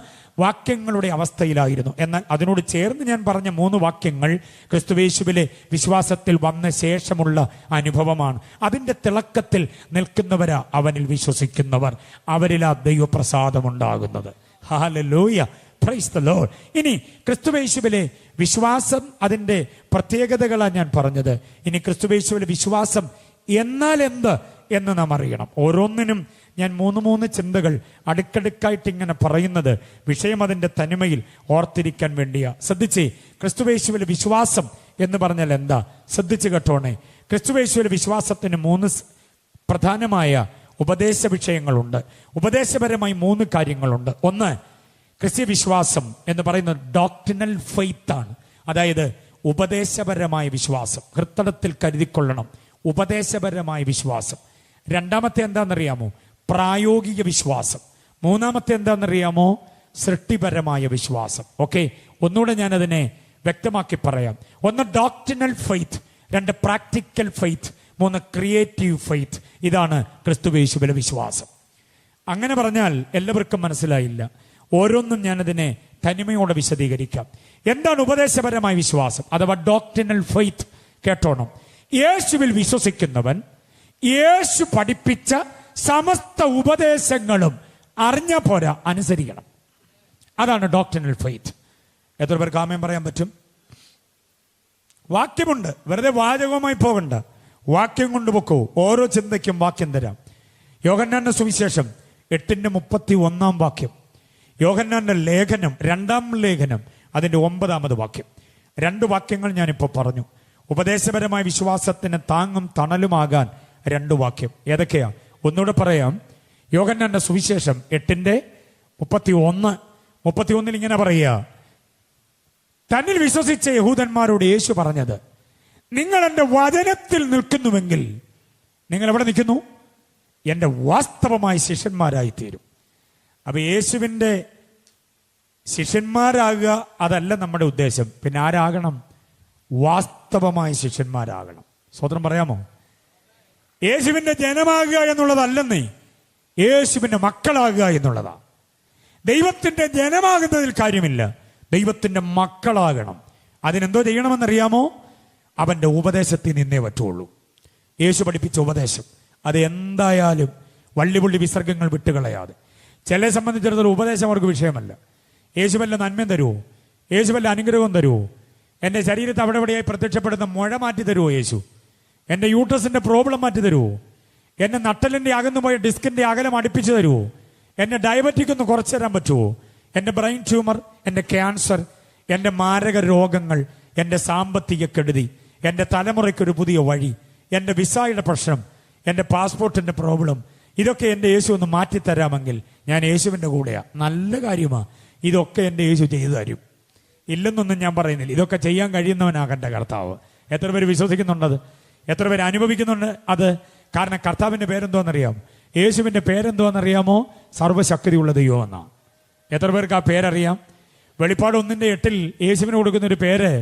വാക്യങ്ങളുടെ അവസ്ഥയിലായിരുന്നു. എന്നാൽ അതിനോട് ചേർന്ന് ഞാൻ പറഞ്ഞ 3 വാക്യങ്ങൾ ക്രിസ്തുയേശുവിലെ വിശ്വാസത്തിൽ വന്ന ശേഷമുള്ള അനുഭവമാണ്. അതിൻ്റെ തിളക്കത്തിൽ നിൽക്കുന്നവരാ അവനിൽ വിശ്വസിക്കുന്നവർ, അവരിലാ ദൈവപ്രസാദമുണ്ടാകുന്നത്. Hallelujah, praise the lord. ഇനി ക്രിസ്തുയേശുവിലെ വിശ്വാസം, അതിൻ്റെ പ്രത്യേകതകളാണ് ഞാൻ പറഞ്ഞത്. ഇനി ക്രിസ്തുയേശുവിലെ വിശ്വാസം എന്നാൽ എന്ത് എന്ന് നാം അറിയണം. ഓരോന്നിനും ഞാൻ 3 ചിന്തകൾ അടുക്കടുക്കായിട്ട് ഇങ്ങനെ പറയുന്നത് വിഷയം അതിൻ്റെ തനിമയിൽ ഓർത്തിരിക്കാൻ വേണ്ടിയാ. ശ്രദ്ധിച്ചേ, ക്രിസ്തുയേശുവിലെ വിശ്വാസം എന്ന് പറഞ്ഞാൽ എന്താ? ശ്രദ്ധിച്ച് കേട്ടോണേ. ക്രിസ്തുയേശുവിലെ വിശ്വാസത്തിന് 3 പ്രധാനമായ ഉപദേശ വിഷയങ്ങളുണ്ട്. ഉപദേശപരമായി 3 കാര്യങ്ങളുണ്ട്. ഒന്ന്, ക്രിസ്തീയ വിശ്വാസം എന്ന് പറയുന്നത് ഡോക്ട്രിനൽ ഫെയ്ത്ത് ആണ്. അതായത് ഉപദേശപരമായ വിശ്വാസം. ഹൃദയത്തിൽ കരുതിക്കൊള്ളണം, ഉപദേശപരമായ വിശ്വാസം. രണ്ടാമത്തെ എന്താണെന്നറിയാമോ? പ്രായോഗിക വിശ്വാസം. മൂന്നാമത്തെ എന്താണെന്നറിയാമോ? സൃഷ്ടിപരമായ വിശ്വാസം. ഓക്കെ, ഒന്നുകൂടെ ഞാനതിനെ വ്യക്തമാക്കി പറയാം. ഒന്ന് doctrinal faith, 2 practical faith, 3 creative faith. ഇതാണ് ക്രിസ്തുയേശുവിലെ വിശ്വാസം. അങ്ങനെ പറഞ്ഞാൽ എല്ലാവർക്കും മനസ്സിലായില്ല. ഓരോന്നും ഞാനതിനെ തനിമയോടെ വിശദീകരിക്കാം. എന്താണ് ഉപദേശപരമായ വിശ്വാസം അഥവാ ഡോക്ട്രിനൽ ഫെയ്ത്ത്? കേട്ടോണം. യേശുവിൽ വിശ്വസിക്കുന്നവൻ യേശു പഠിപ്പിച്ച സമസ്ത ഉപദേശങ്ങളും അറിഞ്ഞ പോരാ, അനുസരിക്കണം. അതാണ് ഡോക്ട്രിനൽ ഫെയ്ത്ത്. എത്ര പേർക്ക് ആമേൻ പറയാൻ പറ്റും? വാക്യമുണ്ട്, വെറുതെ വാചകവുമായി പോകണ്ട, വാക്യം കൊണ്ട് പൊക്കോ. ഓരോ ചിന്തയ്ക്കും വാക്യം തരാം. യോഹന്നാന്റെ സുവിശേഷം 8:31 വാക്യം. യോഹന്നാന്റെ ലേഖനം, 2-ാം ലേഖനം, അതിൻ്റെ 9-ാമത് വാക്യം. 2 വാക്യങ്ങൾ ഞാനിപ്പോൾ പറഞ്ഞു. ഉപദേശപരമായ വിശ്വാസത്തിന് താങ്ങും തണലുമാകാൻ 2 വാക്യം. ഏതൊക്കെയാ? ഒന്നുകൂടെ പറയാം. യോഹന്നാന്റെ സുവിശേഷം 8:31 ഇങ്ങനെ പറയുക, തന്നിൽ വിശ്വസിച്ച യഹൂദന്മാരോട് യേശു പറഞ്ഞത്, നിങ്ങൾ എൻ്റെ വചനത്തിൽ നിൽക്കുന്നുവെങ്കിൽ നിങ്ങൾ എവിടെ നിൽക്കുന്നു? എൻ്റെ വാസ്തവമായ ശിഷ്യന്മാരായി തീരും. അപ്പൊ യേശുവിൻ്റെ ശിഷ്യന്മാരാകുക അതല്ല നമ്മുടെ ഉദ്ദേശം. പിന്നെ ആരാകണം? വാസ്തവമായ ശിഷ്യന്മാരാകണം. സ്വതന്ത്രം പറയാമോ? യേശുവിൻ്റെ ജനമാകുക എന്നുള്ളതല്ലെന്നേ, യേശുവിൻ്റെ മക്കളാകുക എന്നുള്ളതാ. ദൈവത്തിൻ്റെ ജനമാകുന്നതിൽ കാര്യമില്ല, ദൈവത്തിൻ്റെ മക്കളാകണം. അതിനെന്തോ ചെയ്യണമെന്നറിയാമോ? അവൻ്റെ ഉപദേശത്തിൽ നിന്നേ പറ്റുള്ളൂ. യേശു പഠിപ്പിച്ച ഉപദേശം അത് എന്തായാലും വള്ളിപുള്ളി വിസർഗങ്ങൾ വിട്ടുകളയാതെ. ചിലരെ സംബന്ധിച്ചിടത്തോളം ഉപദേശം അവർക്ക് വിഷയമല്ല. യേശു വല്ല നന്മയും തരുമോ? യേശു വല്ല അനുഗ്രഹവും തരുമോ? എൻ്റെ ശരീരത്തെ അവിടെ എവിടെയായി പ്രത്യക്ഷപ്പെടുന്ന മുഴ മാറ്റി തരുമോ യേശു? എൻ്റെ യൂട്രസിൻ്റെ പ്രോബ്ലം മാറ്റി തരുമോ? എന്നെ നട്ടലിൻ്റെ അകന്നുപോയ ഡിസ്കിൻ്റെ അകലം അടുപ്പിച്ച് തരുമോ? എന്നെ ഡയബറ്റിക് ഒന്ന് കുറച്ചു തരാൻ പറ്റുമോ? എൻ്റെ ബ്രെയിൻ ട്യൂമർ, എൻ്റെ ക്യാൻസർ, എൻ്റെ മാരക രോഗങ്ങൾ, എൻ്റെ സാമ്പത്തിക കെടുതി, എൻ്റെ തലമുറയ്ക്കൊരു പുതിയ വഴി, എൻ്റെ വിസയുടെ പ്രശ്നം, എൻ്റെ പാസ്പോർട്ടിൻ്റെ പ്രോബ്ലം, ഇതൊക്കെ എൻ്റെ യേശു ഒന്ന് മാറ്റിത്തരാമെങ്കിൽ ഞാൻ യേശുവിൻ്റെ കൂടെയാണ്. നല്ല കാര്യമാണ്. ഇതൊക്കെ എൻ്റെ യേശു ചെയ്തു തരും. ഇല്ലെന്നൊന്നും ഞാൻ പറയുന്നില്ല. ഇതൊക്കെ ചെയ്യാൻ കഴിയുന്നവനാകണ്ട കർത്താവ്. എത്ര പേര് വിശ്വസിക്കുന്നുണ്ടത്? എത്ര പേര് അനുഭവിക്കുന്നുണ്ട് അത്? കാരണം കർത്താവിൻ്റെ പേരെന്തോന്നറിയാം? യേശുവിൻ്റെ പേരെന്തോന്നറിയാമോ? സർവശക്തിയുള്ള ദൈവം എന്നാണ്. എത്ര പേർക്ക് ആ പേരറിയാം? വെളിപ്പാട് 1:8 യേശുവിന് കൊടുക്കുന്ന ഒരു പേര്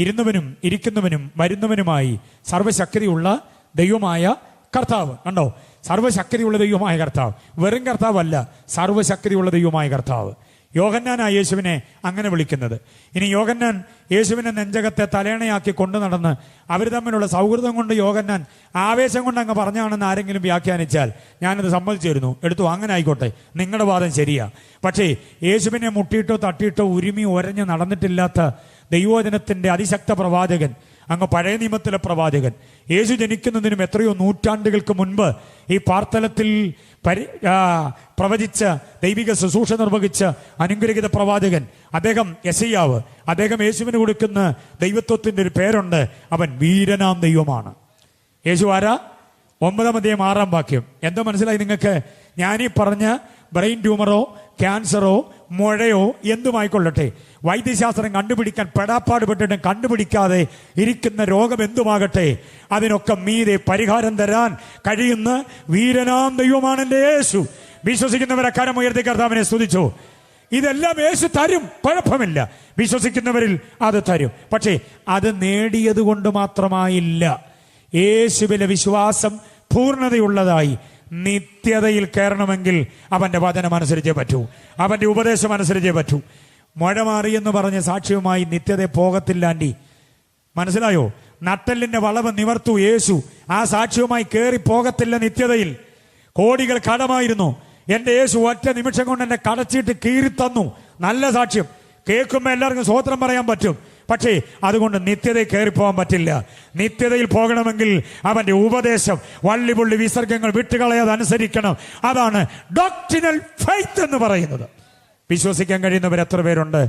ഇരുന്നവനും ഇരിക്കുന്നവനും വരുന്നവനുമായി സർവ്വശക്തിയുള്ള ദൈവമായ കർത്താവ്. കണ്ടോ, സർവ്വശക്തിയുള്ള ദൈവമായ കർത്താവ്. വെറും കർത്താവല്ല, സർവ്വശക്തിയുള്ള ദൈവമായ കർത്താവ്. യോഹന്നാനാ യേശുവിനെ അങ്ങനെ വിളിക്കുന്നത്. ഇനി യോഹന്നാൻ യേശുവിനെ നെഞ്ചകത്തെ തലേണയാക്കി കൊണ്ടു നടന്ന് അവർ തമ്മിലുള്ള സൗഹൃദം കൊണ്ട് യോഹന്നാൻ ആവേശം കൊണ്ട് അങ്ങ് പറഞ്ഞാണെന്ന് ആരെങ്കിലും വ്യാഖ്യാനിച്ചാൽ ഞാനത് സമ്മതിച്ചിരുന്നു. എടുത്തു, അങ്ങനെ ആയിക്കോട്ടെ, നിങ്ങളുടെ വാദം ശരിയാ. പക്ഷേ യേശുവിനെ മുട്ടിയിട്ടോ തട്ടിയിട്ടോ ഉരുമി ഒരഞ്ഞ് നടന്നിട്ടില്ലാത്ത ദൈവവചനത്തിന്റെ അതിശക്ത പ്രവാചകൻ, അങ്ങ് പഴയ നിയമത്തിലെ പ്രവാചകൻ, യേശു ജനിക്കുന്നതിനും എത്രയോ നൂറ്റാണ്ടുകൾക്ക് മുൻപ് ഈ പാർത്തലത്തിൽ പ്രവചിച്ച ദൈവിക ശുശ്രൂഷ നിർവഹിച്ച അനുഗ്രഹീത പ്രവാചകൻ, അദ്ദേഹം യെശയ്യാവ്, അദ്ദേഹം യേശുവിന് കൊടുക്കുന്ന ദൈവത്വത്തിന്റെ ഒരു പേരുണ്ട്, അവൻ വീരനാം ദൈവമാണ്. യേശു ആരാ? 9:6 എന്താ മനസ്സിലായി നിങ്ങൾക്ക്? ഞാനീ പറഞ്ഞ ബ്രെയിൻ ട്യൂമറോ ക്യാൻസറോ മുഴയോ എന്തുമായിക്കൊള്ളട്ടെ, വൈദ്യശാസ്ത്രം കണ്ടുപിടിക്കാൻ പെടാപ്പാടുപെട്ടിട്ടും കണ്ടുപിടിക്കാതെ ഇരിക്കുന്ന രോഗം എന്തുമാകട്ടെ, അതിനൊക്കെ മീതെ പരിഹാരം തരാൻ കഴിയുന്ന വീരനാം ദൈവമാണ് എൻ്റെ യേശു. വിശ്വസിക്കുന്നവരെ കരമുയർത്തി കർത്താവിനെ സ്തുതിച്ചു. ഇതെല്ലാം യേശു തരും, കുഴപ്പമില്ല. വിശ്വസിക്കുന്നവരിൽ അത് തരും. പക്ഷേ അത് നേടിയത് കൊണ്ട് മാത്രമായില്ല. യേശുവിലെ വിശ്വാസം പൂർണ്ണതയുള്ളതായി നിത്യതയിൽ കയറണമെങ്കിൽ അവന്റെ വചനം അനുസരിച്ചേ പറ്റൂ, അവന്റെ ഉപദേശം അനുസരിച്ചേ പറ്റൂ. മഴ മാറിയെന്ന് പറഞ്ഞ സാക്ഷ്യവുമായി നിത്യത പോകത്തില്ലാണ്ടി. മനസ്സിലായോ? നട്ടെല്ലിന്റെ വളവ് നിവർത്തു യേശു. ആ സാക്ഷ്യവുമായി കയറി പോകത്തില്ല നിത്യതയിൽ. കോടികൾ കടമായിരുന്നു, എന്റെ യേശു ഒറ്റ നിമിഷം കൊണ്ട് എന്നെ കടച്ചിട്ട് കീറി തന്നു. നല്ല സാക്ഷ്യം കേൾക്കുമ്പോൾ എല്ലാവർക്കും സ്വോത്രം പറയാൻ പറ്റും. പക്ഷേ അതുകൊണ്ട് നിത്യതയിൽ കയറിപ്പോകാൻ പറ്റില്ല. നിത്യതയിൽ പോകണമെങ്കിൽ അവന്റെ ഉപദേശം വള്ളിപുള്ളി വിസർഗങ്ങൾ വിട്ടുകളയാതെ അനുസരിക്കണം. അതാണ് ഡോക്ട്രിനൽ ഫെയ്ത്ത് എന്ന് പറയുന്നത്. വിശ്വസിക്കാൻ കഴിയുന്നവർ എത്ര പേരുണ്ട്?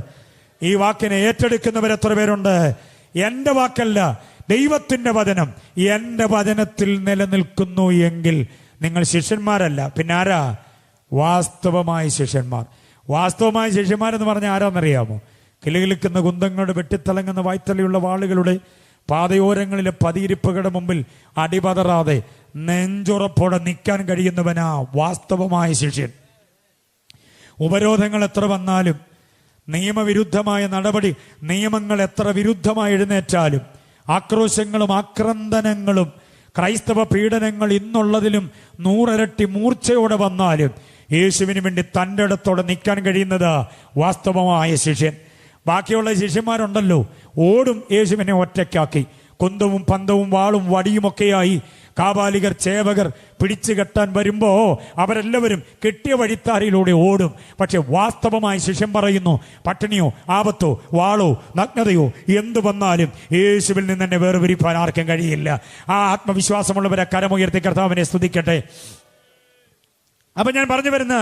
ഈ വാക്കിനെ ഏറ്റെടുക്കുന്നവർ എത്ര പേരുണ്ട്? എന്റെ വാക്കല്ല, ദൈവത്തിന്റെ വചനം എന്റെ വചനത്തിൽ നിലനിൽക്കുന്നു എങ്കിൽ നിങ്ങൾ ശിഷ്യന്മാരല്ല, പിന്നെ ആരാ? വാസ്തവമായ ശിഷ്യന്മാർ. വാസ്തവമായ ശിഷ്യന്മാരെന്ന് പറഞ്ഞാൽ ആരാന്നറിയാമോ? കിലുകിലുക്കുന്ന കുന്തങ്ങളുടെ വെട്ടിത്തിളങ്ങുന്ന വായ്ത്തലയുള്ള വാളുകളുടെ പാതയോരങ്ങളിലെ പതിയിരിപ്പുകളുടെ മുമ്പിൽ അടിപതറാതെ നെഞ്ചുറപ്പോടെ നിൽക്കാൻ കഴിയുന്നവനാ വാസ്തവമായ ശിഷ്യൻ. ഉപരോധങ്ങൾ എത്ര വന്നാലും, നിയമവിരുദ്ധമായ നടപടി, നിയമങ്ങൾ എത്ര വിരുദ്ധമായി എഴുന്നേറ്റാലും, ആക്രോശങ്ങളും ആക്രന്ദനങ്ങളും ക്രൈസ്തവ പീഡനങ്ങൾ ഇന്നുള്ളതിലും 100 ഇരട്ടി മൂർച്ചയോടെ വന്നാലും യേശുവിന് വേണ്ടി തൻ്റെ ഇടത്തോടെ നിൽക്കാൻ കഴിയുന്നത് വാസ്തവമായ ശിഷ്യൻ. ബാക്കിയുള്ള ശിഷ്യന്മാരുണ്ടല്ലോ, ഓടും യേശുവിനെ ഒറ്റയ്ക്കാക്കി. കുന്തവും പന്തവും വാളും വടിയുമൊക്കെയായി കാപാലികർ ചേവകർ പിടിച്ചു കെട്ടാൻ വരുമ്പോ അവരെല്ലാവരും കെട്ടിയ വഴിത്താരയിലൂടെ ഓടും. പക്ഷെ വാസ്തവമായ ശിഷ്യൻ പറയുന്നു, പട്ടിണിയോ ആപത്തോ വാളോ നഗ്നതയോ എന്തു വന്നാലും യേശുവിൽ നിന്ന് എന്നെ വേർപിരിപ്പാൻ ആർക്കും കഴിയില്ല. ആ ആത്മവിശ്വാസമുള്ളവരെ കരമുയർത്തി കർത്താവിനെ സ്തുതിക്കട്ടെ. അപ്പൊ ഞാൻ പറഞ്ഞു വരുന്ന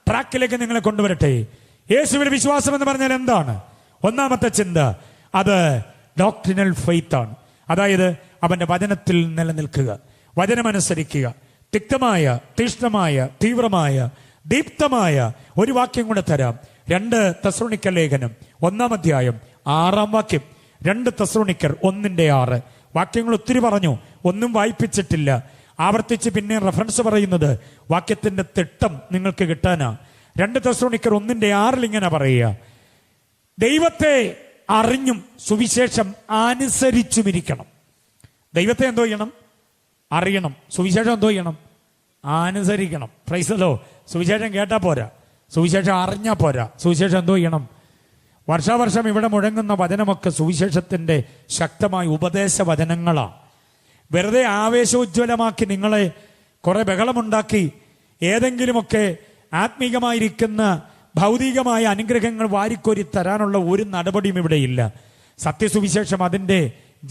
ട്രാക്കിലേക്ക് നിങ്ങളെ കൊണ്ടുവരട്ടെ. യേശുവിൽ വിശ്വാസം എന്ന് പറഞ്ഞാൽ എന്താണ്? ഒന്നാമത്തെ ചിന്ത അത് ഡോക്ട്രിനൽ ഫെയ്ത്ത് ആണ്. അതായത് അവന്റെ വചനത്തിൽ നിലനിൽക്കുക, വചനമനുസരിക്കുക. തിക്തമായ, തീഷ്ണമായ, തീവ്രമായ, ദീപ്തമായ ഒരു വാക്യം കൂടെ തരാം. 2 തെസ്സലോനിക്കർ ലേഖനം 1:6 2 തെസ്സലോനിക്കർ 1:6. വാക്യങ്ങൾ ഒത്തിരി പറഞ്ഞു, ഒന്നും വായിപ്പിച്ചിട്ടില്ല. ആവർത്തിച്ച് പിന്നെ റെഫറൻസ് പറയുന്നത് വാക്യത്തിന്റെ തിട്ടം നിങ്ങൾക്ക് കിട്ടാനാ. 2 തെസ്സലോനിക്കർ 1:6 ഇങ്ങനെ പറയുക, ദൈവത്തെ അറിഞ്ഞും സുവിശേഷം അനുസരിച്ചുമിരിക്കണം. ദൈവത്തെ എന്തോ ചെയ്യണം? അറിയണം. സുവിശേഷം എന്തോ ചെയ്യണം? അനുസരിക്കണം. പ്രൈസലോ. സുവിശേഷം കേട്ടാ പോരാ, സുവിശേഷം അറിഞ്ഞാ പോരാ. സുവിശേഷം എന്തോ ചെയ്യണം? വർഷാവർഷം ഇവിടെ മുഴങ്ങുന്ന വചനമൊക്കെ സുവിശേഷത്തിന്റെ ശക്തമായ ഉപദേശ വചനങ്ങളാ. വെറുതെ ആവേശോജ്വലമാക്കി നിങ്ങളെ കുറെ ബഹളമുണ്ടാക്കി ഏതെങ്കിലുമൊക്കെ ആത്മീകമായിരിക്കുന്ന ഭൗതികമായ അനുഗ്രഹങ്ങൾ വാരിക്കോരി തരാനുള്ള ഒരു നടപടിയും ഇവിടെയില്ല. സത്യസുവിശേഷം അതിൻ്റെ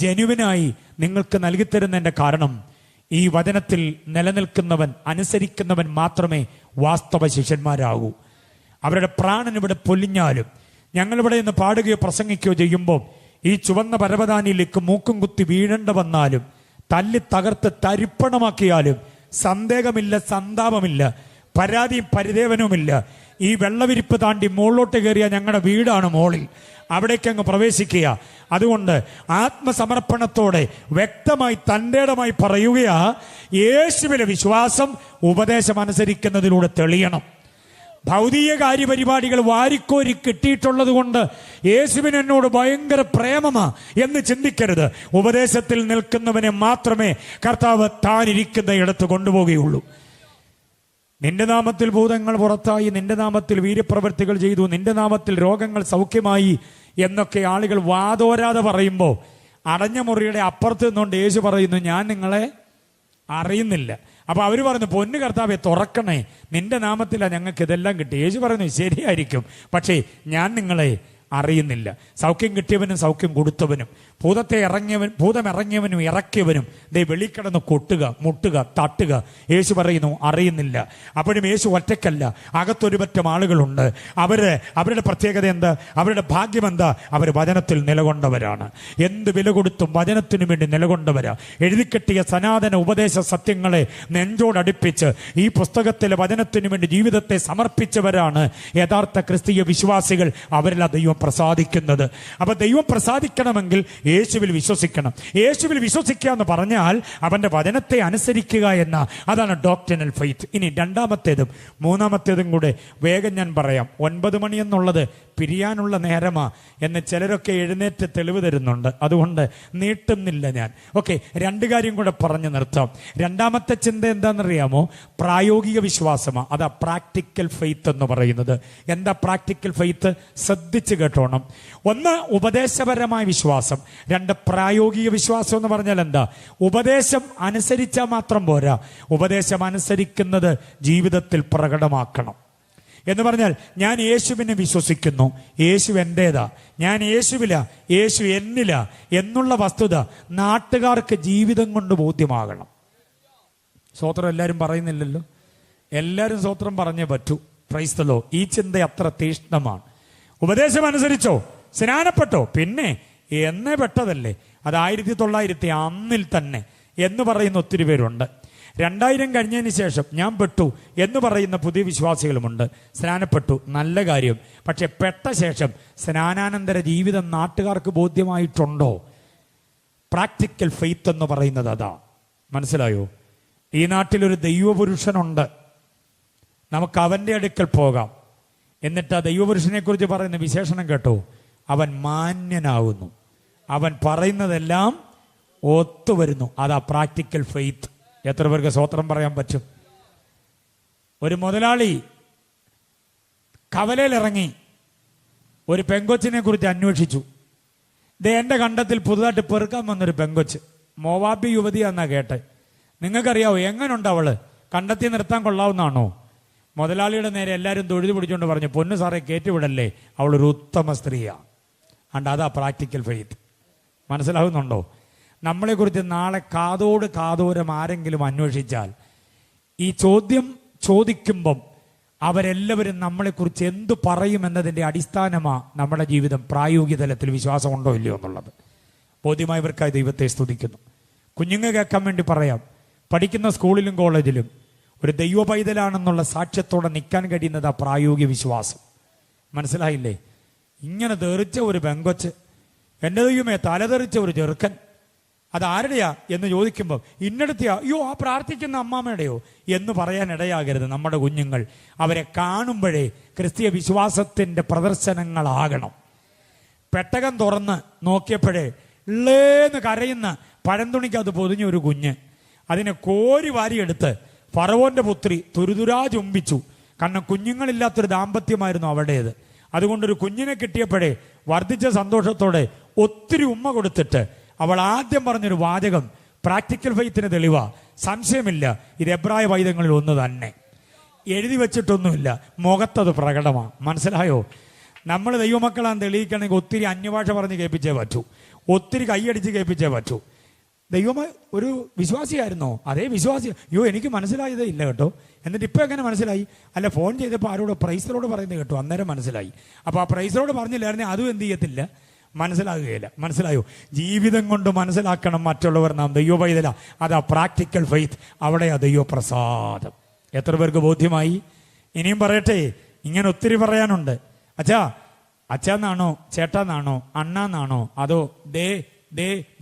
ജനുവിനായി നിങ്ങൾക്ക് നൽകിത്തരുന്നതിൻ്റെ കാരണം ഈ വചനത്തിൽ നിലനിൽക്കുന്നവൻ, അനുസരിക്കുന്നവൻ മാത്രമേ വാസ്തവ ശിഷ്യന്മാരാകൂ. അവരുടെ പ്രാണൻ ഇവിടെ പൊലിഞ്ഞാലും, ഞങ്ങളിവിടെ നിന്ന് പാടുകയോ പ്രസംഗിക്കുകയോ ചെയ്യുമ്പോൾ ഈ ചുവന്ന പരവതാനിയിലേക്ക് മൂക്കും കുത്തി വീഴേണ്ട വന്നാലും, തല്ലി തകർത്ത് തരിപ്പണമാക്കിയാലും സന്ദേഹമില്ല, സന്താപമില്ല, പരാതിയും പരിദേവനവുമില്ല. ഈ വെള്ളവിരിപ്പ് താണ്ടി മുകളിലോട്ട് കയറിയ ഞങ്ങളുടെ വീടാണ് മോളിൽ, അവിടേക്ക് അങ്ങ് പ്രവേശിക്കുക. അതുകൊണ്ട് ആത്മസമർപ്പണത്തോടെ വ്യക്തമായി തൻ്റെ ഇടമായി പറയുകയാ, യേശുവിലെ വിശ്വാസം ഉപദേശം അനുസരിക്കുന്നതിലൂടെ തെളിയണം. ഭൗതിക കാര്യപരിപാടികൾ വാരിക്കോരി കിട്ടിയിട്ടുള്ളത് കൊണ്ട് യേശുവിന് എന്നോട് ഭയങ്കര പ്രേമമാ എന്ന് ചിന്തിക്കരുത്. ഉപദേശത്തിൽ നിൽക്കുന്നവനെ മാത്രമേ കർത്താവ് താനിരിക്കുന്ന ഇടത്ത് കൊണ്ടുപോകുകയുള്ളൂ. നിന്റെ നാമത്തിൽ ഭൂതങ്ങൾ പുറത്തായി, നിന്റെ നാമത്തിൽ വീര്യപ്രവൃത്തികൾ ചെയ്തു, നിന്റെ നാമത്തിൽ രോഗങ്ങൾ സൗഖ്യമായി എന്നൊക്കെ ആളുകൾ വാതോരാതെ പറയുമ്പോൾ അടഞ്ഞ മുറിയുടെ അപ്പുറത്ത് നിന്നുകൊണ്ട് യേശു പറയുന്നു, ഞാൻ നിങ്ങളെ അറിയുന്നില്ല. അപ്പൊ അവര് പറഞ്ഞു, പൊന്നു കർത്താവെ തുറക്കണേ, നിന്റെ നാമത്തിലാ ഞങ്ങൾക്ക് ഇതെല്ലാം കിട്ടി. യേശു പറയുന്നു, ശരിയായിരിക്കും, പക്ഷേ ഞാൻ നിങ്ങളെ അറിയുന്നില്ല. സൗഖ്യം കിട്ടിയവനും സൗഖ്യം കൊടുത്തവനും ഭൂതം ഇറങ്ങിയവനും ഇറക്കിയവനും ദേ വെളിക്കിടന്ന് കൊട്ടുക, മുട്ടുക, തട്ടുക. യേശു പറയുന്നു, അറിയുന്നില്ല. അപ്പോഴും യേശു ഒറ്റയ്ക്കല്ല, അകത്തൊരുപറ്റം ആളുകളുണ്ട്. അവരുടെ പ്രത്യേകത എന്താ? അവരുടെ ഭാഗ്യം എന്താ? അവർ വചനത്തിൽ നിലകൊണ്ടവരാണ്. എന്ത് വില കൊടുത്തും വചനത്തിനു വേണ്ടി നിലകൊണ്ടവരാ. എഴുതിക്കെട്ടിയ സനാതന ഉപദേശ സത്യങ്ങളെ നെഞ്ചോടടുപ്പിച്ച് ഈ പുസ്തകത്തിലെ വചനത്തിനു വേണ്ടി ജീവിതത്തെ സമർപ്പിച്ചവരാണ് യഥാർത്ഥ ക്രിസ്തീയ വിശ്വാസികൾ. അവരിൽ ദൈവം പ്രസാദിക്കുന്നത്. അപ്പൊ ദൈവം പ്രസാദിക്കണമെങ്കിൽ യേശുവിൽ വിശ്വസിക്കണം. യേശുവിൽ വിശ്വസിക്കുക എന്ന് പറഞ്ഞാൽ അവന്റെ വചനത്തെ അനുസരിക്കുക എന്ന, അതാണ് ഡോക്ട്രിനൽ ഫെയ്ത്ത്. ഇനി രണ്ടാമത്തേതും മൂന്നാമത്തേതും കൂടെ വേഗം ഞാൻ പറയാം. 9 മണി എന്നുള്ളത് പിരിയാനുള്ള നേരമാ എന്ന് ചിലരൊക്കെ എഴുന്നേറ്റ് തെളിവ് തരുന്നുണ്ട്. അതുകൊണ്ട് നീട്ടുന്നില്ല ഞാൻ. ഓക്കെ, 2 കാര്യം കൂടെ പറഞ്ഞു നിർത്താം. രണ്ടാമത്തെ ചിന്ത എന്താണെന്നറിയാമോ? പ്രായോഗിക വിശ്വാസമാണ്. അതാ പ്രാക്ടിക്കൽ ഫെയ്ത്ത് എന്ന് പറയുന്നത്. എന്താ പ്രാക്ടിക്കൽ ഫെയ്ത്ത്? ശ്രദ്ധിച്ച് കേട്ടോണം. 1 ഉപദേശപരമായ വിശ്വാസം, 2 പ്രായോഗിക വിശ്വാസം. എന്ന് പറഞ്ഞാൽ എന്താ? ഉപദേശം അനുസരിച്ചാൽ മാത്രം പോരാ, ഉപദേശം അനുസരിക്കുന്നത് ജീവിതത്തിൽ പ്രകടമാക്കണം. എന്ന് പറഞ്ഞാൽ ഞാൻ യേശുവിനെ വിശ്വസിക്കുന്നു, യേശു എന്റേതാ, ഞാൻ യേശുവില, യേശു എന്നില എന്നുള്ള വസ്തുത നാട്ടുകാർക്ക് ജീവിതം കൊണ്ട് ബോധ്യമാകണം. സ്വോത്രം എല്ലാവരും പറയുന്നില്ലല്ലോ. എല്ലാവരും സ്വോത്രം പറഞ്ഞേ പറ്റൂ. Price the Lord. ഈ ചിന്ത അത്ര തീഷ്ണമാണ്. ഉപദേശം അനുസരിച്ചോ, സ്നാനപ്പെട്ടോ, പിന്നെ എന്നേ പെട്ടതല്ലേ, അത് 1900 തന്നെ എന്ന് പറയുന്ന ഒത്തിരി പേരുണ്ട്. 2000 കഴിഞ്ഞതിന് ശേഷം ഞാൻ പെട്ടു എന്ന് പറയുന്ന പുതിയ വിശ്വാസികളുമുണ്ട്. സ്നാനപ്പെട്ടു, നല്ല കാര്യം. പക്ഷെ പെട്ട ശേഷം സ്നാനാനന്തര ജീവിതം നാട്ടുകാർക്ക് ബോധ്യമായിട്ടുണ്ടോ? പ്രാക്ടിക്കൽ ഫെയ്ത്ത് എന്ന് പറയുന്നത് അതാ. മനസ്സിലായോ? ഈ നാട്ടിലൊരു ദൈവപുരുഷനുണ്ട്, നമുക്ക് അവന്റെ അടുക്കൽ പോകാം. എന്നിട്ട് ആ ദൈവപുരുഷനെ കുറിച്ച് പറയുന്ന വിശേഷണം കേട്ടോ, അവൻ മാന്യനാവുന്നു, അവൻ പറയുന്നതെല്ലാം ഒത്തുവരുന്നു. അതാ പ്രാക്ടിക്കൽ ഫെയ്ത്ത്. എത്ര പേർക്ക് സ്വോത്രം പറയാൻ പറ്റും? ഒരു മുതലാളി കവലയിലിറങ്ങി ഒരു പെങ്കൊച്ചിനെ കുറിച്ച് അന്വേഷിച്ചു. എന്റെ കണ്ടത്തിൽ പുതുതായിട്ട് പെറുക്കാൻ വന്നൊരു പെങ്കൊച്ച്, മോവാബി യുവതിയാന്നാ കേട്ടെ. നിങ്ങൾക്കറിയാവോ എങ്ങനുണ്ട് അവള്? കണ്ടെത്തി നിർത്താൻ കൊള്ളാവുന്നതാണോ? മുതലാളിയുടെ നേരെ എല്ലാവരും തൊഴുതു പിടിച്ചുകൊണ്ട് പറഞ്ഞു, പൊന്നു സാറേ കയറ്റിവിടല്ലേ, അവളൊരു ഉത്തമ സ്ത്രീയാണ്. അണ്ട് അതാ പ്രാക്ടിക്കൽ ഫെയ്ത്ത്. മനസ്സിലാവുന്നുണ്ടോ? നമ്മളെക്കുറിച്ച് നാളെ കാതോട് കാതോരം ആരെങ്കിലും അന്വേഷിച്ചാൽ, ഈ ചോദ്യം ചോദിക്കുമ്പം അവരെല്ലാവരും നമ്മളെക്കുറിച്ച് എന്തു പറയുമെന്നതിൻ്റെ അടിസ്ഥാനമാണ് നമ്മുടെ ജീവിതം. പ്രായോഗിക തലത്തിൽ വിശ്വാസമുണ്ടോ ഇല്ലയോ എന്നുള്ളത് ബോധ്യമായവർക്കായി ദൈവത്തെ സ്തുതിക്കുന്നു. കുഞ്ഞുങ്ങൾ കേൾക്കാൻ വേണ്ടി പറയാം, പഠിക്കുന്ന സ്കൂളിലും കോളേജിലും ഒരു ദൈവ പൈതലാണെന്നുള്ള സാക്ഷ്യത്തോടെ നിൽക്കാൻ കഴിയുന്നത് ആ പ്രായോഗിക വിശ്വാസം. മനസ്സിലായില്ലേ? ഇങ്ങനെ തെറിച്ച ഒരു പെങ്കൊച്ച്, എൻ്റെ ദൈവമേ തലതെറിച്ച ഒരു ചെറുക്കൻ, അതാരുടെയാ എന്ന് ചോദിക്കുമ്പോൾ ഇന്നടത്തെയാ, അയ്യോ ആ പ്രാർത്ഥിക്കുന്ന അമ്മാമ്മയുടെയോ എന്ന് പറയാൻ ഇടയാകരുത്. നമ്മുടെ കുഞ്ഞുങ്ങൾ അവരെ കാണുമ്പോഴേ ക്രിസ്തീയ വിശ്വാസത്തിൻ്റെ പ്രദർശനങ്ങളാകണം. പെട്ടകം തുറന്ന് നോക്കിയപ്പോഴേ ഇള്ളേന്ന് കരയുന്ന പഴന്തുണിക്കകത്ത് പൊതിഞ്ഞ ഒരു കുഞ്ഞ്, അതിനെ കോരി വാരിയെടുത്ത് ഫറവോന്റെ പുത്രി തുരുതുരാ ചുംബിച്ചു. കാരണം കുഞ്ഞുങ്ങളില്ലാത്തൊരു ദാമ്പത്യമായിരുന്നു അവളുടേത്. അതുകൊണ്ടൊരു കുഞ്ഞിനെ കിട്ടിയപ്പോഴേ വർദ്ധിച്ച സന്തോഷത്തോടെ ഒത്തിരി ഉമ്മ കൊടുത്തിട്ട് അവൾ ആദ്യം പറഞ്ഞൊരു വാചകം പ്രാക്ടിക്കൽ ഫെയ്ത്തിന് തെളിവാ, സംശയമില്ല, ഇത് എബ്രായ വൈദ്യങ്ങളിൽ ഒന്ന് തന്നെ, എഴുതി വെച്ചിട്ടൊന്നുമില്ല, മുഖത്തത് പ്രകടമാണ്. മനസ്സിലായോ? നമ്മൾ ദൈവമക്കളാണ് തെളിയിക്കണമെങ്കിൽ ഒത്തിരി അന്യഭാഷ പറഞ്ഞ് കേൾപ്പിച്ചേ പറ്റൂ, ഒത്തിരി കൈയടിച്ച് കേൾപ്പിച്ചേ പറ്റൂ. ദൈവം ഒരു വിശ്വാസിയായിരുന്നോ? അതേ വിശ്വാസി. അയ്യോ എനിക്ക് മനസ്സിലായതേ ഇല്ല കേട്ടോ. എന്നിട്ട് ഇപ്പം എങ്ങനെ മനസ്സിലായി? അല്ല, ഫോൺ ചെയ്തപ്പോൾ ആരോട് പ്രൈസറോട് പറയുന്നത് കേട്ടോ, അന്നേരം മനസ്സിലായി. അപ്പോൾ ആ പ്രൈസറോട് പറഞ്ഞില്ലായിരുന്നേ അതും എന്ത് ചെയ്യത്തില്ല, മനസ്സിലാകുകയില്ല. മനസ്സിലായോ? ജീവിതം കൊണ്ട് മനസ്സിലാക്കണം മറ്റുള്ളവർ നാം ദൈവ പൈതല. അതാ പ്രാക്ടിക്കൽ ഫെയ്ത്ത്. അവിടെയാ ദൈവപ്രസാദം. എത്ര പേർക്ക് ബോധ്യമായി? ഇനിയും പറയട്ടെ, ഇങ്ങനെ ഒത്തിരി പറയാനുണ്ട്. അച്ഛാന്നാണോ ചേട്ടാന്നാണോ അണ്ണാന്നാണോ അതോ ദേ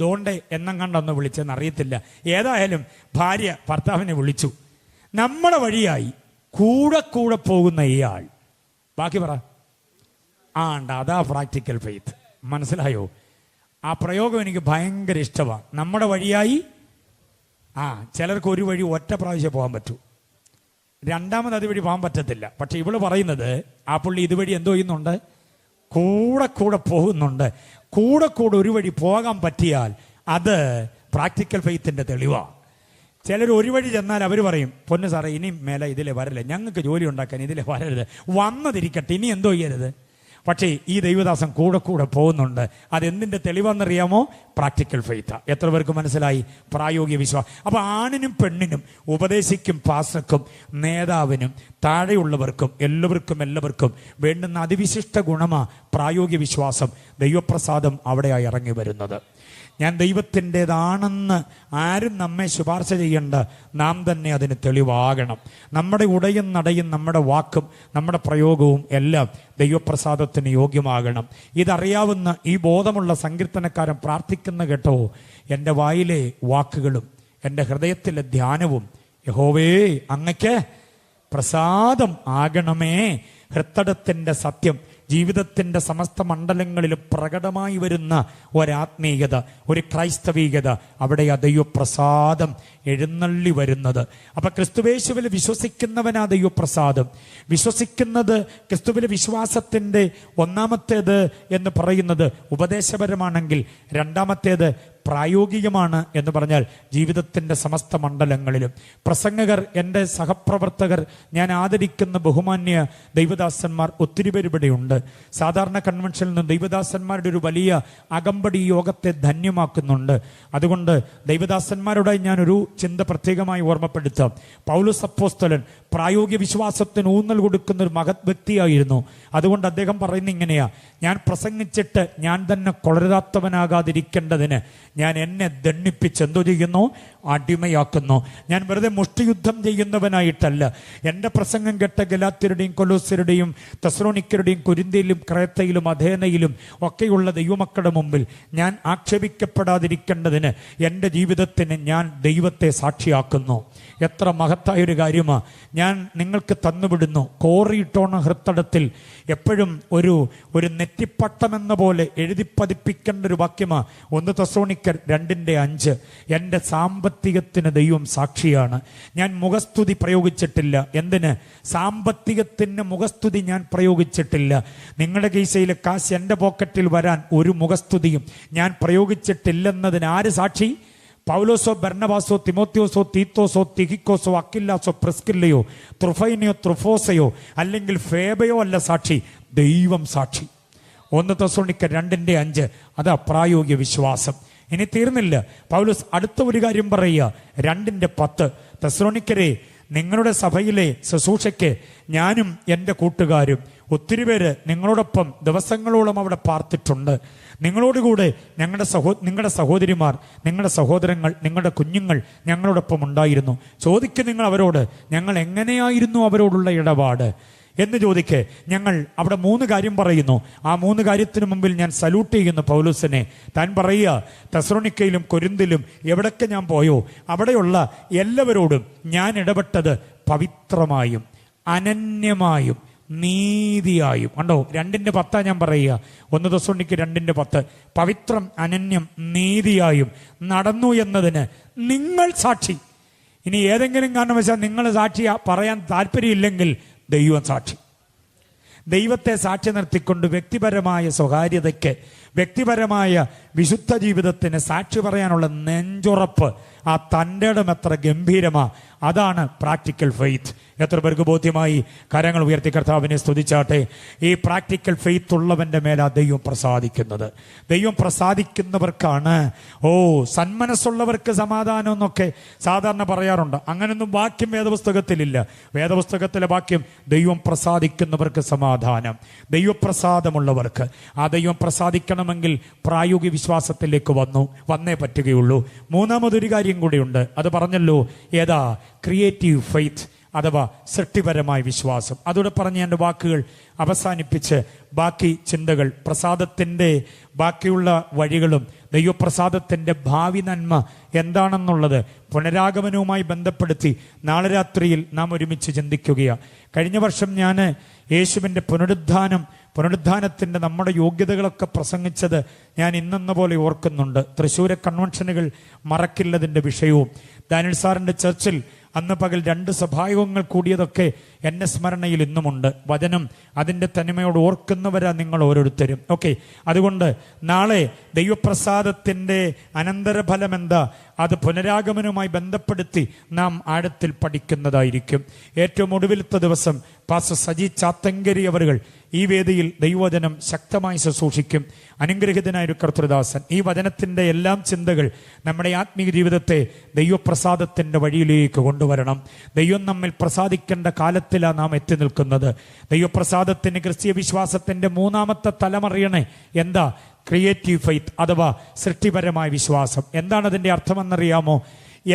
ദോണ്ടേ എണ്ണം കണ്ടൊന്ന് വിളിച്ചെന്ന് അറിയത്തില്ല. ഏതായാലും ഭാര്യ ഭർത്താവിനെ വിളിച്ചു. നമ്മുടെ വഴിയായി കൂടെ കൂടെ പോകുന്ന ഇയാൾ ബാക്കി പറ. അതാ പ്രാക്ടിക്കൽ ഫെയ്ത്ത്. മനസ്സിലായോ? ആ പ്രയോഗം എനിക്ക് ഭയങ്കര ഇഷ്ടമാണ്. നമ്മുടെ വഴിയായി ചിലർക്ക് ഒരു വഴി ഒറ്റ പ്രാവശ്യം പോകാൻ പറ്റൂ, രണ്ടാമത് അതുവഴി പോകാൻ പറ്റത്തില്ല. പക്ഷെ ഇവള് പറയുന്നത് ആ പുള്ളി ഇതുവഴി എന്തോ ചെയ്യുന്നുണ്ട്, കൂടെ കൂടെ പോകുന്നുണ്ട്. കൂടെ കൂടെ ഒരു വഴി പോകാൻ പറ്റിയാൽ അത് പ്രാക്ടിക്കൽ ഫെയ്ത്തിന്റെ തെളിവാണ്. ചിലർ ഒരു വഴി ചെന്നാൽ അവർ പറയും, പൊന്നു സാറേ ഇനി മേലെ ഇതിലെ വരല്ലേ, ഞങ്ങൾക്ക് ജോലി ഉണ്ടാക്കാൻ ഇതിലെ വരരുത്, വന്നതിരിക്കട്ടെ, ഇനി എന്തോ ചെയ്യരുത്. പക്ഷേ ഈ ദൈവദാസൻ കൂടെ കൂടെ പോകുന്നുണ്ട്. അതെന്തിന്റെ തെളിവെന്നറിയാമോ? പ്രാക്ടിക്കൽ ഫെയ്ത്താ. എത്ര പേർക്ക് മനസ്സിലായി? പ്രായോഗിക വിശ്വാസം. അപ്പൊ ആണിനും പെണ്ണിനും, ഉപദേശിക്കും പാസ്റ്റർക്കും നേതാവിനും താഴെയുള്ളവർക്കും എല്ലാവർക്കും വേണ്ടുന്ന അതിവിശിഷ്ട ഗുണമാ പ്രായോഗിക വിശ്വാസം. ദൈവപ്രസാദം അവിടെയായി ഇറങ്ങി വരുന്നത്. ഞാൻ ദൈവത്തിൻ്റെതാണെന്ന് ആരും നമ്മെ ശുപാർശ ചെയ്യേണ്ട, നാം തന്നെ അതിന് തെളിവാകണം. നമ്മുടെ ഉടയും നടയും നമ്മുടെ വാക്കും നമ്മുടെ പ്രയോഗവും എല്ലാം ദൈവപ്രസാദത്തിന് യോഗ്യമാകണം. ഇതറിയാവുന്ന ഈ ബോധമുള്ള സങ്കീർത്തനക്കാരൻ പ്രാർത്ഥിക്കുന്ന കേട്ടോ, എൻ്റെ വായിലെ വാക്കുകളും എൻ്റെ ഹൃദയത്തിലെ ധ്യാനവും യഹോവേ അങ്ങയ്ക്ക് പ്രസാദം ആകണമേ. ഹൃത്തടത്തിൻ്റെ സത്യം ജീവിതത്തിൻ്റെ സമസ്ത മണ്ഡലങ്ങളിലും പ്രകടമായി വരുന്ന ഒരാത്മീയത, ഒരു ക്രൈസ്തവീയത, അവിടെ ദൈവപ്രസാദം എഴുന്നള്ളി വരുന്നത്. അപ്പൊ ക്രിസ്തുവേശുവിൽ വിശ്വസിക്കുന്നവനാ ദൈവപ്രസാദം. വിശ്വസിക്കുന്നത് ക്രിസ്തുവിലെ വിശ്വാസത്തിൻ്റെ ഒന്നാമത്തേത് എന്ന് പറയുന്നത് ഉപദേശപരമാണെങ്കിൽ, രണ്ടാമത്തേത് പ്രായോഗികമാണ് എന്ന് പറഞ്ഞാൽ ജീവിതത്തിൻ്റെ സമസ്ത മണ്ഡലങ്ങളിലും. പ്രസംഗകർ, എൻ്റെ സഹപ്രവർത്തകർ, ഞാൻ ആദരിക്കുന്ന ബഹുമാന്യ ദൈവദാസന്മാർ ഒത്തിരി പേര് ഇവിടെയുണ്ട്. സാധാരണ കൺവെൻഷനിൽ നിന്ന് ദൈവദാസന്മാരുടെ ഒരു വലിയ അകമ്പടി യോഗത്തെ ധന്യമാക്കുന്നുണ്ട്. അതുകൊണ്ട് ദൈവദാസന്മാരോടായി ഞാനൊരു ചിന്ത പ്രത്യേകമായി ഓർമ്മപ്പെടുത്താം. പൗലോസ് അപ്പോസ്തലൻ പ്രായോഗിക വിശ്വാസത്തിന് ഊന്നൽ കൊടുക്കുന്ന ഒരു മഹത് വ്യക്തിയായിരുന്നു. അതുകൊണ്ട് അദ്ദേഹം പറയുന്ന ഇങ്ങനെയാ, ഞാൻ പ്രസംഗിച്ചിട്ട് ഞാൻ തന്നെ കൊളരാത്തവനാകാതിരിക്കേണ്ടതിന് ഞാൻ എന്നെ ദണ്ണിപ്പിച്ച് എന്തോ ചെയ്യുന്നു? അടിമയാക്കുന്നു. ഞാൻ വെറുതെ മുഷ്ടിയുദ്ധം ചെയ്യുന്നവനായിട്ടല്ല. എൻ്റെ പ്രസംഗം കേട്ട ഗലാത്യരുടെയും കൊലോസ്യരുടെയും തെസ്സലോനിക്കരുടെയും കൊരിന്ത്യയിലും ക്രേത്തയിലും അഥേനയിലും ഒക്കെയുള്ള ദൈവമക്കളുടെ മുമ്പിൽ ഞാൻ ആക്ഷേപിക്കപ്പെടാതിരിക്കേണ്ടതിന് എൻ്റെ ജീവിതത്തിന് ഞാൻ ദൈവത്തെ സാക്ഷിയാക്കുന്നു. എത്ര മഹത്തായൊരു കാര്യമാണ്. ഞാൻ നിങ്ങൾക്ക് തന്നുവിടുന്നു. കോറിയിട്ടോണ ഹൃത്തടത്തിൽ എപ്പോഴും ഒരു നെറ്റിപ്പട്ടം എന്ന പോലെ എഴുതിപ്പതിപ്പിക്കേണ്ട ഒരു വാക്യമാണ് 1 തെസ്സലോനിക്കർ 2:5. എൻ്റെ സാമ്പത്തികത്തിന് ദൈവം സാക്ഷിയാണ്. ഞാൻ മുഖസ്തുതി പ്രയോഗിച്ചിട്ടില്ല. എന്തിന്? സാമ്പത്തികത്തിന് മുഖസ്തുതി ഞാൻ പ്രയോഗിച്ചിട്ടില്ല. നിങ്ങളുടെ കീശയിലെ കാശ് എൻ്റെ പോക്കറ്റിൽ വരാൻ ഒരു മുഖസ്തുതിയും ഞാൻ പ്രയോഗിച്ചിട്ടില്ലെന്നതിന് ആര് സാക്ഷി? പൗലോസോ ബർണബാസോ തിമോത്തിയോസോ തീത്തോസോ തിഹിക്കോസോ അക്കില്ലാസോ പ്രിസ്കില്ലയോ ത്രുഫൈനയോ ത്രുഫോസയോ അല്ലെങ്കിൽ ഫേബയോ അല്ല സാക്ഷി, ദൈവം സാക്ഷി. 1 തെസ്സലോനിക്കർ 2:5. അതാ പ്രായോഗിക വിശ്വാസം. ഇനി തീർന്നില്ല. പൗലോസ് അടുത്ത ഒരു കാര്യം പറയുക, 2:10. തെസ്സലോനിക്കരെ, നിങ്ങളുടെ സഭയിലെ ശുശ്രൂഷയ്ക്ക് ഞാനും എൻ്റെ കൂട്ടുകാരും ഒത്തിരി പേര് നിങ്ങളോടൊപ്പം ദിവസങ്ങളോളം അവിടെ പാർത്തിട്ടുണ്ട്. നിങ്ങളോടുകൂടെ നിങ്ങളുടെ സഹോദരിമാർ, നിങ്ങളുടെ സഹോദരങ്ങൾ, നിങ്ങളുടെ കുഞ്ഞുങ്ങൾ ഞങ്ങളോടൊപ്പം ഉണ്ടായിരുന്നു. ചോദിക്കുക നിങ്ങൾ അവരോട്, ഞങ്ങൾ എങ്ങനെയായിരുന്നു അവരോടുള്ള ഇടപാട് എന്ന് ചോദിക്കെ. ഞങ്ങൾ അവിടെ 3 കാര്യം പറയുന്നു. ആ 3 കാര്യത്തിന് മുമ്പിൽ ഞാൻ സല്യൂട്ട് ചെയ്യുന്നു പൗലോസിനെ. താൻ പറയുക, തെസ്സലോനിക്കയിലും കൊരിന്തിലും എവിടൊക്കെ ഞാൻ പോയോ അവിടെയുള്ള എല്ലാവരോടും ഞാൻ ഇടപെട്ടത് പവിത്രമായും അനന്യമായും നീതിയായും. കണ്ടോ, 2:10 ഞാൻ പറയുക. 1 തെസ്സലോനിക്കർ 2:10. പവിത്രം അനന്യം നീതിയായും നടന്നു എന്നതിന് നിങ്ങൾ സാക്ഷി. ഇനി ഏതെങ്കിലും കാരണവശാൽ നിങ്ങൾ സാക്ഷി പറയാൻ താല്പര്യമില്ലെങ്കിൽ ദൈവം സാക്ഷി. ദൈവത്തെ സാക്ഷി നിർത്തിക്കൊണ്ട് വ്യക്തിപരമായ സ്വകാര്യതയ്ക്ക്, വ്യക്തിപരമായ വിശുദ്ധ ജീവിതത്തിന് സാക്ഷി പറയാനുള്ള നെഞ്ചുറപ്പ്, ആ തൻ്റെ ഇടം എത്ര ഗംഭീരമാ. അതാണ് പ്രാക്ടിക്കൽ ഫെയ്ത്ത്. എത്ര പേർക്ക് ബോധ്യമായി? കരങ്ങൾ ഉയർത്തി കർത്താവിനെ സ്തുതിച്ചാട്ടെ. ഈ പ്രാക്ടിക്കൽ ഫെയ്ത്ത് ഉള്ളവൻ്റെ മേലാ ദൈവം പ്രസാദിക്കുന്നത്. ദൈവം പ്രസാദിക്കുന്നവർക്കാണ്. സന്മനസ്സുള്ളവർക്ക് സമാധാനം എന്നൊക്കെ സാധാരണ പറയാറുണ്ട്. അങ്ങനൊന്നും വാക്യം വേദപുസ്തകത്തിലില്ല. വേദപുസ്തകത്തിലെ വാക്യം ദൈവം പ്രസാദിക്കുന്നവർക്ക് സമാധാനം, ദൈവപ്രസാദമുള്ളവർക്ക്. ആ ദൈവം പ്രസാദിക്കണമെങ്കിൽ പ്രായോഗിക വിശ്വാസത്തിലേക്ക് വന്നേ പറ്റുകയുള്ളൂ. മൂന്നാമതൊരു കാര്യം കൂടിയുണ്ട്. അത് പറഞ്ഞല്ലോ, ഏതാ? Creative faith. അഥവാ സൃഷ്ടിപരമായ വിശ്വാസം. അതോടെ പറഞ്ഞ് എൻ്റെ വാക്കുകൾ അവസാനിപ്പിച്ച് ബാക്കി ചിന്തകൾ, പ്രസാദത്തിൻ്റെ ബാക്കിയുള്ള വഴികളും ദൈവപ്രസാദത്തിൻ്റെ ഭാവി നന്മ എന്താണെന്നുള്ളത് പുനരാഗമനവുമായി ബന്ധപ്പെടുത്തി നാളെ രാത്രിയിൽ നാം ഒരുമിച്ച് ചിന്തിക്കുകയാണ്. കഴിഞ്ഞ വർഷം ഞാൻ യേശുവിൻ്റെ പുനരുദ്ധാനത്തിൻ്റെ നമ്മുടെ യോഗ്യതകളൊക്കെ പ്രസംഗിച്ചത് ഞാൻ ഇന്നെന്ന പോലെ ഓർക്കുന്നുണ്ട്. തൃശ്ശൂരെ കൺവെൻഷനുകൾ മറക്കില്ലതിൻ്റെ വിഷയവും ഡാനിയൽ സാറിൻ്റെ ചർച്ചിൽ അന്ന് പകൽ 2 സഭായോഗങ്ങൾ കൂടിയതൊക്കെ എൻ്റെ സ്മരണയിൽ ഇന്നുമുണ്ട്. വചനം അതിൻ്റെ തനിമയോട് ഓർക്കുന്നവരാ നിങ്ങൾ ഓരോരുത്തരും. ഓക്കെ, അതുകൊണ്ട് നാളെ ദൈവപ്രസാദത്തിൻ്റെ അനന്തരഫലം എന്താ, അത് പുനരാഗമനവുമായി ബന്ധപ്പെടുത്തി നാം ആഴത്തിൽ പഠിക്കുന്നതായിരിക്കും. ഏറ്റവും ഒടുവിലത്തെ ദിവസം പാസ്റ്റർ സജി ചാത്തങ്കരി അവറുകൾ ഈ വേദിയിൽ ദൈവവചനം ശക്തമായി ശുശ്രൂഷിക്കും. അനുഗ്രഹിതനായ ഒരു കർത്തൃദാസൻ. ഈ വചനത്തിൻ്റെ എല്ലാം ചിന്തകൾ നമ്മുടെ ആത്മീയ ജീവിതത്തെ ദൈവപ്രസാദത്തിൻ്റെ വഴിയിലേക്ക് കൊണ്ടുവരണം. ദൈവം നമ്മിൽ പ്രസാദിക്കേണ്ട കാലത്തിലാണ് നാം എത്തി നിൽക്കുന്നത്. ദൈവപ്രസാദത്തിന് ക്രിസ്തീയ വിശ്വാസത്തിൻ്റെ 3ാമത്തെ തലമറിയണേ. എന്താ? ക്രിയേറ്റീവ് ഫെയ്ത്ത് അഥവാ സൃഷ്ടിപരമായ വിശ്വാസം. എന്താണ് അതിൻ്റെ അർത്ഥമെന്നറിയാമോ?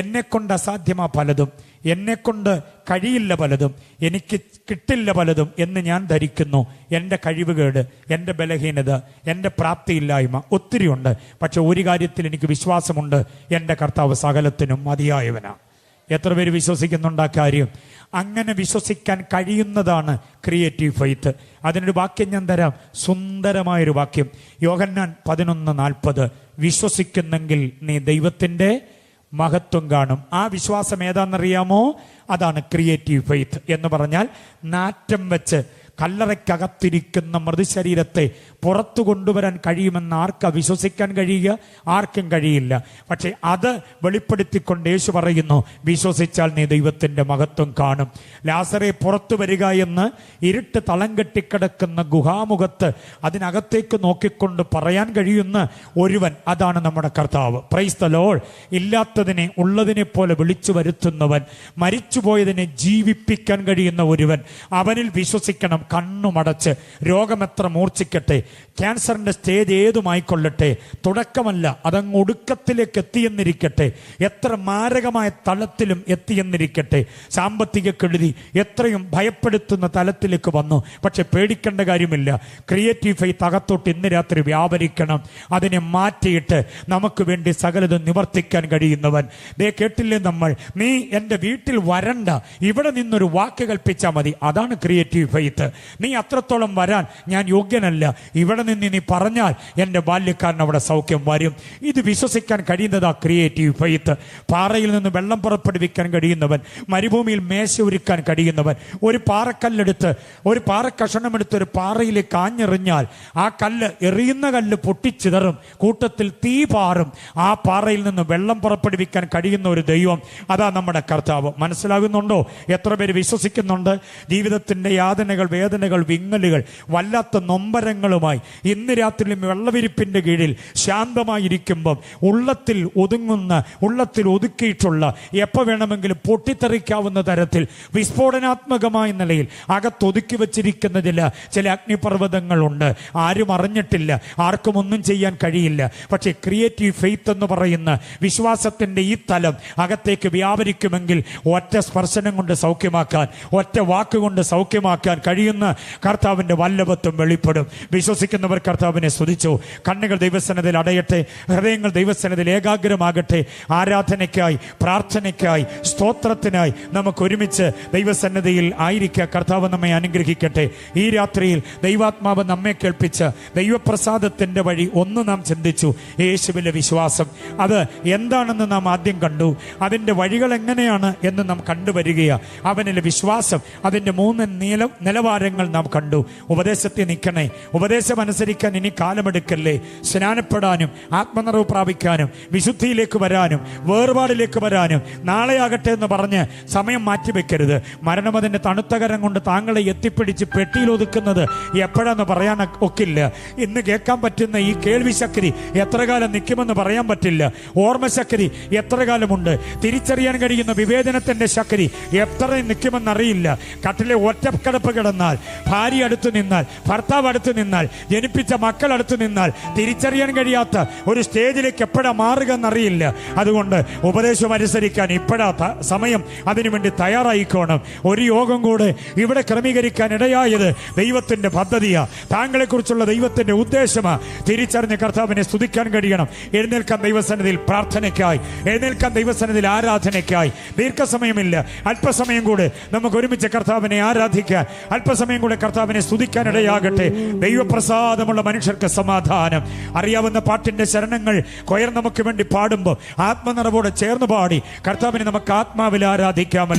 എന്നെക്കൊണ്ട് അസാധ്യമാ പലതും, എന്നെക്കൊണ്ട് കഴിയില്ല പലതും, എനിക്ക് കിട്ടില്ല പലതും എന്ന് ഞാൻ ധരിക്കുന്നു. എൻ്റെ കഴിവുകേട്, എൻ്റെ ബലഹീനത, എൻ്റെ പ്രാപ്തിയില്ലായ്മ ഒത്തിരിയുണ്ട്. പക്ഷെ ഒരു കാര്യത്തിൽ എനിക്ക് വിശ്വാസമുണ്ട്, എൻ്റെ കർത്താവ് സകലത്തിനും മതിയായവനാണ്. എത്ര പേര് വിശ്വസിക്കുന്നുണ്ട് ആ കാര്യം? അങ്ങനെ വിശ്വസിക്കാൻ കഴിയുന്നതാണ് ക്രിയേറ്റീവ് ഫെയ്ത്ത്. അതിനൊരു വാക്യം ഞാൻ തരാം, സുന്ദരമായൊരു വാക്യം. യോഹന്നാൻ 11:40. വിശ്വസിക്കുന്നെങ്കിൽ നീ ദൈവത്തിൻ്റെ മഹത്വം കാണും. ആ വിശ്വാസം ഏതാണെന്നറിയാമോ? അതാണ് ക്രിയേറ്റീവ് ഫെയ്ത്ത് എന്ന് പറഞ്ഞാൽ നാറ്റം വെച്ച് കല്ലറയ്ക്കകത്തിരിക്കുന്ന മൃതശരീരത്തെ പുറത്തു കൊണ്ടുവരാൻ കഴിയുമെന്ന് ആർക്കാ വിശ്വസിക്കാൻ കഴിയുക? ആർക്കും കഴിയില്ല. പക്ഷെ അത് വെളിപ്പെടുത്തിക്കൊണ്ട് യേശു പറയുന്നു, വിശ്വസിച്ചാൽ നീ ദൈവത്തിൻ്റെ മഹത്വം കാണും. ലാസറെ പുറത്തു വരിക എന്ന് ഇരുട്ട് തളം കെട്ടിക്കിടക്കുന്ന ഗുഹാമുഖത്ത് അതിനകത്തേക്ക് നോക്കിക്കൊണ്ട് പറയാൻ കഴിയുന്ന ഒരുവൻ, അതാണ് നമ്മുടെ കർത്താവ്. Price the Lord. ഇല്ലാത്തതിനെ ഉള്ളതിനെ പോലെ വിളിച്ചു വരുത്തുന്നവൻ, മരിച്ചുപോയതിനെ ജീവിപ്പിക്കാൻ കഴിയുന്ന ഒരുവൻ, അവനിൽ വിശ്വസിക്കണം. കണ്ണുമടച്ച് രോഗമെത്ര മൂർച്ഛിക്കട്ടെ, ക്യാൻസറിന്റെ സ്റ്റേജ് ഏതുമായിക്കൊള്ളട്ടെ, തുടക്കമല്ല അതങ്ങ് ഒടുക്കത്തിലേക്ക് എത്തിയെന്നിരിക്കട്ടെ, എത്ര മാരകമായ തലത്തിലും എത്തിയെന്നിരിക്കട്ടെ, സാമ്പത്തിക കെടുതി എത്രയും ഭയപ്പെടുത്തുന്ന തലത്തിലേക്ക് വന്നു, പക്ഷെ പേടിക്കേണ്ട കാര്യമില്ല. ക്രിയേറ്റീവ് ഫെയ്ത്ത് അകത്തോട്ട് ഇന്ന് രാത്രി വ്യാപരിക്കണം. അതിനെ മാറ്റിയിട്ട് നമുക്ക് വേണ്ടി സകലതും നിവർത്തിക്കാൻ കഴിയുന്നവൻ. ദേ കേട്ടില്ലേ നമ്മൾ, നീ എൻ്റെ വീട്ടിൽ വരണ്ട, ഇവിടെ നിന്നൊരു വാക്ക് കൽപ്പിച്ചാൽ മതി. അതാണ് ക്രിയേറ്റീവ് ഫെയ്ത്ത്. നീ അത്രത്തോളം വരാൻ ഞാൻ യോഗ്യനല്ല, ഇവിടെ നിന്ന് നീ പറഞ്ഞാൽ എൻ്റെ ബാല്യക്കാരൻ അവിടെ സൗഖ്യം വരും. ഇത് വിശ്വസിക്കാൻ കഴിയുന്നതാ ക്രിയേറ്റീവ് ഫെയ്ത്ത്. പാറയിൽ നിന്ന് വെള്ളം പുറപ്പെടുവിക്കാൻ കഴിയുന്നവൻ, മരുഭൂമിയിൽ മേശ ഒരുക്കാൻ കഴിയുന്നവൻ, ഒരു പാറക്കല്ലെടുത്ത്, ഒരു പാറക്കഷണമെടുത്ത് ഒരു പാറയിലേക്ക് ആഞ്ഞെറിഞ്ഞാൽ ആ കല്ല്, എറിയുന്ന കല്ല് പൊട്ടിച്ചിതറും, കൂട്ടത്തിൽ തീ പാറും. ആ പാറയിൽ നിന്ന് വെള്ളം പുറപ്പെടുവിക്കാൻ കഴിയുന്ന ഒരു ദൈവം, അതാ നമ്മുടെ കർത്താവ്. മനസ്സിലാകുന്നുണ്ടോ? എത്ര പേര് വിശ്വസിക്കുന്നുണ്ട്? ജീവിതത്തിൻ്റെ യാതനകൾ, വേദനകൾ, വിങ്ങലുകൾ, വല്ലാത്ത നൊമ്പരങ്ങളുമായി ഇന്ന് രാത്രി വെള്ളവിരിപ്പിന്റെ കീഴിൽ ശാന്തമായിരിക്കുമ്പം ഉള്ളത്തിൽ ഒതുങ്ങുന്ന, ഉള്ളത്തിൽ ഒതുക്കിയിട്ടുള്ള, എപ്പോൾ വേണമെങ്കിലും പൊട്ടിത്തെറിക്കാവുന്ന തരത്തിൽ വിസ്ഫോടനാത്മകമായ നിലയിൽ അകത്തൊതുക്കി വച്ചിരിക്കുന്ന ചില അഗ്നിപർവ്വതങ്ങളുണ്ട്. ആരും അറിഞ്ഞിട്ടില്ല, ആർക്കും ഒന്നും ചെയ്യാൻ കഴിയില്ല. പക്ഷേ ക്രിയേറ്റീവ് ഫെയ്ത്ത് എന്ന് പറയുന്ന വിശ്വാസത്തിന്റെ ഈ തലം അകത്തേക്ക് വ്യാപരിക്കുമെങ്കിൽ ഒറ്റ സ്പർശനം കൊണ്ട് സൗഖ്യമാക്കാൻ, ഒറ്റ വാക്കുകൊണ്ട് സൗഖ്യമാക്കാൻ കഴിയുന്ന കർത്താവിന്റെ വല്ലഭത്വം വെളിപ്പെടും. വിശ്വസിക്കുന്നവർ കർത്താവിനെ സ്തുതിച്ചു. കണ്ണുകൾ ദൈവസന്നിധിയിൽ അടയട്ടെ, ഹൃദയങ്ങൾ ദൈവസന്നിധിയിൽ ഏകാഗ്രമാകട്ടെ. ആരാധനയ്ക്കായി, പ്രാർത്ഥനയ്ക്കായി, സ്തോത്രത്തിനായി നമുക്ക് ഒരുമിച്ച് ദൈവസന്നിധിയിൽ ആയിരിക്കുക. കർത്താവ് നമ്മെ അനുഗ്രഹിക്കട്ടെ. ഈ രാത്രിയിൽ ദൈവാത്മാവ് നമ്മെ കേൾപ്പിച്ച ദൈവപ്രസാദത്തിന്റെ വഴി ഒന്ന് നാം ചിന്തിച്ചു. യേശുവിലെ വിശ്വാസം അത് എന്താണെന്ന് നാം ആദ്യം കണ്ടു. അതിൻ്റെ വഴികൾ എങ്ങനെയാണ് എന്ന് നാം കണ്ടുവരികയാണ്. അവനിലെ വിശ്വാസം, അതിൻ്റെ 3 നിലവാരങ്ങൾ നാം കണ്ടു. ഉപദേശത്തെ നിൽക്കണേ, ഉപദേശം അനുസരിക്കാൻ ഇനി കാലമെടുക്കല്ലേ. സ്നാനപ്പെടാനും ആത്മനിറവ് പ്രാപിക്കാനും വിശുദ്ധിയിലേക്ക് വരാനും വേർപാടിലേക്ക് വരാനും നാളെയാകട്ടെ എന്ന് പറഞ്ഞ് സമയം മാറ്റിവെക്കരുത്. മരണം അതിൻ്റെ തണുത്ത കരം കൊണ്ട് താങ്കളെ എത്തിപ്പിടിച്ച് പെട്ടിയിൽ ഒതുക്കുന്നത് എപ്പോഴാന്ന് പറയാൻ ഒക്കില്ല. ഇന്ന് കേൾക്കാൻ പറ്റുന്ന ഈ കേൾവി ശക്തി എത്ര കാലം നിൽക്കുമെന്ന് പറയാൻ പറ്റില്ല. ഓർമ്മശക്തി എത്ര കാലമുണ്ട്, തിരിച്ചറിയാൻ കഴിയുന്ന വിവേചനത്തിന്റെ ശക്തി എത്ര നിൽക്കുമെന്നറിയില്ല. കട്ടിലെ ഒറ്റക്കിടപ്പ് കിടന്നാൽ നിന്നാൽ, ഭാര്യ അടുത്ത് നിന്നാൽ, ഭർത്താവ് അടുത്ത് നിന്നാൽ, ജനിപ്പിച്ച മക്കൾ അടുത്ത് നിന്നാൽ തിരിച്ചറിയാൻ കഴിയാത്ത ഒരു സ്റ്റേജിലേക്ക് എപ്പോഴാ മാറുക എന്നറിയില്ല. അതുകൊണ്ട് ഉപദേശം അനുസരിക്കാൻ ഇപ്പോഴാ സമയം. അതിനുവേണ്ടി തയ്യാറായിക്കോണം. ഒരു യോഗം കൂടെ ഇവിടെ ക്രമീകരിക്കാൻ ഇടയായത് ദൈവത്തിന്റെ പദ്ധതിയാ, താങ്കളെക്കുറിച്ചുള്ള ദൈവത്തിന്റെ ഉദ്ദേശമാ. തിരിച്ചറിഞ്ഞ കർത്താവിനെ സ്തുതിക്കാൻ കഴിയണം. എഴുന്നേൽക്കാൻ ദൈവസന്നിധിയിൽ പ്രാർത്ഥനയ്ക്കായി, എഴുന്നേൽക്കാൻ ദൈവസന്നിധിയിൽ ആരാധനയ്ക്കായി. ദീർഘസമയമില്ല, അല്പസമയം കൂടെ നമുക്ക് ഒരുമിച്ച് കർത്താവിനെ ആരാധിക്കാൻ, അല്പസമയം കൂടെ കർത്താവിനെ സ്തുതിക്കാൻ ഇടയാകട്ടെ. ദൈവപ്രസാദമുള്ള മനുഷ്യർക്ക് സമാധാനം. അറിയാവുന്ന പാട്ടിന്റെ ശരണങ്ങൾ കൊയർ നമുക്ക് വേണ്ടി പാടുമ്പോൾ ആത്മനിറവോടെ ചേർന്ന് പാടി കർത്താവിനെ നമുക്ക് ആത്മാവിൽ ആരാധിക്കാമല്ലോ.